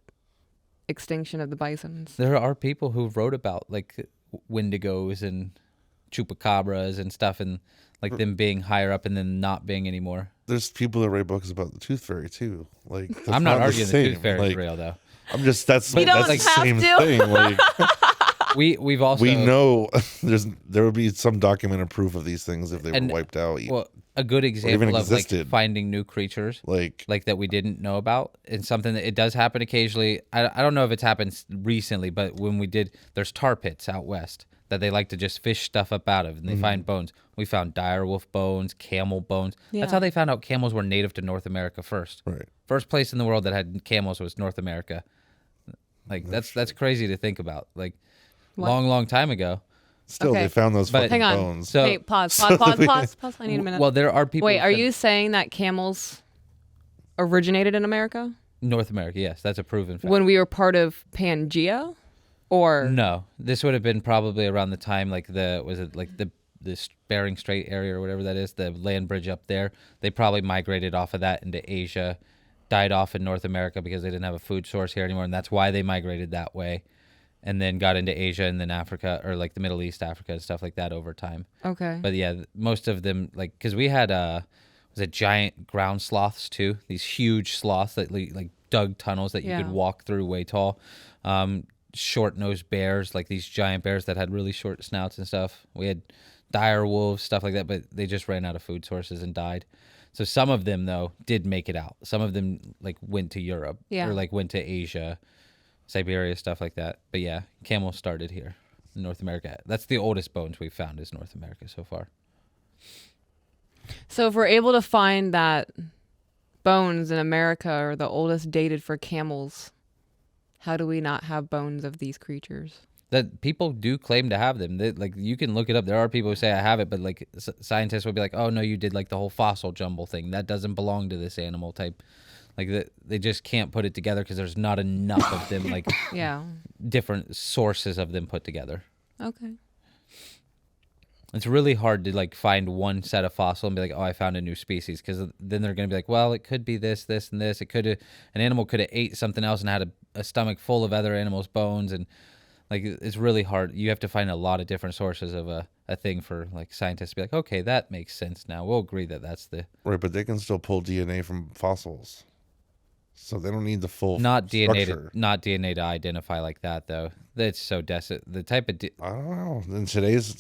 Speaker 2: extinction of the bisons.
Speaker 4: There are people who wrote about like wendigos and chupacabras and stuff, and like them being higher up and then not being anymore.
Speaker 3: There's people that write books about the tooth fairy too. Like that's
Speaker 4: I'm not
Speaker 3: the
Speaker 4: arguing the
Speaker 3: same.
Speaker 4: tooth fairy is
Speaker 3: Like,
Speaker 4: real though.
Speaker 3: I'm just that's
Speaker 2: You don't
Speaker 3: that's the
Speaker 2: have
Speaker 3: same
Speaker 2: to.
Speaker 3: thing. Like
Speaker 4: We've also
Speaker 3: we know there would be some documented proof of these things if they
Speaker 4: And-
Speaker 3: were wiped out.
Speaker 4: well a good
Speaker 3: even
Speaker 4: example of like
Speaker 3: existed.
Speaker 4: finding new creatures
Speaker 3: Like
Speaker 4: that we didn't know about. It's something that it does happen occasionally. I don't know if it's happened recently, but when we did, there's tar pits out west that they like to just fish stuff up out of, and they find bones. We found dire wolf bones, camel bones. That's how
Speaker 2: Yeah.
Speaker 4: they found out camels were native to North America first.
Speaker 3: right.
Speaker 4: First place in the world that had camels was North America. Like that's crazy to think about. Like long time ago.
Speaker 3: Still,
Speaker 2: Okay.
Speaker 3: they found those
Speaker 4: But-
Speaker 3: fucking
Speaker 2: Hang on.
Speaker 3: bones.
Speaker 4: So
Speaker 2: Hey, pause. I need a minute.
Speaker 4: well, there are people.
Speaker 2: Wait,
Speaker 4: who
Speaker 2: are
Speaker 4: said-
Speaker 2: you saying that camels originated in America
Speaker 4: North America? Yes, that's a proven fact.
Speaker 2: when we were part of Pangea? Or
Speaker 4: No, this would have been probably around the time like the Bering Strait area or whatever that is, the land bridge up there. They probably migrated off of that into Asia, died off in North America because they didn't have a food source here anymore, and that's why they migrated that way, and then got into Asia and then Africa or like the Middle East, Africa, and stuff like that over time.
Speaker 2: okay.
Speaker 4: But yeah, most of them like because we had was it giant ground sloths too? These huge sloths that like dug tunnels that you
Speaker 2: Yeah.
Speaker 4: could walk through way tall. Short-nosed bears, like these giant bears that had really short snouts and stuff. We had dire wolves, stuff like that, but they just ran out of food sources and died. So some of them, though, did make it out. Some of them, like, went to Europe
Speaker 2: Yeah.
Speaker 4: or, like, went to Asia, Siberia, stuff like that. But, yeah, camels started here in North America. That's the oldest bones we've found is North America so far.
Speaker 2: So if we're able to find that bones in America are the oldest dated for camels, how do we not have bones of these creatures?
Speaker 4: That people do claim to have them. Like you can look it up. There are people who say I have it, but like scientists will be like, "Oh no, you did like the whole fossil jumble thing. That doesn't belong to this animal type." Like they just can't put it together because there's not enough of them. Like
Speaker 2: Yeah.
Speaker 4: different sources of them put together.
Speaker 2: Okay.
Speaker 4: It's really hard to like find one set of fossil and be like, "Oh, I found a new species," because then they're gonna be like, "Well, it could be this, this, and this. It could an animal could have ate something else and had a stomach full of other animals' bones and." Like, it's really hard. You have to find a lot of different sources of a thing for, like, scientists to be like, okay, that makes sense now. We'll agree that that's the...
Speaker 3: Right, but they can still pull DNA from fossils. So they don't need the full
Speaker 4: Not
Speaker 3: structure.
Speaker 4: DNA to identify like that, though. That's so desolate. The type of...
Speaker 3: I don't know. In today's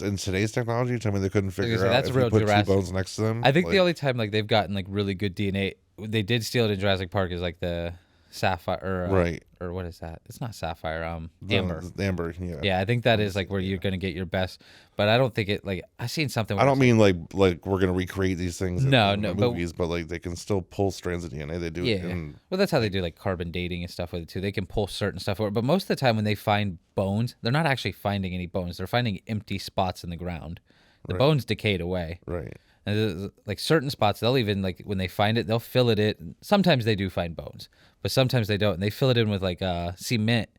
Speaker 3: technology, you tell me they couldn't figure
Speaker 4: say,
Speaker 3: out
Speaker 4: that's
Speaker 3: if
Speaker 4: real
Speaker 3: you put
Speaker 4: Jurassic.
Speaker 3: two bones next to them.
Speaker 4: I think
Speaker 3: like,
Speaker 4: the only time, like, they've gotten, like, really good DNA... They did steal it in Jurassic Park is, like, the sapphire...
Speaker 3: right.
Speaker 4: Or what is that? It's not sapphire.
Speaker 3: The
Speaker 4: Amber.
Speaker 3: Amber, yeah.
Speaker 4: Yeah, I think that is, like, where you're going to get your best... But I don't think it... Like, I seen something...
Speaker 3: I don't mean like we're gonna recreate these things in
Speaker 4: No,
Speaker 3: the
Speaker 4: but-
Speaker 3: movies, but like they can still pull strands of DNA. They do it.
Speaker 4: Yeah. Well, that's how they do like carbon dating and stuff with it too. They can pull certain stuff over. But most of the time when they find bones, they're not actually finding any bones. They're finding empty spots in the ground. The
Speaker 3: Right.
Speaker 4: bones decayed away.
Speaker 3: Right.
Speaker 4: And like certain spots, they'll even like when they find it, they'll fill it in. Sometimes they do find bones, but sometimes they don't. And they fill it in with like cement.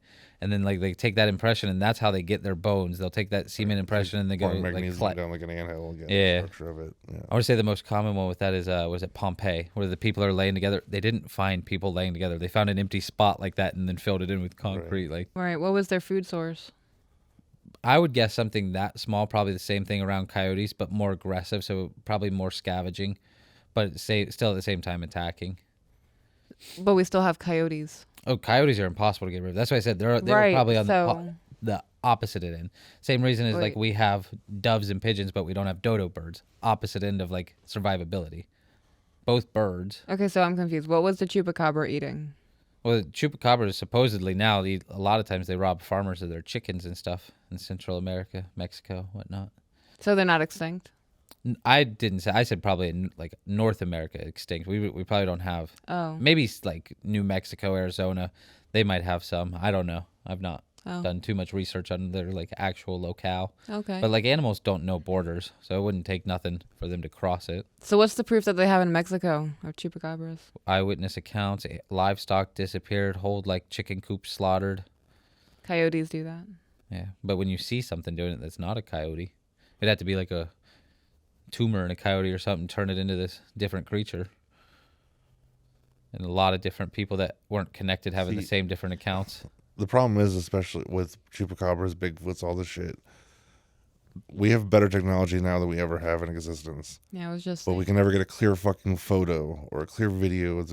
Speaker 4: And then like they take that impression and that's how they get their bones. They'll take that cement impression and they go
Speaker 3: Pouring
Speaker 4: like
Speaker 3: magnesium down like an anthill and get
Speaker 4: Yeah.
Speaker 3: the structure of it. Yeah.
Speaker 4: I would say the most common one with that is was it Pompeii, where the people are laying together. They didn't find people laying together. They found an empty spot like that and then filled it in with concrete. Like
Speaker 2: Right. What was their food source?
Speaker 4: I would guess something that small, probably the same thing around coyotes, but more aggressive. So probably more scavenging, but still at the same time attacking.
Speaker 2: But we still have coyotes.
Speaker 4: Oh, coyotes are impossible to get rid of. That's why I said they were
Speaker 2: Right,
Speaker 4: probably on
Speaker 2: so-
Speaker 4: the opposite end. Same reason as like
Speaker 2: Wait.
Speaker 4: we have doves and pigeons, but we don't have dodo birds. Opposite end of like survivability. Both birds.
Speaker 2: Okay, so I'm confused. What was the chupacabra eating?
Speaker 4: Well, chupacabras supposedly now, a lot of times they rob farmers of their chickens and stuff in Central America, Mexico, whatnot.
Speaker 2: So they're not extinct?
Speaker 4: I didn't say. I said probably in like North America extinct. We probably don't have.
Speaker 2: Oh.
Speaker 4: Maybe like New Mexico, Arizona, they might have some. I don't know. I've not
Speaker 2: Oh.
Speaker 4: done too much research on their like actual locale.
Speaker 2: Okay.
Speaker 4: But like animals don't know borders, so it wouldn't take nothing for them to cross it.
Speaker 2: So what's the proof that they have in Mexico of chupacabras?
Speaker 4: Eyewitness accounts: livestock disappeared, whole like chicken coops slaughtered.
Speaker 2: Coyotes do that.
Speaker 4: Yeah, but when you see something doing it that's not a coyote, it'd have to be like a tumor in a coyote or something, turn it into this different creature. And a lot of different people that weren't connected having the same different accounts.
Speaker 3: The problem is, especially with chupacabras, Bigfoots, all this shit, we have better technology now than we ever have in existence.
Speaker 2: Yeah, I was just
Speaker 3: But we can never get a clear fucking photo or a clear video. It's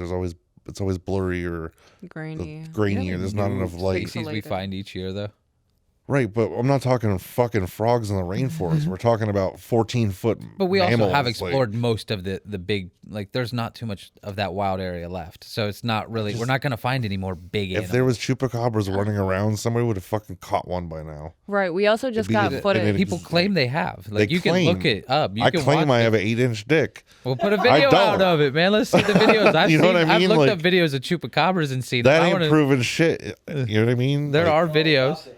Speaker 3: always blurry or
Speaker 2: grainy.
Speaker 3: grainy or there's not
Speaker 4: New
Speaker 3: enough light.
Speaker 4: species we
Speaker 2: Pixelated.
Speaker 4: find each year, though.
Speaker 3: Right, but I'm not talking fucking frogs in the rainforest. We're talking about 14-foot
Speaker 4: But we also
Speaker 3: mammals,
Speaker 4: have
Speaker 3: like-
Speaker 4: explored most of the big, like there's not too much of that wild area left. So it's not really, we're not going to find any more big
Speaker 3: If
Speaker 4: animals.
Speaker 3: there was chupacabras running around, somebody would have fucking caught one by now.
Speaker 2: Right. We also just
Speaker 3: It'd be
Speaker 2: got
Speaker 3: the-
Speaker 2: footage.
Speaker 3: and
Speaker 4: People claim they have. Like
Speaker 3: They
Speaker 4: you can look
Speaker 3: claim.
Speaker 4: it up. You
Speaker 3: I
Speaker 4: can
Speaker 3: claim
Speaker 4: watch
Speaker 3: I
Speaker 4: it.
Speaker 3: have an 8-inch dick.
Speaker 4: We'll put a video
Speaker 3: don't.
Speaker 4: out of it, man. Let's see the videos. I've
Speaker 3: You know
Speaker 4: seen,
Speaker 3: what I
Speaker 4: I've
Speaker 3: mean?
Speaker 4: looked
Speaker 3: Like,
Speaker 4: up videos of chupacabras and seen
Speaker 3: That
Speaker 4: I
Speaker 3: ain't
Speaker 4: wanna-
Speaker 3: proven shit. You know what I mean?
Speaker 4: There
Speaker 3: Like,
Speaker 4: are videos.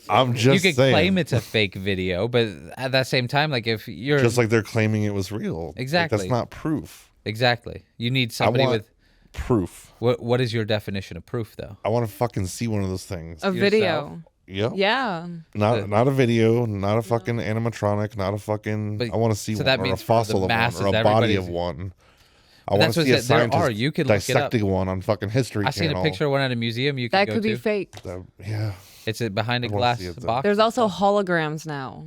Speaker 3: I'm
Speaker 4: You
Speaker 3: just
Speaker 4: could
Speaker 3: saying.
Speaker 4: claim it's a fake video, but at that same time, like if you're
Speaker 3: Just like they're claiming it was real. Like,
Speaker 4: Exactly.
Speaker 3: that's not proof.
Speaker 4: exactly, you need somebody
Speaker 3: want
Speaker 4: with
Speaker 3: proof.
Speaker 4: what is your definition of proof, though?
Speaker 3: I want to fucking see one of those things.
Speaker 2: a video.
Speaker 3: Yep.
Speaker 2: Yeah.
Speaker 3: Not a video, not a fucking animatronic, not a fucking.
Speaker 4: But-
Speaker 3: I want to see
Speaker 4: so
Speaker 3: one
Speaker 4: that
Speaker 3: or a
Speaker 4: means for
Speaker 3: fossil
Speaker 4: the
Speaker 3: of
Speaker 4: masses,
Speaker 3: one or a body
Speaker 4: everybody's-
Speaker 3: of one. I
Speaker 4: But
Speaker 3: want
Speaker 4: that's
Speaker 3: to
Speaker 4: what
Speaker 3: see
Speaker 4: I
Speaker 3: a
Speaker 4: said, there
Speaker 3: scientist
Speaker 4: are. You can look it up.
Speaker 3: dissecting one on fucking History
Speaker 4: I seen
Speaker 3: Channel.
Speaker 4: a picture of one at a museum. You
Speaker 2: That
Speaker 4: can
Speaker 2: could
Speaker 4: go
Speaker 2: be
Speaker 4: to.
Speaker 2: fake.
Speaker 3: Yeah.
Speaker 4: It's behind a
Speaker 3: I wanna
Speaker 4: glass
Speaker 3: see it, though.
Speaker 4: box.
Speaker 2: There's also holograms now.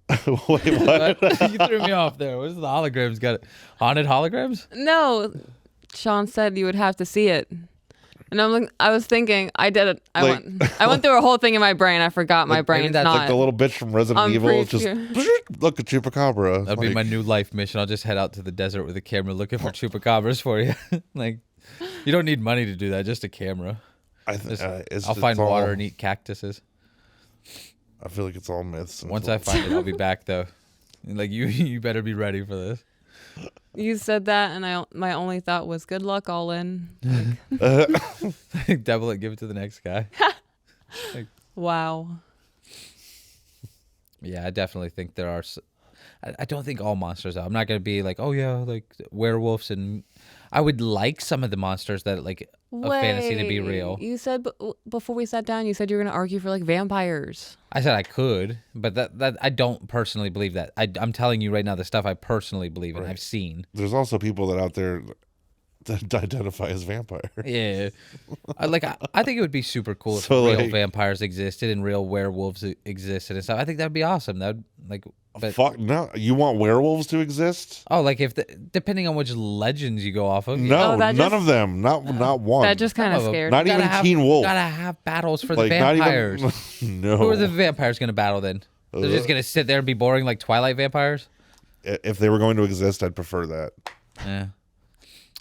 Speaker 3: Wait, what?
Speaker 4: You threw me off there. What's the holograms? Got it? Haunted holograms?
Speaker 2: No, Sean said you would have to see it. And I was thinking, I did it. I
Speaker 3: Like-
Speaker 2: went through a whole thing in my brain. I forgot my
Speaker 3: Like,
Speaker 2: brain's
Speaker 4: maybe that's
Speaker 2: not.
Speaker 3: Like the little bitch from Resident
Speaker 2: I'm
Speaker 3: Evil.
Speaker 2: pretty
Speaker 3: Just
Speaker 2: sure.
Speaker 3: look at Chupacabra.
Speaker 4: That'll be
Speaker 3: Like,
Speaker 4: my new life mission. I'll just head out to the desert with a camera looking for chupacabras for you. Like, you don't need money to do that. Just a camera. I'll find water and eat cactuses.
Speaker 3: I feel like it's all myths. and
Speaker 4: Once I
Speaker 3: it's all-
Speaker 4: find it, I'll be back though. Like you better be ready for this.
Speaker 2: You said that, and my only thought was, good luck, all in.
Speaker 4: Double it, give it to the next guy.
Speaker 2: Wow.
Speaker 4: Yeah, I definitely think there are. I don't think all monsters are. I'm not gonna be like, oh yeah, like werewolves, and I would like some of the monsters that like a fantasy to be real.
Speaker 2: You said before we sat down, you said you were gonna argue for like vampires.
Speaker 4: I said I could, but that I don't personally believe that. I'm telling you right now the stuff I personally believe in. I've seen.
Speaker 3: There's also people that out there that identify as vampire.
Speaker 4: Yeah, I think it would be super cool if
Speaker 3: So,
Speaker 4: real
Speaker 3: like-
Speaker 4: vampires existed and real werewolves existed and stuff. I think that'd be awesome. That would like. But,
Speaker 3: Fuck no! You want werewolves to exist?
Speaker 4: oh, like depending on which legends you go off of.
Speaker 3: No,
Speaker 2: that
Speaker 3: none
Speaker 2: just-
Speaker 3: of them. Not one.
Speaker 2: That just kind of
Speaker 4: Some of 'em.
Speaker 2: scared
Speaker 3: Not
Speaker 2: me.
Speaker 3: even
Speaker 4: Gotta have-
Speaker 3: Teen Wolf.
Speaker 4: Gotta have battles for
Speaker 3: Like
Speaker 4: the
Speaker 3: not
Speaker 4: vampires.
Speaker 3: even. No.
Speaker 4: Who are the vampires gonna battle then? They're just gonna sit there and be boring like Twilight vampires.
Speaker 3: If they were going to exist, I'd prefer that.
Speaker 4: Yeah,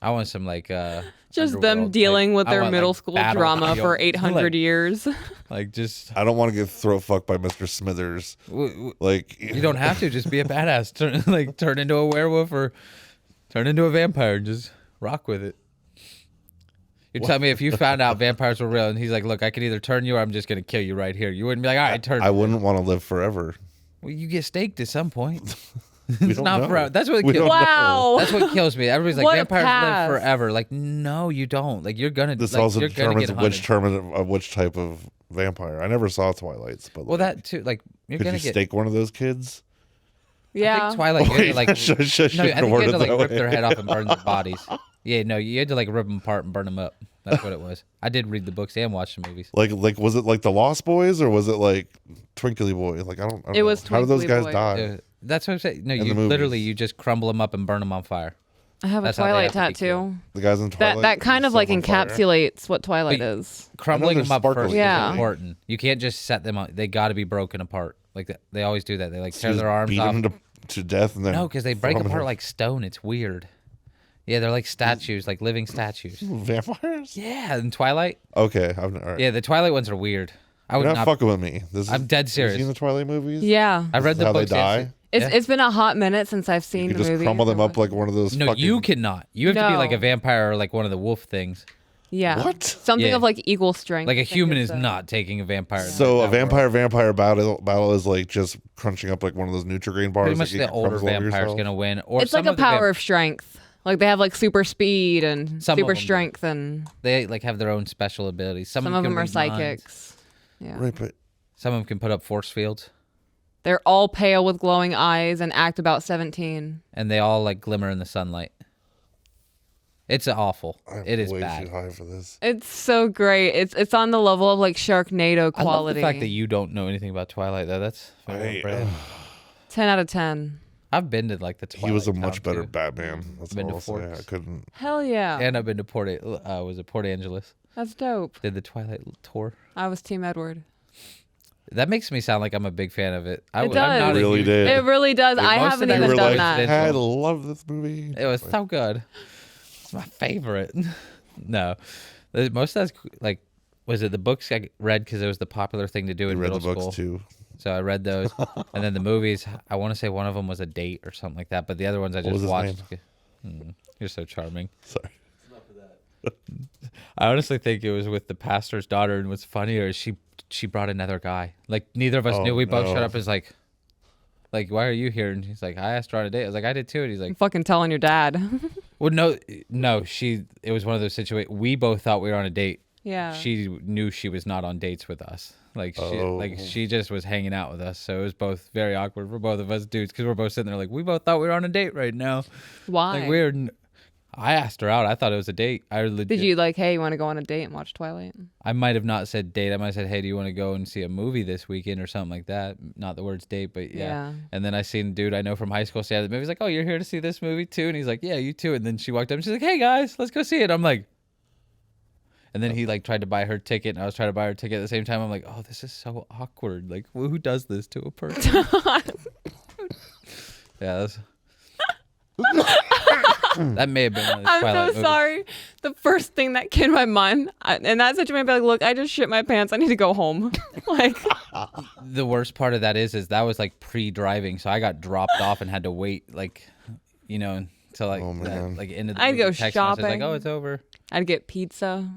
Speaker 4: I want some like
Speaker 2: Just them
Speaker 4: underworld,
Speaker 2: dealing
Speaker 4: like,
Speaker 2: with
Speaker 4: I
Speaker 2: their
Speaker 4: want,
Speaker 2: middle
Speaker 4: like,
Speaker 2: school
Speaker 4: battle
Speaker 2: drama for
Speaker 4: field.
Speaker 2: 800
Speaker 4: Like-
Speaker 2: years.
Speaker 4: like just
Speaker 3: I don't want to get throat fucked by Mr. Smithers. Like
Speaker 4: you don't have to just be a badass. Turn into a werewolf or turn into a vampire and just rock with it. You tell me if you found out vampires were real and he's like, look, I can either turn you or I'm just gonna kill you right here. You wouldn't be like, all right, turn.
Speaker 3: I wouldn't want to live forever.
Speaker 4: Well, you get staked at some point.
Speaker 3: We
Speaker 4: It's
Speaker 3: don't
Speaker 4: not
Speaker 3: know.
Speaker 4: forever. That's what
Speaker 3: We
Speaker 4: kills.
Speaker 3: don't know.
Speaker 2: Wow.
Speaker 4: That's what kills me. Everybody's like,
Speaker 2: What a
Speaker 4: vampires
Speaker 2: path.
Speaker 4: live forever. Like, no, you don't. Like, you're gonna.
Speaker 3: This
Speaker 4: like,
Speaker 3: also
Speaker 4: you're gonna
Speaker 3: determines
Speaker 4: get hunted.
Speaker 3: which type of vampire. I never saw Twilights, but
Speaker 4: Well,
Speaker 3: like,
Speaker 4: that too. Like, you're
Speaker 3: could
Speaker 4: gonna
Speaker 3: you
Speaker 4: get.
Speaker 3: stake one of those kids?
Speaker 4: I
Speaker 2: Yeah.
Speaker 4: think Twilight. You had to, like,
Speaker 3: I shouldn't
Speaker 4: no, I think
Speaker 3: have
Speaker 4: you had
Speaker 3: worded
Speaker 4: to like
Speaker 3: that
Speaker 4: rip
Speaker 3: way.
Speaker 4: their head off and burn their bodies. Yeah, no, you had to like rip them apart and burn them up. That's what it was. I did read the books and watch the movies.
Speaker 3: Like was it like the Lost Boys or was it like Twinkly Boy? Like I don't
Speaker 2: It was
Speaker 3: know. How do those
Speaker 2: Twinkly
Speaker 3: guys
Speaker 2: Boy.
Speaker 3: die?
Speaker 4: That's what I'm saying. No,
Speaker 3: the
Speaker 4: you
Speaker 3: movies.
Speaker 4: literally you just crumble them up and burn them on fire.
Speaker 2: I have a
Speaker 4: That's how they
Speaker 2: Twilight
Speaker 4: have to be
Speaker 2: tattoo.
Speaker 3: The guys in Twilight.
Speaker 2: That kind of
Speaker 3: set
Speaker 2: like
Speaker 3: them on fire.
Speaker 2: encapsulates what Twilight
Speaker 4: But-
Speaker 2: is.
Speaker 4: Crumbling
Speaker 3: they're
Speaker 4: them up
Speaker 3: sparkly,
Speaker 4: first
Speaker 2: Yeah.
Speaker 4: is important. You can't just set them up. They got to be broken apart. Like that. They always do that. They like tear
Speaker 3: Just
Speaker 4: their arms
Speaker 3: beat
Speaker 4: off.
Speaker 3: them to death and then
Speaker 4: No, because they break
Speaker 3: throw 'em
Speaker 4: apart
Speaker 3: in-
Speaker 4: like stone. It's weird. Yeah, they're like statues, like living statues.
Speaker 3: vampires.
Speaker 4: Yeah, in Twilight.
Speaker 3: Okay, all right.
Speaker 4: Yeah, the Twilight ones are weird. I would
Speaker 3: You're not
Speaker 4: not.
Speaker 3: fucking with me. This is,
Speaker 4: I'm dead
Speaker 3: Have
Speaker 4: serious.
Speaker 3: you seen the Twilight movies?
Speaker 2: Yeah.
Speaker 4: I read
Speaker 3: This is
Speaker 4: the
Speaker 3: how they
Speaker 4: books.
Speaker 3: die?
Speaker 2: It's been a hot minute since I've seen
Speaker 3: You
Speaker 2: the
Speaker 3: just
Speaker 2: movie.
Speaker 3: crumble them up like one of those.
Speaker 4: No,
Speaker 3: fucking,
Speaker 4: you cannot. You have to be like
Speaker 2: No.
Speaker 4: a vampire or like one of the wolf things.
Speaker 2: Yeah.
Speaker 3: What?
Speaker 2: Something
Speaker 4: Yeah.
Speaker 2: of like equal strength.
Speaker 4: Like
Speaker 2: I
Speaker 4: a
Speaker 2: think
Speaker 4: human
Speaker 2: it's
Speaker 4: is not taking a vampire. in
Speaker 3: So
Speaker 4: that
Speaker 3: a
Speaker 4: world.
Speaker 3: vampire battle is like just crunching up like one of those Nutri-Grain bars.
Speaker 4: Pretty much
Speaker 3: that you
Speaker 4: the
Speaker 3: can
Speaker 4: older
Speaker 3: crumble over
Speaker 4: vampire's
Speaker 3: yourself?
Speaker 4: gonna win. Or
Speaker 2: It's like
Speaker 4: some
Speaker 2: a
Speaker 4: of the
Speaker 2: power of strength. Like they have like super speed and
Speaker 4: Some of
Speaker 2: super
Speaker 4: them do.
Speaker 2: strength, and
Speaker 4: They like have their own special abilities. Some
Speaker 2: some
Speaker 4: of
Speaker 2: of
Speaker 4: them
Speaker 2: them are
Speaker 4: can read minds.
Speaker 2: psychics. Yeah.
Speaker 3: Right, but
Speaker 4: Some of them can put up force fields,
Speaker 2: They're all pale with glowing eyes and act about 17.
Speaker 4: and they all like glimmer in the sunlight. It's awful.
Speaker 3: I'm
Speaker 4: It is
Speaker 3: way
Speaker 4: bad.
Speaker 3: too high for this.
Speaker 2: It's so great. It's on the level of like Sharknado
Speaker 4: I love
Speaker 2: quality.
Speaker 4: the fact that you don't know anything about Twilight, though. That's very impressive.
Speaker 2: 10 out of 10.
Speaker 4: I've been to like the Twilight
Speaker 3: He was a
Speaker 4: town,
Speaker 3: much better
Speaker 4: too.
Speaker 3: Batman. That's
Speaker 4: Been
Speaker 3: all
Speaker 4: to
Speaker 3: I'll say. I
Speaker 4: Forks.
Speaker 3: couldn't.
Speaker 2: Hell yeah.
Speaker 4: And I've been to Port Angeles.
Speaker 2: That's dope.
Speaker 4: Did the Twilight tour.
Speaker 2: I was Team Edward.
Speaker 4: That makes me sound like I'm a big fan of it.
Speaker 2: It does.
Speaker 4: not a
Speaker 3: Really
Speaker 4: huge-
Speaker 3: did.
Speaker 2: It really does.
Speaker 4: Dude,
Speaker 2: I
Speaker 4: most of
Speaker 2: haven't
Speaker 4: that
Speaker 2: even
Speaker 3: You were
Speaker 2: done
Speaker 3: like,
Speaker 2: that.
Speaker 3: I love this movie.
Speaker 4: It was so good. It's my favorite. No, most of that's like, was it the books I read because it was the popular thing to do
Speaker 3: You
Speaker 4: in
Speaker 3: read
Speaker 4: middle
Speaker 3: the books
Speaker 4: school?
Speaker 3: too.
Speaker 4: So I read those, and then the movies. I want to say one of them was a date or something like that, but the other ones I
Speaker 3: What
Speaker 4: just
Speaker 3: was his
Speaker 4: watched. You're so charming.
Speaker 3: Sorry.
Speaker 4: I honestly think it was with the pastor's daughter, and what's funnier is she brought another guy. Like neither of us
Speaker 3: Oh,
Speaker 4: knew. We both
Speaker 3: no.
Speaker 4: showed up as like, why are you here? And he's like, I asked her on a date. I was like, I did too. And he's like,
Speaker 2: I'm fucking telling your dad.
Speaker 4: well, no. It was one of those situations. We both thought we were on a date.
Speaker 2: yeah.
Speaker 4: She knew she was not on dates with us. She just was hanging out with us. So it was both very awkward for both of us dudes because we're both sitting there like we both thought we were on a date right now.
Speaker 2: Why?
Speaker 4: Like we're. I asked her out. I thought it was a date.
Speaker 2: Did you like, hey, you want to go on a date and watch Twilight?
Speaker 4: I might have not said date. I might have said, hey, do you want to go and see a movie this weekend or something like that? Not the words date, but yeah.
Speaker 2: Yeah.
Speaker 4: And then I seen a dude I know from high school say the movie. He's like, oh, you're here to see this movie too? And he's like, yeah, you too. And then she walked up and she's like, hey guys, let's go see it. I'm like, and then he like tried to buy her ticket and I was trying to buy her ticket at the same time. I'm like, oh, this is so awkward. Like, who does this to a person? Yeah, that's. That may have been one of the
Speaker 2: I'm
Speaker 4: Twilight
Speaker 2: so
Speaker 4: movies.
Speaker 2: sorry. The first thing that came to my mind in that situation, I'd be like, look, I just shit my pants. I need to go home. Like,
Speaker 4: The worst part of that is that was like pre-driving, so I got dropped off and had to wait, like, until like
Speaker 3: Oh, man.
Speaker 4: like into the
Speaker 2: I'd
Speaker 4: movie
Speaker 2: go
Speaker 4: text message,
Speaker 2: shopping.
Speaker 4: like, oh, it's over.
Speaker 2: I'd get pizza.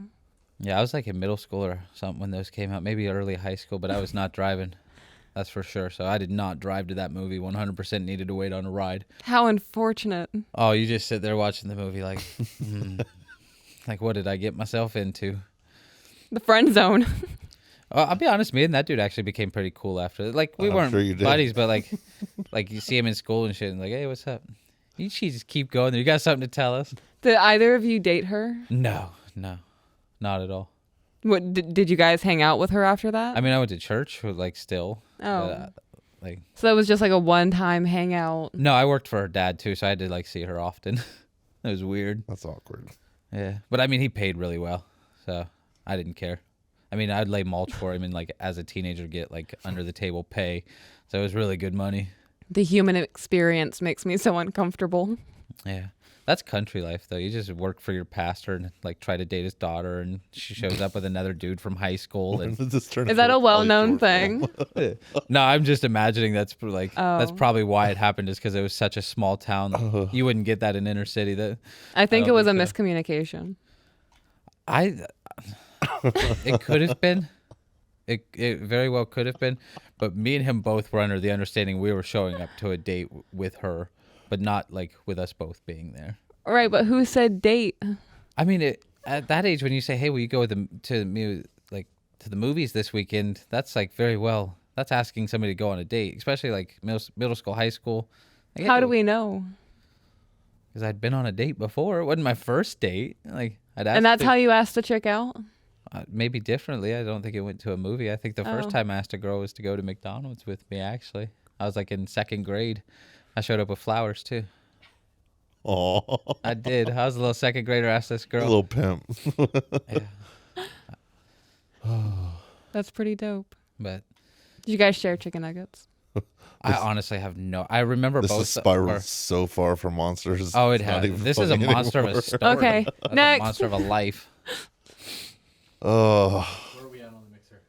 Speaker 4: Yeah, I was like in middle school or something when those came out, maybe early high school, but I was not driving. That's for sure. So I did not drive to that movie. 100% needed to wait on a ride.
Speaker 2: How unfortunate.
Speaker 4: Oh, you just sit there watching the movie like, like, what did I get myself into?
Speaker 2: The friend zone.
Speaker 4: I'll be honest, me and that dude actually became pretty cool after. Like, we
Speaker 3: I'm
Speaker 4: weren't
Speaker 3: sure you did.
Speaker 4: buddies, but like you see him in school and shit, and like, hey, what's up? You should just keep going there. You got something to tell us?
Speaker 2: Did either of you date her?
Speaker 4: No, not at all.
Speaker 2: What did you guys hang out with her after that?
Speaker 4: I mean, I went to church, like, still.
Speaker 2: Oh.
Speaker 4: But, like,
Speaker 2: So that was just like a one-time hangout.
Speaker 4: no, I worked for her dad too, so I had to like see her often. It was weird.
Speaker 3: That's awkward.
Speaker 4: Yeah, but I mean, he paid really well, so I didn't care. I mean, I'd lay mulch for him and like as a teenager get like under the table pay, so it was really good money.
Speaker 2: The human experience makes me so uncomfortable.
Speaker 4: Yeah, that's country life though. You just work for your pastor and like try to date his daughter, and she shows up with another dude from high school. And
Speaker 2: Is that a well-known thing?
Speaker 4: no, I'm just imagining that's that's
Speaker 2: Oh.
Speaker 4: probably why it happened, is because it was such a small town. You wouldn't get that in inner city. That
Speaker 2: I think it
Speaker 4: don't
Speaker 2: was a
Speaker 4: think so.
Speaker 2: miscommunication.
Speaker 4: It could have been. It very well could have been, but me and him both were under the understanding we were showing up to a date with her, but not like with us both being there.
Speaker 2: All right, but who said date?
Speaker 4: I mean, at that age, when you say, "Hey, will you go to the movies this weekend?" That's like very well. That's asking somebody to go on a date, especially like middle school, high school. Like,
Speaker 2: How do we know?
Speaker 4: Because I'd been on a date before. It wasn't my first date. Like I'd asked.
Speaker 2: And that's how you asked the chick out?
Speaker 4: Maybe differently. I don't think it went to a movie. I think the first
Speaker 2: Oh.
Speaker 4: time I asked a girl was to go to McDonald's with me. Actually, I was like in second grade. I showed up with flowers too.
Speaker 3: Oh,
Speaker 4: I did. I was a little second grader. Asked this
Speaker 3: a
Speaker 4: girl.
Speaker 3: little pimp.
Speaker 4: Yeah,
Speaker 2: That's pretty dope.
Speaker 4: but
Speaker 2: Did you guys share chicken nuggets?
Speaker 4: I honestly have no. I remember
Speaker 3: This
Speaker 4: both.
Speaker 3: is spiraled so far from monsters.
Speaker 4: Oh, it
Speaker 3: it's not
Speaker 4: has.
Speaker 3: even
Speaker 4: This is a
Speaker 3: funny
Speaker 4: monster of
Speaker 3: anymore.
Speaker 4: a story.
Speaker 2: Okay,
Speaker 4: That's
Speaker 2: next.
Speaker 4: A monster of a life.
Speaker 3: Oh,
Speaker 1: Where are we at on the mixer?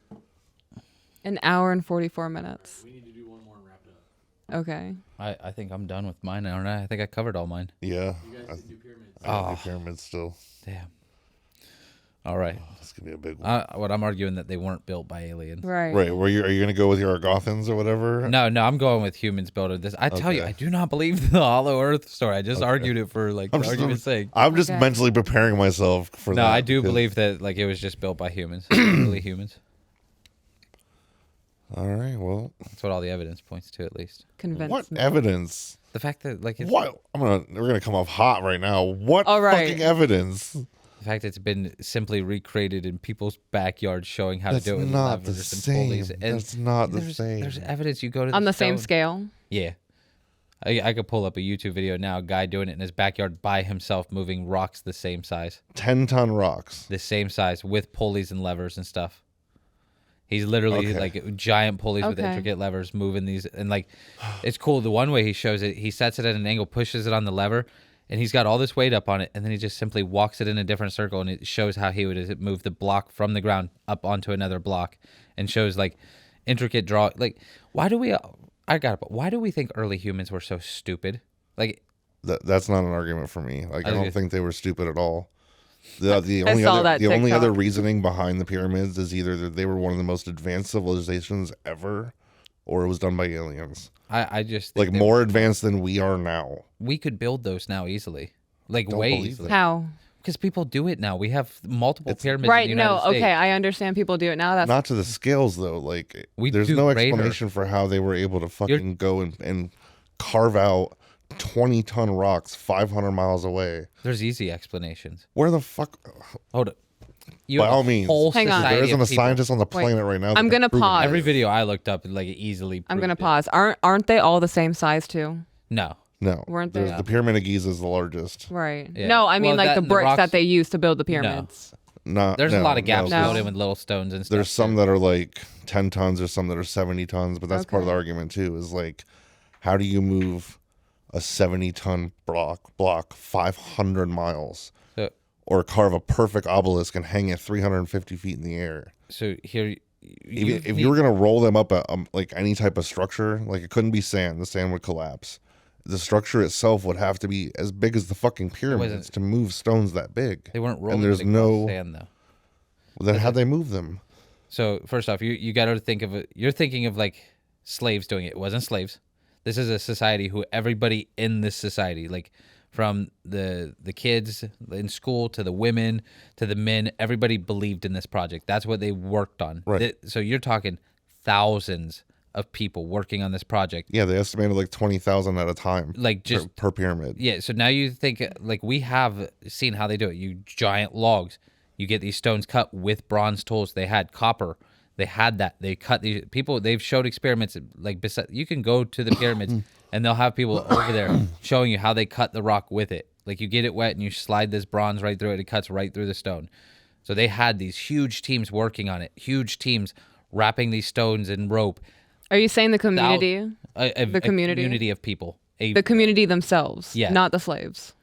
Speaker 2: An hour and 44 minutes.
Speaker 1: We need to do one more and wrap it up.
Speaker 2: Okay.
Speaker 4: I think I'm done with mine, aren't I? I think I covered all mine.
Speaker 3: yeah.
Speaker 1: You guys did do pyramids.
Speaker 3: I got
Speaker 4: Oh.
Speaker 3: the pyramid still.
Speaker 4: Damn. All right.
Speaker 3: This could be a big one.
Speaker 4: What I'm arguing that they weren't built by aliens.
Speaker 2: Right.
Speaker 3: Right, are you gonna go with your Argothans or whatever?
Speaker 4: No, I'm going with humans building this. I tell you,
Speaker 3: Okay.
Speaker 4: I do not believe the Hollow Earth story. I just argued it for like
Speaker 3: I'm
Speaker 4: the
Speaker 3: just-
Speaker 4: argument's sake.
Speaker 3: I'm just
Speaker 2: Okay.
Speaker 3: mentally preparing myself for that.
Speaker 4: No, I do
Speaker 3: because-
Speaker 4: believe that like it was just built by humans, really humans.
Speaker 3: All right, well,
Speaker 4: That's what all the evidence points to, at least.
Speaker 2: Convince
Speaker 3: what
Speaker 2: me.
Speaker 3: evidence?
Speaker 4: The fact that like it's,
Speaker 3: What? We're gonna come off hot right now. What
Speaker 2: All right.
Speaker 3: fucking evidence?
Speaker 4: the fact that it's been simply recreated in people's backyards, showing how
Speaker 3: That's
Speaker 4: to do it with
Speaker 3: not the
Speaker 4: levers and
Speaker 3: same.
Speaker 4: pulleys. And
Speaker 3: That's not the
Speaker 4: there's,
Speaker 3: same.
Speaker 4: There's evidence. You go to
Speaker 2: On the same
Speaker 4: stone-
Speaker 2: scale?
Speaker 4: Yeah. I could pull up a YouTube video now, a guy doing it in his backyard by himself, moving rocks the same size.
Speaker 3: 10-ton rocks.
Speaker 4: The same size with pulleys and levers and stuff. He's literally
Speaker 3: Okay.
Speaker 4: like giant pulleys with
Speaker 2: Okay.
Speaker 4: intricate levers moving these. And like, it's cool. The one way he shows it, he sets it at an angle, pushes it on the lever, and he's got all this weight up on it. And then he just simply walks it in a different circle, and it shows how he would move the block from the ground up onto another block, and shows like intricate draw. Like, why do we think early humans were so stupid? Like,
Speaker 3: That's not an argument for me. Like I
Speaker 4: Okay.
Speaker 3: don't think they were stupid at all. The
Speaker 2: I
Speaker 3: only
Speaker 2: saw
Speaker 3: other
Speaker 2: that
Speaker 3: the only other
Speaker 2: TikTok.
Speaker 3: reasoning behind the pyramids is either that they were one of the most advanced civilizations ever, or it was done by aliens.
Speaker 4: I just
Speaker 3: Like
Speaker 4: think
Speaker 3: more advanced than we are now.
Speaker 4: we could build those now easily, like
Speaker 3: Don't
Speaker 4: way
Speaker 3: believe
Speaker 4: easily.
Speaker 3: it.
Speaker 2: How?
Speaker 4: Because people do it now. We have multiple pyramids.
Speaker 2: Right,
Speaker 4: in the
Speaker 2: no,
Speaker 4: United States.
Speaker 2: okay, I understand people do it now. That's
Speaker 3: Not to the scales though. Like
Speaker 4: We
Speaker 3: there's
Speaker 4: do
Speaker 3: no
Speaker 4: greater.
Speaker 3: explanation for how they were able to fucking go and carve out 20-ton rocks 500 miles away.
Speaker 4: There's easy explanations.
Speaker 3: Where the fuck?
Speaker 4: Hold up. You
Speaker 3: By
Speaker 4: have a
Speaker 3: all means.
Speaker 4: whole
Speaker 2: Hang on.
Speaker 4: society
Speaker 3: There isn't
Speaker 4: of
Speaker 3: a
Speaker 4: people.
Speaker 3: scientist on the
Speaker 2: Wait,
Speaker 3: planet right now. that
Speaker 2: I'm
Speaker 3: can
Speaker 2: gonna
Speaker 3: prove
Speaker 2: pause.
Speaker 3: it.
Speaker 4: Every video I looked up like easily.
Speaker 2: I'm gonna
Speaker 4: proved it.
Speaker 2: pause. Aren't they all the same size too?
Speaker 4: No.
Speaker 3: No,
Speaker 2: Weren't
Speaker 3: there's-
Speaker 2: they?
Speaker 3: the Pyramid of Giza is the largest.
Speaker 2: Right.
Speaker 4: Yeah.
Speaker 2: No, I mean
Speaker 4: Well,
Speaker 2: like
Speaker 4: that
Speaker 2: the
Speaker 4: and the
Speaker 2: bricks
Speaker 4: rocks-
Speaker 2: that they use to build the pyramids.
Speaker 4: There's a lot of gaps
Speaker 2: No.
Speaker 4: filled in with little stones and stuff.
Speaker 3: There's some
Speaker 4: too.
Speaker 3: that are like 10 tons, there's some that are 70 tons, but that's part of the
Speaker 2: Okay.
Speaker 3: argument too. Is like, how do you move a 70-ton block 500 miles,
Speaker 4: So,
Speaker 3: or carve a perfect obelisk and hang it 350 feet in the air.
Speaker 4: so here,
Speaker 3: If you were gonna roll them up at like any type of structure, like it couldn't be sand. The sand would collapse. The structure itself would have to be as big as the fucking pyramids to move stones that big.
Speaker 4: they weren't rolling.
Speaker 3: And there's
Speaker 4: it across
Speaker 3: no.
Speaker 4: sand though.
Speaker 3: Well, then how'd they move them?
Speaker 4: So first off, you got to think of it. You're thinking of like slaves doing it. It wasn't slaves. This is a society who everybody in this society, like from the kids in school to the women to the men, everybody believed in this project. That's what they worked on.
Speaker 3: Right.
Speaker 4: So you're talking thousands of people working on this project.
Speaker 3: Yeah, they estimated like 20,000 at a time,
Speaker 4: Like just
Speaker 3: per pyramid.
Speaker 4: Yeah, so now you think like we have seen how they do it. You giant logs, you get these stones cut with bronze tools. They had copper. They had that. They cut these people. They've showed experiments like you can go to the pyramids and they'll have people over there showing you how they cut the rock with it. Like you get it wet and you slide this bronze right through it. It cuts right through the stone. So they had these huge teams working on it. Huge teams wrapping these stones in rope.
Speaker 2: Are you saying the community?
Speaker 4: The community of people.
Speaker 2: The community themselves,
Speaker 4: Yeah.
Speaker 2: not the slaves.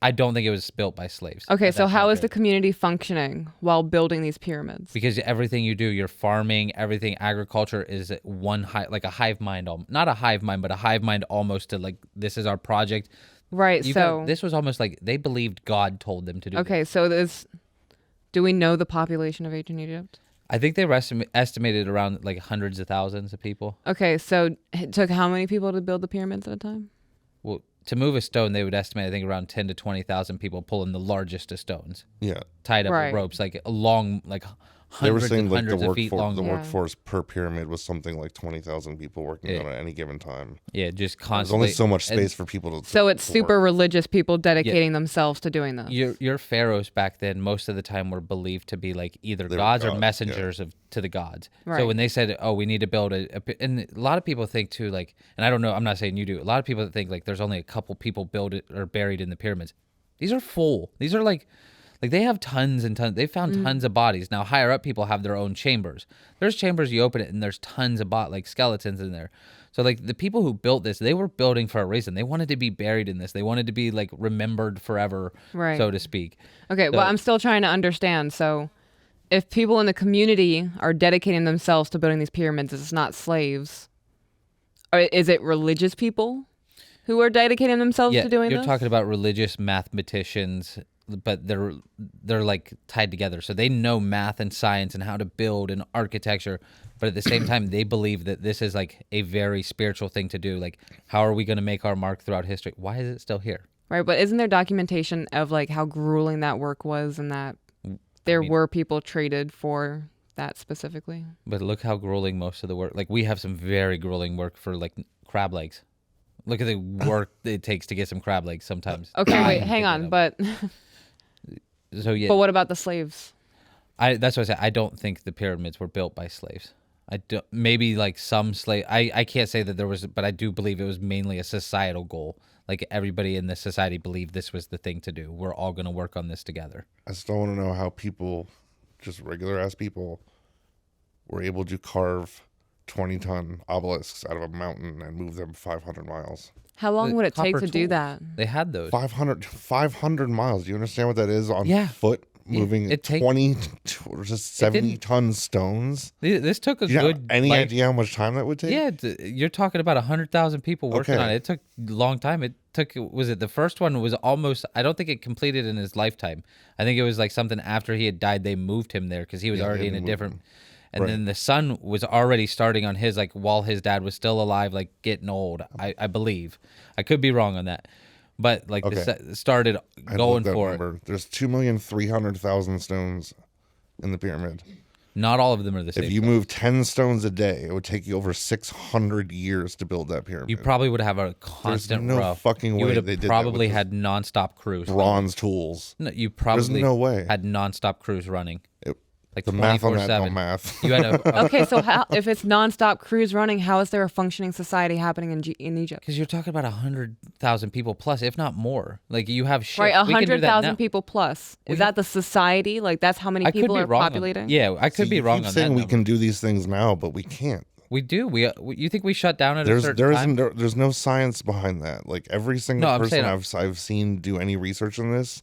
Speaker 4: I don't think it was built by slaves.
Speaker 2: Okay, so how is the community functioning while building these pyramids?
Speaker 4: Because everything you do, your farming, everything, agriculture is one like a hive mind, not a hive mind, but a hive mind almost to like, this is our project.
Speaker 2: Right, so...
Speaker 4: this was almost like they believed God told them to do
Speaker 2: Okay, so do we know the population of ancient Egypt?
Speaker 4: I think they were estimated around like hundreds of thousands of people.
Speaker 2: Okay, so it took how many people to build the pyramids at a time?
Speaker 4: Well, to move a stone, they would estimate, I think, around 10 to 20,000 people pulling the largest of stones.
Speaker 3: Yeah.
Speaker 4: Tied up
Speaker 2: Right.
Speaker 4: with ropes, like a long, like
Speaker 3: They were
Speaker 4: hundreds
Speaker 3: saying
Speaker 4: and
Speaker 3: like the
Speaker 4: hundreds of feet long.
Speaker 3: workforce per pyramid was something like 20,000 people working on it at any given time.
Speaker 4: Yeah, just
Speaker 3: There's
Speaker 4: constantly.
Speaker 3: only so much space for people to.
Speaker 2: So it's
Speaker 3: to
Speaker 2: super
Speaker 3: work.
Speaker 2: religious people dedicating themselves to doing this.
Speaker 4: Your pharaohs back then, most of the time, were believed to be like either
Speaker 3: They were
Speaker 4: gods or
Speaker 3: gods,
Speaker 4: messengers to the gods.
Speaker 2: Right.
Speaker 4: So when they said, "Oh, we need to build and a lot of people think too, like, and I don't know, I'm not saying you do. A lot of people think like there's only a couple people built it or buried in the pyramids. These are full. These are like they have tons and tons. They found tons of bodies. Now higher up people have their own chambers. There's chambers you open it and there's tons of like skeletons in there. So like the people who built this, they were building for a reason. They wanted to be buried in this. They wanted to be like remembered forever,
Speaker 2: Right.
Speaker 4: so to speak.
Speaker 2: Okay, well, I'm still trying to understand. So if people in the community are dedicating themselves to building these pyramids, it's not slaves. Or is it religious people who are dedicating themselves to doing
Speaker 4: you're
Speaker 2: this?
Speaker 4: talking about religious mathematicians, but they're like tied together. So they know math and science and how to build and architecture, but at the same time they believe that this is like a very spiritual thing to do. Like, how are we going to make our mark throughout history? Why is it still here?
Speaker 2: Right, but isn't there documentation of like how grueling that work was and that there were people traded for that specifically?
Speaker 4: But look how grueling most of the work. Like, we have some very grueling work for like crab legs. Look at the work it takes to get some crab legs sometimes.
Speaker 2: Okay, wait, hang on, but
Speaker 4: So yeah,
Speaker 2: but what about the slaves?
Speaker 4: That's what I said. I don't think the pyramids were built by slaves. I don't, maybe like some slave. I can't say that there was, but I do believe it was mainly a societal goal. Like everybody in this society believed this was the thing to do. We're all going to work on this together.
Speaker 3: I still want to know how people, just regular ass people, were able to carve 20-ton obelisks out of a mountain and move them 500 miles.
Speaker 2: How long would it take
Speaker 4: Copper
Speaker 2: to do
Speaker 4: tools.
Speaker 2: that?
Speaker 4: They had those.
Speaker 3: 500 miles. Do you understand what that is on
Speaker 4: Yeah.
Speaker 3: foot? Moving
Speaker 4: it take-
Speaker 3: 20 or just 70-ton stones.
Speaker 4: This took a
Speaker 3: Do you have
Speaker 4: good.
Speaker 3: any
Speaker 4: like,
Speaker 3: idea how much time that would take?
Speaker 4: Yeah, you're talking about 100,000 people working
Speaker 3: Okay.
Speaker 4: on it. It took a long time. It took. Was it the first one was almost? I don't think it completed in his lifetime. I think it was like something after he had died. They moved him there because he was
Speaker 3: Yeah, they
Speaker 4: already
Speaker 3: had
Speaker 4: in
Speaker 3: to
Speaker 4: a
Speaker 3: move
Speaker 4: different.
Speaker 3: him.
Speaker 4: And
Speaker 3: Right.
Speaker 4: then the son was already starting on his like while his dad was still alive, like getting old. I believe. I could be wrong on that, but like started
Speaker 3: I
Speaker 4: going
Speaker 3: looked that
Speaker 4: for
Speaker 3: number. There's 2,300,000 stones in the pyramid.
Speaker 4: it. Not all of them are the same.
Speaker 3: If you move 10 stones a day, it would take you over 600 years to build that pyramid.
Speaker 4: You probably would have a constant
Speaker 3: no
Speaker 4: row.
Speaker 3: fucking
Speaker 4: You
Speaker 3: way
Speaker 4: would
Speaker 3: they
Speaker 4: have
Speaker 3: did that
Speaker 4: probably
Speaker 3: with
Speaker 4: had nonstop crews.
Speaker 3: bronze tools.
Speaker 4: No, you probably
Speaker 3: no way.
Speaker 4: had nonstop crews running. Like
Speaker 3: The math on that
Speaker 4: 24/7.
Speaker 3: don't math.
Speaker 4: You had a
Speaker 2: Okay, so how, if it's nonstop crews running, how is there a functioning society happening in Egypt?
Speaker 4: because you're talking about 100,000 people plus, if not more. Like you have ships.
Speaker 2: Right,
Speaker 4: We can do that
Speaker 2: 100,000
Speaker 4: now.
Speaker 2: people plus.
Speaker 4: We
Speaker 2: Is that the society? Like that's how many
Speaker 4: I could
Speaker 2: people
Speaker 4: be
Speaker 2: are
Speaker 4: wrong.
Speaker 2: populating?
Speaker 4: Yeah, I could
Speaker 3: See,
Speaker 4: be
Speaker 3: you
Speaker 4: wrong
Speaker 3: keep
Speaker 4: on
Speaker 3: saying
Speaker 4: that.
Speaker 3: we
Speaker 4: number.
Speaker 3: can do these things now, but we can't.
Speaker 4: We do. You think we shut down at a certain time?
Speaker 3: There's no science behind that. Like every single
Speaker 4: No, I'm
Speaker 3: person
Speaker 4: saying-
Speaker 3: I've seen do any research on this,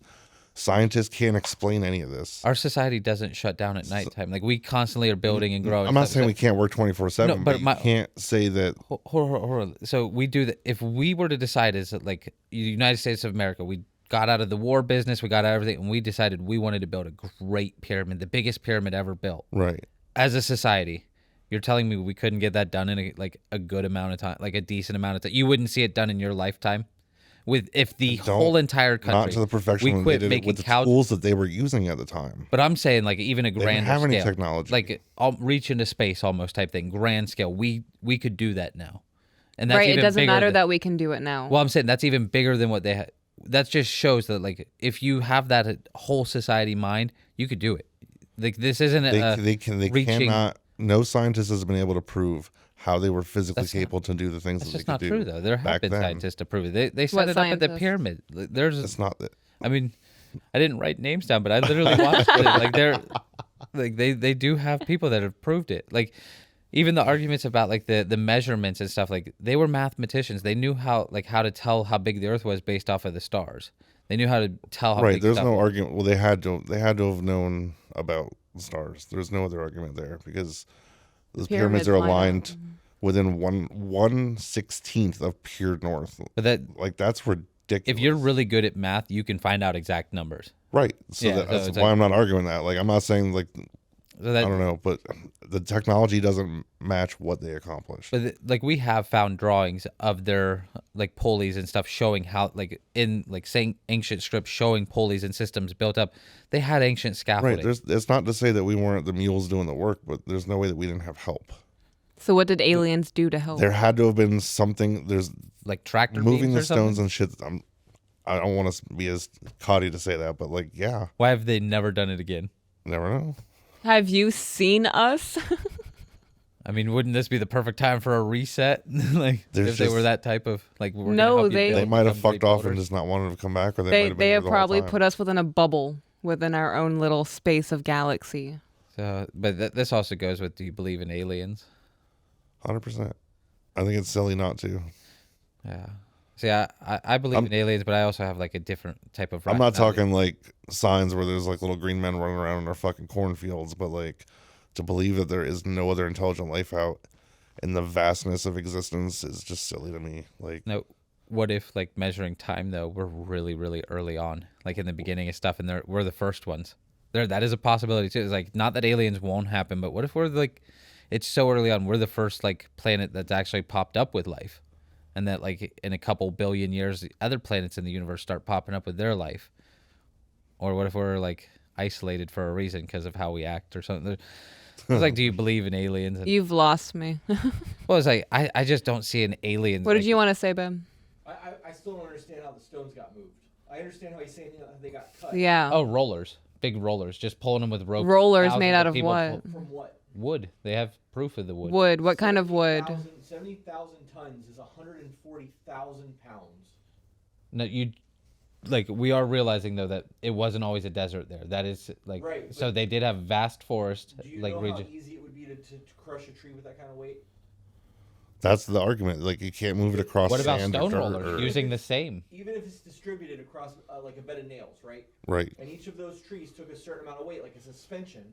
Speaker 3: scientists can't explain any of this.
Speaker 4: Our society doesn't shut down at nighttime. Like we constantly are building and growing.
Speaker 3: I'm not
Speaker 4: stuff.
Speaker 3: saying we can't work 24/7,
Speaker 4: No, but
Speaker 3: but you can't say that.
Speaker 4: Hold on. So we do that. If we were to decide as like the United States of America, we got out of the war business, we got out of everything, and we decided we wanted to build a great pyramid, the biggest pyramid ever built.
Speaker 3: Right.
Speaker 4: As a society, you're telling me we couldn't get that done in a good amount of time, like a decent amount of time. You wouldn't see it done in your lifetime. If the whole entire country,
Speaker 3: not to the perfection,
Speaker 4: we quit
Speaker 3: they did it
Speaker 4: making
Speaker 3: with the tools that they were using at the time.
Speaker 4: But I'm saying like even a grander
Speaker 3: didn't have any
Speaker 4: scale,
Speaker 3: technology.
Speaker 4: like reach into space almost type thing, grand scale. We could do that now, and that's
Speaker 2: Right. It
Speaker 4: even
Speaker 2: doesn't
Speaker 4: bigger
Speaker 2: matter
Speaker 4: than-
Speaker 2: that we can do it now.
Speaker 4: Well, I'm saying that's even bigger than what they had. That just shows that like if you have that whole society mind, you could do it. Like this isn't
Speaker 3: They
Speaker 4: reaching.
Speaker 3: cannot. No scientist has been able to prove how they were physically capable to do the things
Speaker 4: That's
Speaker 3: that
Speaker 4: just
Speaker 3: they
Speaker 4: not
Speaker 3: could
Speaker 4: true
Speaker 3: do.
Speaker 4: though. There have
Speaker 3: back
Speaker 4: been
Speaker 3: then.
Speaker 4: scientists to prove it. They set
Speaker 2: What
Speaker 4: it up at the
Speaker 2: scientists?
Speaker 4: pyramid. There's
Speaker 3: It's not that.
Speaker 4: I mean, I didn't write names down, but I literally watched it. Like they do have people that have proved it. Like even the arguments about like the measurements and stuff, like they were mathematicians. They knew how to tell how big the earth was based off of the stars. They knew how to tell how
Speaker 3: Right.
Speaker 4: big
Speaker 3: There's
Speaker 4: stuff
Speaker 3: no
Speaker 4: was.
Speaker 3: argument. Well, they had to have known about the stars. There's no other argument there because those pyramids are
Speaker 2: line up.
Speaker 3: aligned within 1/16 of pure north.
Speaker 4: But that
Speaker 3: Like that's ridiculous.
Speaker 4: if you're really good at math, you can find out exact numbers.
Speaker 3: right, so
Speaker 4: Yeah, so
Speaker 3: that's
Speaker 4: it's
Speaker 3: why
Speaker 4: like-
Speaker 3: I'm not arguing that. Like I'm not saying like
Speaker 4: So that,
Speaker 3: I don't know, but the technology doesn't match what they accomplished.
Speaker 4: But like we have found drawings of their like pulleys and stuff showing how like in like saying ancient scripts showing pulleys and systems built up. They had ancient scaffolding.
Speaker 3: Right. It's not to say that we weren't the mules doing the work, but there's no way that we didn't have help.
Speaker 2: So what did aliens do to help?
Speaker 3: There had to have been something. There's
Speaker 4: like tractor
Speaker 3: moving
Speaker 4: beams
Speaker 3: the
Speaker 4: or something?
Speaker 3: stones and shit. I don't want to be as caughty to say that, but like, yeah,
Speaker 4: Why have they never done it again?
Speaker 3: never know.
Speaker 2: Have you seen us?
Speaker 4: I mean, wouldn't this be the perfect time for a reset? Like
Speaker 3: There's
Speaker 4: if they were
Speaker 3: just-
Speaker 4: that type of like we're gonna
Speaker 2: No,
Speaker 4: help you
Speaker 2: they-
Speaker 4: build
Speaker 3: They might have
Speaker 4: become
Speaker 3: fucked
Speaker 4: great
Speaker 3: off and
Speaker 4: builders.
Speaker 3: just not wanted to come back, or they might
Speaker 2: they
Speaker 3: have been
Speaker 2: they
Speaker 3: here
Speaker 2: have
Speaker 3: the whole
Speaker 2: probably
Speaker 3: time.
Speaker 2: put us within a bubble within our own little space of galaxy.
Speaker 4: So, but this also goes with: do you believe in aliens?
Speaker 3: 100%. I think it's silly not to.
Speaker 4: Yeah. See, I believe in aliens, but I also have like a different type of.
Speaker 3: I'm not
Speaker 4: rationality.
Speaker 3: talking like signs where there's like little green men running around in our fucking cornfields, but like to believe that there is no other intelligent life out in the vastness of existence is just silly to me. Like,
Speaker 4: No, what if like measuring time though? We're really, really early on, like in the beginning of stuff, and we're the first ones. That is a possibility too. It's like not that aliens won't happen, but what if we're like, it's so early on, we're the first like planet that's actually popped up with life, and that like in a couple billion years, the other planets in the universe start popping up with their life. Or what if we're like isolated for a reason because of how we act or something? It's like, do you believe in aliens? And,
Speaker 2: You've lost me.
Speaker 4: well, it's like I just don't see an alien.
Speaker 2: What did you want to say, Ben?
Speaker 1: I still don't understand how the stones got moved. I understand how he's saying they got cut.
Speaker 2: Yeah.
Speaker 4: Oh, rollers, big rollers, just pulling them with ropes.
Speaker 2: Rollers
Speaker 4: Thousands
Speaker 2: made out of
Speaker 4: people
Speaker 2: what?
Speaker 1: From what?
Speaker 4: Wood. They have proof of the wood.
Speaker 2: Wood. What kind of wood?
Speaker 1: 70,000 tons is 140,000 pounds.
Speaker 4: No, you like we are realizing though that it wasn't always a desert there. That is like
Speaker 1: Right,
Speaker 4: so
Speaker 1: but-
Speaker 4: they did have vast forest
Speaker 1: Do you
Speaker 4: like
Speaker 1: know
Speaker 4: region.
Speaker 1: how easy it would be to crush a tree with that kind of weight?
Speaker 3: that's the argument. Like, you can't move it across
Speaker 4: What about
Speaker 3: sand or
Speaker 4: stone
Speaker 3: dirt
Speaker 4: rollers
Speaker 3: or-
Speaker 4: using the same?
Speaker 1: Even if it's distributed across like a bed of nails, right?
Speaker 3: Right.
Speaker 1: And each of those trees took a certain amount of weight, like a suspension,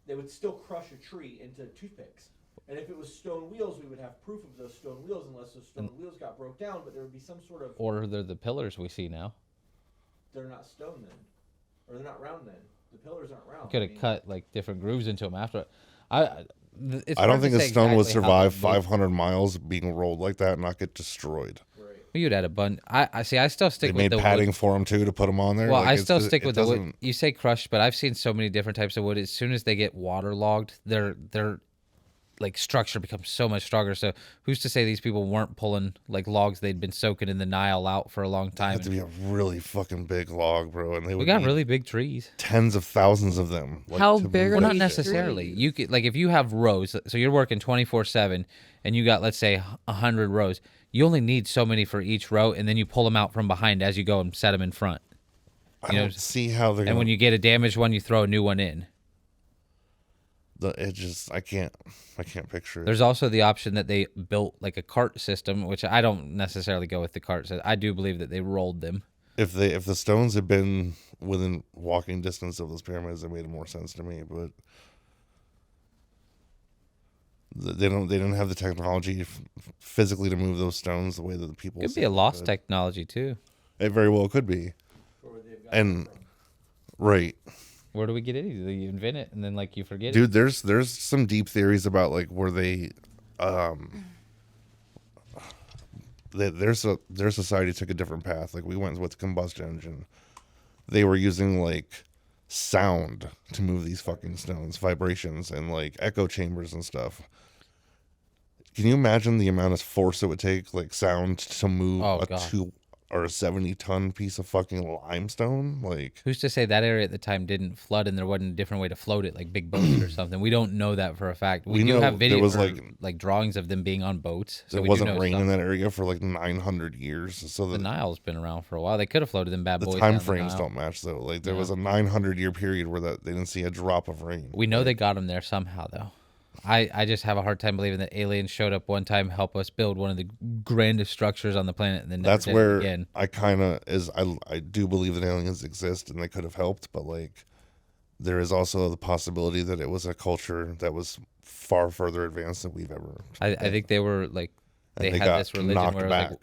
Speaker 1: they would still crush a tree into toothpicks. And if it was stone wheels, we would have proof of those stone wheels unless those stone wheels got broke down, but there would be some sort of...
Speaker 4: Or they're the pillars we see now.
Speaker 1: They're not stone then. Or they're not round then. The pillars aren't round.
Speaker 4: Could
Speaker 1: I
Speaker 4: have
Speaker 1: mean,
Speaker 4: cut like different grooves into them after. It's
Speaker 3: I don't
Speaker 4: hard to
Speaker 3: think a
Speaker 4: say
Speaker 3: stone would
Speaker 4: exactly how
Speaker 3: survive
Speaker 4: they moved.
Speaker 3: 500 miles being rolled like that and not get destroyed.
Speaker 1: Right.
Speaker 4: You'd add a bun. I see. I still
Speaker 3: They
Speaker 4: stick with
Speaker 3: made
Speaker 4: the
Speaker 3: padding
Speaker 4: wood.
Speaker 3: for them too to put them on there.
Speaker 4: Well,
Speaker 3: Like,
Speaker 4: I
Speaker 3: it's
Speaker 4: still
Speaker 3: just-
Speaker 4: stick
Speaker 3: it
Speaker 4: with the wood.
Speaker 3: doesn't-
Speaker 4: You say crushed, but I've seen so many different types of wood. As soon as they get waterlogged, their like structure becomes so much stronger. So who's to say these people weren't pulling like logs they'd been soaking in the Nile out for a long
Speaker 3: It
Speaker 4: time?
Speaker 3: had to be a really fucking big log, bro, and they
Speaker 4: We
Speaker 3: would
Speaker 4: got
Speaker 3: need
Speaker 4: really big trees.
Speaker 3: tens of thousands of them. Like,
Speaker 2: How
Speaker 3: to
Speaker 2: big
Speaker 3: move
Speaker 2: are
Speaker 4: Well,
Speaker 3: that
Speaker 4: not
Speaker 2: these
Speaker 3: shit.
Speaker 4: necessarily.
Speaker 2: trees?
Speaker 4: You could like if you have rows, so you're working 24/7, and you got let's say 100 rows. You only need so many for each row, and then you pull them out from behind as you go and set them in front.
Speaker 3: I
Speaker 4: you know,
Speaker 3: don't see how they're
Speaker 4: And
Speaker 3: gonna,
Speaker 4: when you get a damaged one, you throw a new one in.
Speaker 3: I can't picture it.
Speaker 4: There's also the option that they built like a cart system, which I don't necessarily go with the cart system. I do believe that they rolled them.
Speaker 3: If the stones had been within walking distance of those pyramids, it made more sense to me. But they didn't have the technology physically to move those stones the way that the people.
Speaker 4: Could be a lost technology too.
Speaker 3: It very well could be. And right.
Speaker 4: Where do we get it? You invent it and then like you forget
Speaker 3: Dude, there's some deep theories about like where their society took a different path. Like we went with the combustion engine. They were using like sound to move these fucking stones, vibrations and like echo chambers and stuff. Can you imagine the amount of force it would take, like sound, to move a 2 or a 70-ton piece of fucking limestone? Like,
Speaker 4: who's to say that area at the time didn't flood and there wasn't a different way to float it, like big boats or something? We don't know that for a fact. We do
Speaker 3: know
Speaker 4: have
Speaker 3: there
Speaker 4: videos,
Speaker 3: was
Speaker 4: like drawings of them being on boats. So
Speaker 3: there
Speaker 4: we
Speaker 3: wasn't
Speaker 4: do know
Speaker 3: rain
Speaker 4: stuff.
Speaker 3: in that area for like 900 years. So
Speaker 4: The Nile's been around for a while. They could have floated them bad boys.
Speaker 3: The time
Speaker 4: down
Speaker 3: frames
Speaker 4: the Nile.
Speaker 3: don't match though. Like there was a 900-year period where that they didn't see a drop of rain.
Speaker 4: We know they got them there somehow, though. I just have a hard time believing that aliens showed up one time, help us build one of the grandest structures on the planet, and then never
Speaker 3: That's
Speaker 4: did
Speaker 3: where
Speaker 4: it again.
Speaker 3: I do believe that aliens exist and they could have helped, but like there is also the possibility that it was a culture that was far further advanced than we've ever.
Speaker 4: I think they were like they had
Speaker 3: got
Speaker 4: this religion
Speaker 3: knocked
Speaker 4: where it was
Speaker 3: back.
Speaker 4: like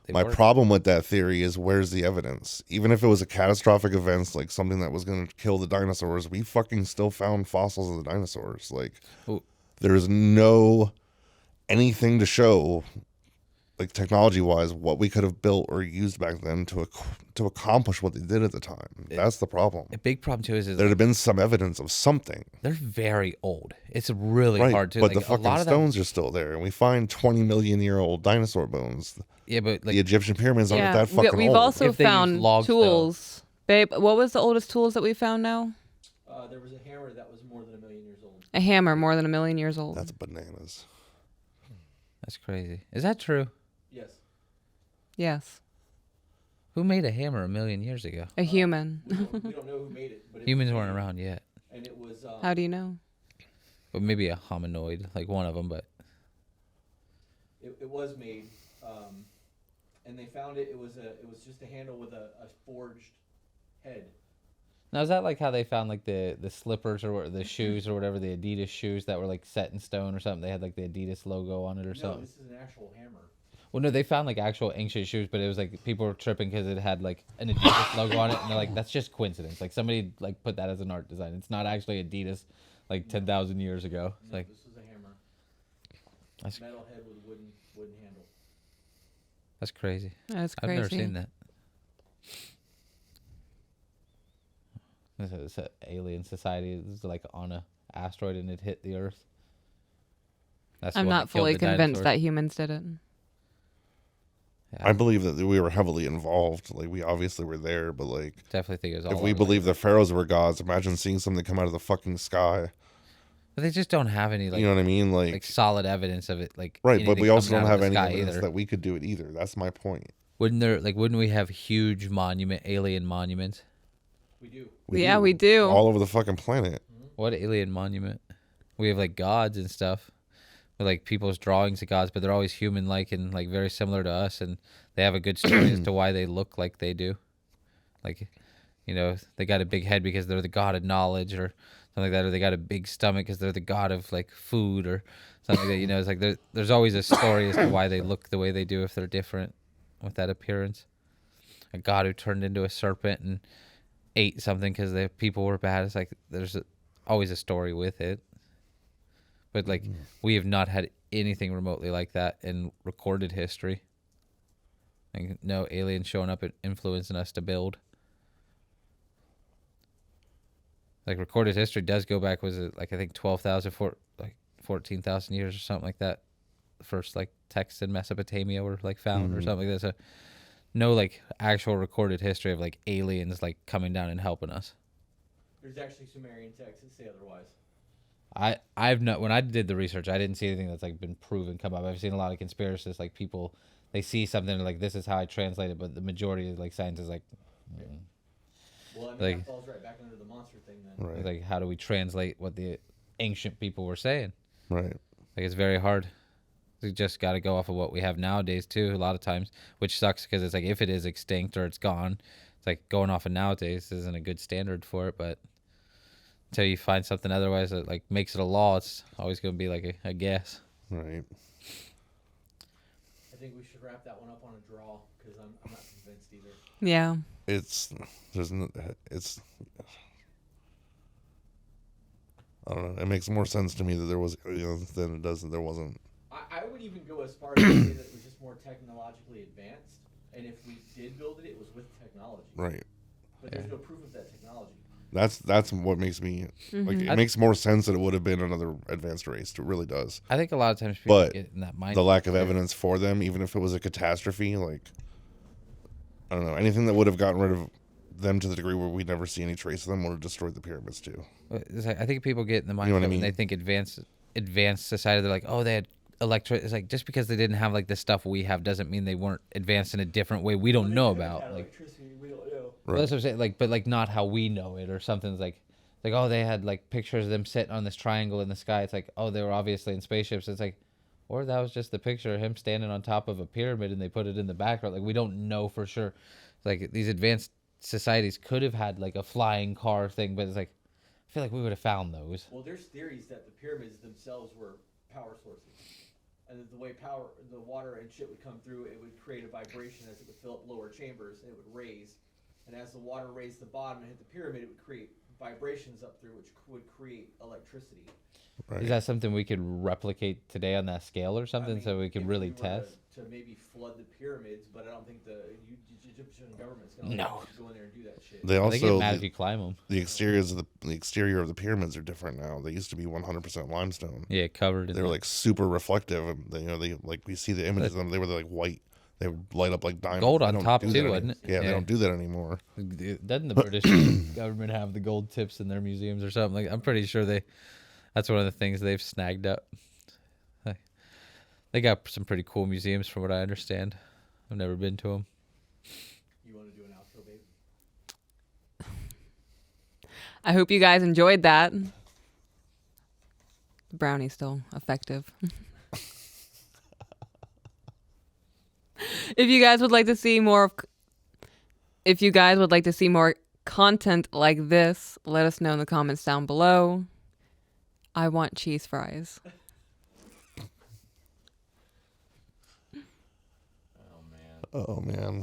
Speaker 4: they
Speaker 3: My
Speaker 4: weren't.
Speaker 3: problem with that theory is where's the evidence? Even if it was a catastrophic event, like something that was going to kill the dinosaurs, we fucking still found fossils of the dinosaurs. Like
Speaker 4: Ooh.
Speaker 3: there's no anything to show, like technology-wise, what we could have built or used back then to accomplish what they did at the time. That's the problem.
Speaker 4: A big problem too is
Speaker 3: There'd have been some evidence of something.
Speaker 4: they're very old. It's really
Speaker 3: Right,
Speaker 4: hard to.
Speaker 3: but
Speaker 4: like,
Speaker 3: the fucking
Speaker 4: a lot of
Speaker 3: stones are still there, and we find 20-million-year-old dinosaur bones.
Speaker 4: Yeah, but like
Speaker 3: The Egyptian pyramids aren't
Speaker 2: Yeah,
Speaker 3: that fucking
Speaker 2: we've
Speaker 3: old.
Speaker 2: also
Speaker 4: If they use
Speaker 2: found
Speaker 4: logs, though.
Speaker 2: tools. Babe, what was the oldest tools that we found now?
Speaker 1: There was a hammer that was more than 1,000,000 years old.
Speaker 2: A hammer more than 1,000,000 years old.
Speaker 3: That's bananas.
Speaker 4: that's crazy. Is that true?
Speaker 1: Yes.
Speaker 2: Yes.
Speaker 4: Who made a hammer 1,000,000 years ago?
Speaker 2: A human.
Speaker 1: We don't know who made it, but
Speaker 4: Humans weren't around yet,
Speaker 1: And it was.
Speaker 2: How do you know?
Speaker 4: but maybe a hominoid, like one of them. But
Speaker 1: It was made, and they found it. It was just a handle with a forged head.
Speaker 4: now is that like how they found like the slippers or the shoes or whatever, the Adidas shoes that were like set in stone or something? They had like the Adidas logo on it or
Speaker 1: No,
Speaker 4: something.
Speaker 1: this is an actual hammer.
Speaker 4: Well, no, they found like actual ancient shoes, but it was like people were tripping because it had like an Adidas logo on it, and they're like, that's just coincidence. Like somebody like put that as an art design. It's not actually Adidas, like 10,000 years ago. It's
Speaker 1: No,
Speaker 4: like
Speaker 1: this is a hammer.
Speaker 4: That's-
Speaker 1: Metal head with wooden handle.
Speaker 4: that's crazy.
Speaker 2: That's
Speaker 4: I've
Speaker 2: crazy.
Speaker 4: never seen that. It's an alien society. It's like on a asteroid and it hit the Earth. That's the
Speaker 2: I'm
Speaker 4: one
Speaker 2: not
Speaker 4: that killed
Speaker 2: fully
Speaker 4: the
Speaker 2: convinced
Speaker 4: dinosaurs.
Speaker 2: that humans did it.
Speaker 4: Yeah,
Speaker 3: I believe that we were heavily involved. Like we obviously were there, but like
Speaker 4: definitely think it was all.
Speaker 3: if we
Speaker 4: on, like-
Speaker 3: believe the pharaohs were gods, imagine seeing something come out of the fucking sky.
Speaker 4: but they just don't have any like
Speaker 3: you know what I mean?
Speaker 4: like solid evidence of it. Like
Speaker 3: right, but
Speaker 4: anything
Speaker 3: we also
Speaker 4: coming
Speaker 3: don't
Speaker 4: out of
Speaker 3: have
Speaker 4: the
Speaker 3: any
Speaker 4: sky
Speaker 3: evidence
Speaker 4: either.
Speaker 3: that we could do it either. That's my point.
Speaker 4: Wouldn't we have huge alien monuments?
Speaker 1: We do.
Speaker 2: We do.
Speaker 3: All over the fucking planet.
Speaker 4: What alien monument? We have like gods and stuff, with like people's drawings of gods, but they're always human-like and like very similar to us, and they have a good story as to why they look like they do. Like, you know, they got a big head because they're the god of knowledge, or something like that, or they got a big stomach because they're the god of like food, or something like that. You know, it's like there's always a story as to why they look the way they do if they're different with that appearance. A god who turned into a serpent and ate something because the people were bad. It's like there's always a story with it. But like we have not had anything remotely like that in recorded history. Like no aliens showing up and influencing us to build. Like recorded history does go back, was it like I think 12,000, like 14,000 years or something like that. The first like texts in Mesopotamia were like found or something like that. So no like actual recorded history of like aliens like coming down and helping us.
Speaker 1: There's actually Sumerian texts that say otherwise.
Speaker 4: I've not, when I did the research, I didn't see anything that's like been proven come up. I've seen a lot of conspiracists, like people, they see something and like this is how I translate it, but the majority of like science is like,
Speaker 1: Well, I mean,
Speaker 4: Like-
Speaker 1: that falls right back under the monster thing then.
Speaker 3: Right.
Speaker 4: like how do we translate what the ancient people were saying.
Speaker 3: Right.
Speaker 4: Like, it's very hard. We just got to go off of what we have nowadays too. A lot of times, which sucks because it's like if it is extinct or it's gone, it's like going off of nowadays isn't a good standard for it. But until you find something otherwise that like makes it a law, it's always going to be like a guess.
Speaker 3: Right.
Speaker 1: I think we should wrap that one up on a draw because I'm not convinced either.
Speaker 2: Yeah.
Speaker 3: It's I don't know. It makes more sense to me that there was, than it does that there wasn't.
Speaker 1: I would even go as far as to say that it was just more technologically advanced, and if we did build it, it was with technology.
Speaker 3: Right.
Speaker 1: But there's no proof of that technology.
Speaker 3: That's what makes me like. It makes more sense that it would have been another advanced race. It really does.
Speaker 4: I think a lot of times people
Speaker 3: But
Speaker 4: get in that mind.
Speaker 3: The lack of evidence for them, even if it was a catastrophe, like I don't know, anything that would have gotten rid of them to the degree where we'd never see any trace of them would have destroyed the pyramids too.
Speaker 4: It's like, I think people get in the mindset
Speaker 3: know what I
Speaker 4: when
Speaker 3: mean?
Speaker 4: they think advanced society. They're like, oh, they had It's like just because they didn't have like the stuff we have doesn't mean they weren't advanced in a different way we don't know about. Like, well, that's what I'm saying. Like, but like not how we know it or something. It's like oh, they had like pictures of them sitting on this triangle in the sky. It's like, oh, they were obviously in spaceships. It's like, or that was just the picture of him standing on top of a pyramid and they put it in the background. Like, we don't know for sure. Like, these advanced societies could have had like a flying car thing, but it's like, I feel like we would have found those.
Speaker 1: Well, there's theories that the pyramids themselves were power sources. And that the way the water and shit would come through, it would create a vibration as it would fill up lower chambers, and it would raise. And as the water raised the bottom and hit the pyramid, it would create vibrations up through, which would create electricity.
Speaker 3: Right.
Speaker 4: Is that something we could replicate today on that scale or something,
Speaker 1: I mean,
Speaker 4: so we could
Speaker 1: if
Speaker 4: really
Speaker 1: we were
Speaker 4: test?
Speaker 1: to maybe flood the pyramids, but I don't think the Egyptian government's going to go in there and do that shit.
Speaker 3: They
Speaker 4: They get
Speaker 3: also
Speaker 4: mad if you climb them.
Speaker 3: the exterior of the pyramids are different now. They used to be 100% limestone.
Speaker 4: Yeah, covered in
Speaker 3: They were like super reflective. And they like we see the images of them. They were like white. They would light up like diamonds.
Speaker 4: Gold
Speaker 3: They
Speaker 4: on
Speaker 3: don't
Speaker 4: top
Speaker 3: do
Speaker 4: too,
Speaker 3: that
Speaker 4: wasn't it?
Speaker 3: Yeah, they don't do that anymore.
Speaker 4: Doesn't the British government have the gold tips in their museums or something? Like, I'm pretty sure that's one of the things they've snagged up. They got some pretty cool museums from what I understand. I've never been to them.
Speaker 1: You want to do an outro, baby?
Speaker 2: I hope you guys enjoyed that. The brownie's still effective. If you guys would like to see more content like this, let us know in the comments down below. I want cheese fries.
Speaker 3: Oh man.